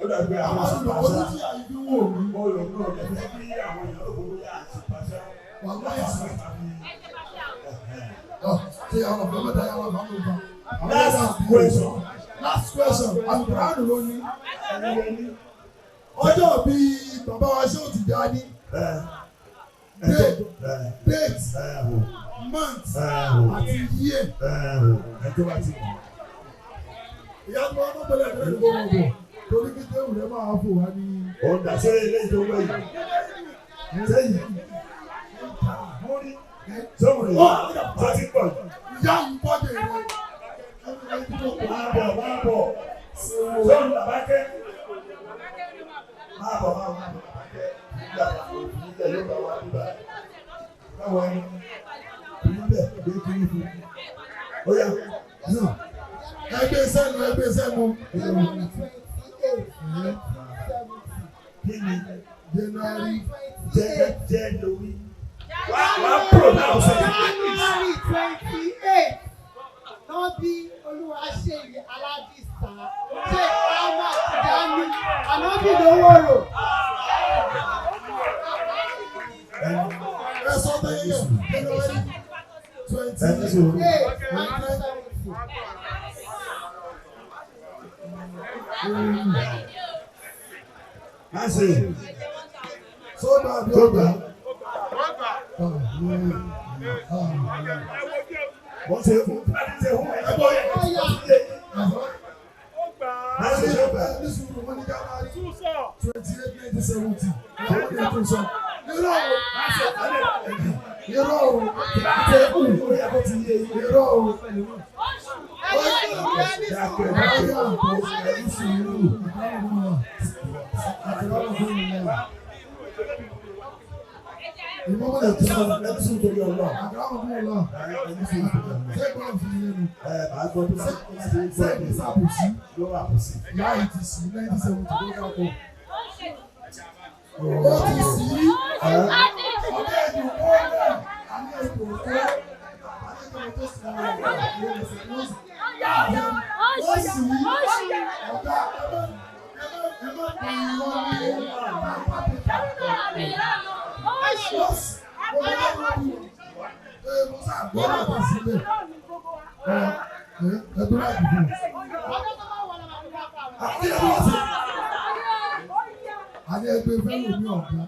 ó dàbí àwọn àṣìpàṣà ó ti àyíkú wò mí. mo lò ní ọ̀dẹ̀ fẹ́ bí àwọn èèyàn ló gbogbo yà àṣìpàṣà wà láyà sí ṣe àwọn ọ̀pọ̀ mẹ́ta yà wà fáwọn ọ̀pọ̀. Last question àlùkòránù ló ní ọjọ́ bíi bàbá wa ṣé ò ti dá ní date month àti year. Ìyá tó wọn bẹ̀rẹ̀ ẹ̀rẹ́ ìgbòho torí kí téwù rẹ̀ máa fò wá ní. ọ̀dà ṣe ilé ìjọba yìí sẹ́yìn sọ́wọ́n yìí tó ti pọ̀ jù. Ìyá yìí bọ́dẹ̀ rẹ̀. Máa bọ̀ sọ́wọ́n làbákẹ́ máa bọ̀ ìgbà ìgbà ló bá wà nígbà káwọn ẹni níbẹ̀ ló kiri fún ó yá Ẹgbẹ́ sẹ́nu. kí ni January jẹ́ lórí wàá pronounce January 28 náà bí olúwa ṣe aládìsá ṣe ọmọ àtìjáni ànábì lówóró. ẹ sọ bẹ́ẹ̀ yẹ January 28 Nancy, sọ́dà bí ọgbà. wọ́n ṣe fún ẹgbọ́ yẹn. Nancy ṣe gbà. Ní sùúrù wọn ní January 28, 1970. Àwọn ọmọdé tó sọ. Irọ́ o. Irọ́ o. Ìmọ̀mọ́ lè tún ọ ẹtún torí ọlọ́. Àgbàmọ̀ fún ọlọ́. Ṣẹ́gun fi yẹn nu. Sẹ́gun sàbòsí. Ìyá yìí ti sí 1970 ló bá kọ. Ó ti sí. Ọ̀gá ẹ̀dùn kọ́ náà. Àní ètò òkú. Àní ètò sì ń lọ. Ó sì ọ̀gá Àní ẹgbẹ́ fẹ́lú mi ọ̀gá.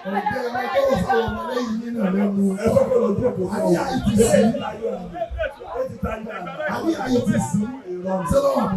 Ọ̀gá ẹgbẹ́ tó wọ́n sáwọn ọmọ lẹ́yìn nínú ẹ̀rọ mu. Àní àyè ti sí. Àní àyè ti sí. Sẹ́lọ̀ mi.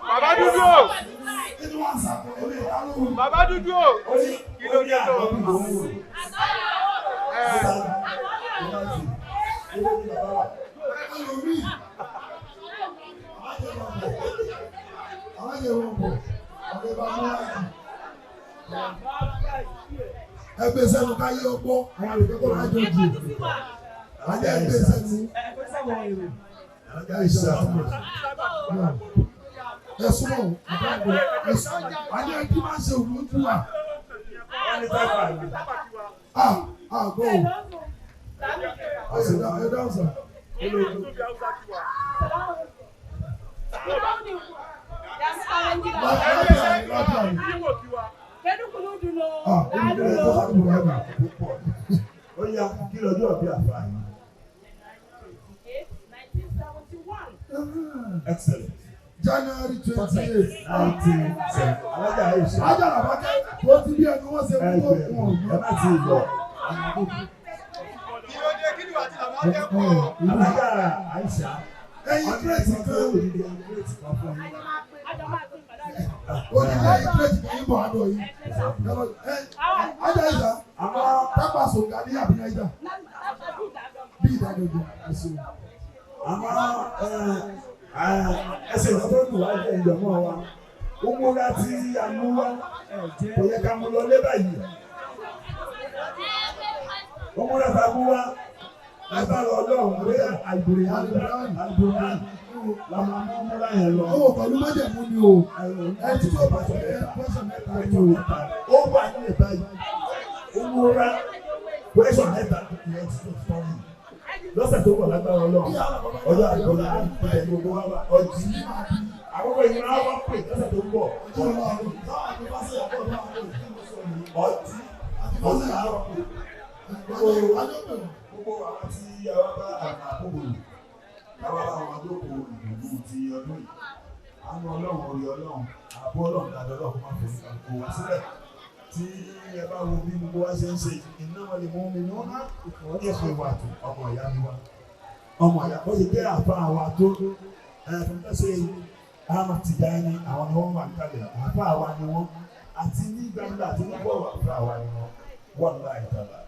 Bàbá dúdú o. Bàbá dúdú o. Kí ló dé tó? Ẹgbẹ́ sẹ́nu káyé ọgbọ́, àwọn àlùkẹ́kọ̀ọ́ máa jọ jù. Àní ẹgbẹ́ sẹ́nu. Ẹ̀sùn mọ̀, ẹ̀sùn. Àní ẹgbẹ́ máa ṣe òun ojú wa. Go. Ẹ̀dá ọ̀sán. Ó yá kí lọ́jọ́ ọ̀bí àfáà yìí. 1971. Excellent. January 28. 1970. Alájà Aisha. Ajá làbájá tó ti bí ẹni wọ́n ṣe fún òkun ọ̀gbọ́n. Ẹ má ti lọ. Alájà Aisha. Ẹyin kírètì kan. Odidi ẹyin kírètì kan fún yín. Odidi ẹyin kírètì kan yín bọ̀ àdó yìí. Ajá Aisha. Pápá pàṣẹ ògá ní àbí náírà bí ìdánilójú ẹ̀sìn. Àmọ́ ẹsẹ̀ ìfọ́tò kù wá jẹ́ ìjọmọ́ wa. Ó múra tí a mú wá kò yẹ ká mú lọ lé báyìí. Ó múra tá a mú wá lágbára Ọlọ́run pé àgbèrè àgbèrè la máa mú múra yẹn lọ. Ó pẹ̀lú májẹ̀mú ni o. Ẹ ti tó bá pẹ́sẹ̀ mẹ́ta ni o. Ó wà nílẹ̀ báyìí. Ó múra pẹ́sẹ̀ mẹ́ta ìyẹn ti tó tọ́ yìí. Lọ́sẹ̀ tó wọ̀ lágbára Ọlọ́run. Ọjọ́ àgbọ̀lá ìpínlẹ̀ gbogbo wa wà ọtí. Àkókò yìí máa wá pè lọ́sẹ̀ tó ń bọ̀. Ọtí ọtí àárọ̀ pè. Gbogbo àwọn tí àwọn bá àkókò yìí. Káwá àwọn àdókò ìdùnnú ti ọdún yìí. Àánú Ọlọ́run orí Ọlọ́run, àbọ̀ Ọlọ́run dáadáa Ọlọ́run máa fòrí kàkó wá sílẹ̀. Tí ẹ bá wo bí gbogbo wa ṣe ń ṣe iná wọn lè mú mi ní wọn ní ẹ̀fọ́ ìwà tó ọmọ ìyá mi wá. Ọmọ ìyá ó sì jẹ́ àfa àwa tó ẹ̀ẹ́dẹ́gbẹ́sẹ̀ Ahmad Tijani àwọn ni wọ́n wà níkàlẹ̀ àfa àwa ni wọ́n àti ní gbangba àti ní bọ́ọ̀lù àfa àwa ni wọ́n wọ́n láì tààlà.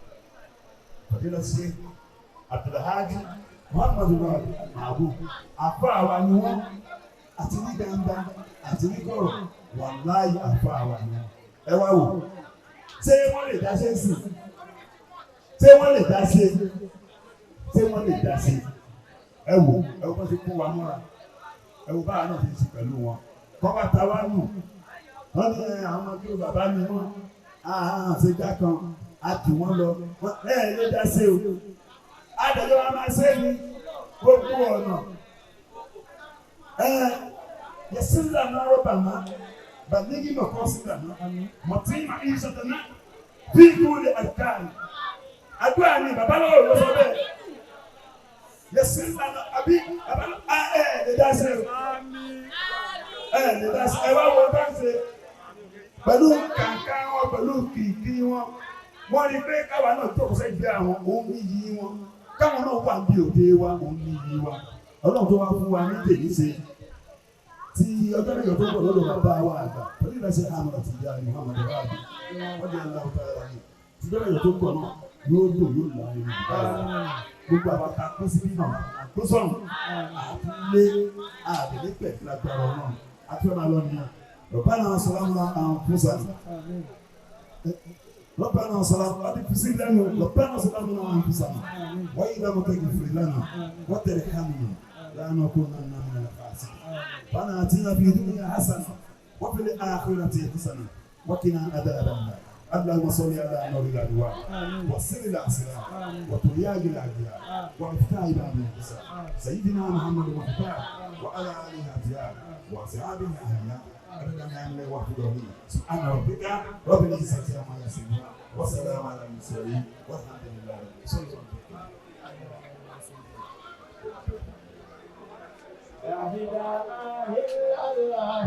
Fadila Sheikh Abdulhadi Muhammadu Almahbub àfa àwa ni wọ́n àti ní gbangba àti ní kọ̀rọ̀ wọ́n láì àfa àwa ni wọ́n. Ẹ wá wò ṣé wọ́n lè dá ṣe é sìn ṣé wọ́n lè dá ṣe ṣé wọ́n lè dá ṣe ẹ wò ẹ wọ́n ti kó wa mọ́ra ẹ wò báwa náà ti ṣe pẹ̀lú wọn kọ́ba ta wá nù wọ́n ní àwọn ọmọ tó bàbá mi mọ́ àhàn ṣe dá kan a tù wọ́n lọ ẹ lè dá ṣe o àdàjọ wa máa ṣe ní gbogbo ọ̀nà yẹ sílẹ̀ náà rọ́bà máa. بلغي مقاصدنا مطيع معيشتنا في كل أركان أدواني بابا لو سبب يسر لنا أبي بابا لداسر لداسر أيوة وداسر pẹ̀lú kàǹkà wọn pẹ̀lú kìkì wọn wọ́n rí pé káwa náà tó kọsẹ̀ gbé àwọn òun níyì wọn káwọn náà wà bí òde wa òun níyì wa Ọlọ́run tó wá fún wa ní tèmi ṣe. Tí ọjọ́ mẹ́jọ tó ń bọ̀ lọ́dọ̀ bàbá wa àgbà pẹ̀lú ìrẹsẹ̀ àmọ́ àti ìyá rẹ̀ Muhammad Rabi wọ́n di aláwọ̀ tá a rà yìí tí ọjọ́ mẹ́jọ tó ń bọ̀ náà yóò dùn yóò là ẹni bùbá rẹ̀ gbogbo àwọn akó sí bímọ àkó sọ̀rọ̀ àtúnlé àdèlé pẹ̀lú agbára ọ̀nà àtúnlá lọ́nìyàn Rabbana salamuna anfusana Rabbana salamuna Rabbana salamuna anfusana wa idha lam taghfir lana wa tarhamna لا نكونن من الخاسرين ربنا آتنا في الدنيا حسنة وفي الآخرة حسنة وقنا عذاب النار اللهم صل على نور الأنوار وسر الأسرار وترياج الأجيال وإفتاء باب الحساب سيدنا محمد المختار وعلى آله الأطيار وأصحابه الأحياء أبدا يا وحده سبحان ربك رب العزة عما يصفون وسلام على المرسلين والحمد لله رب العالمين. لا إله إلا الله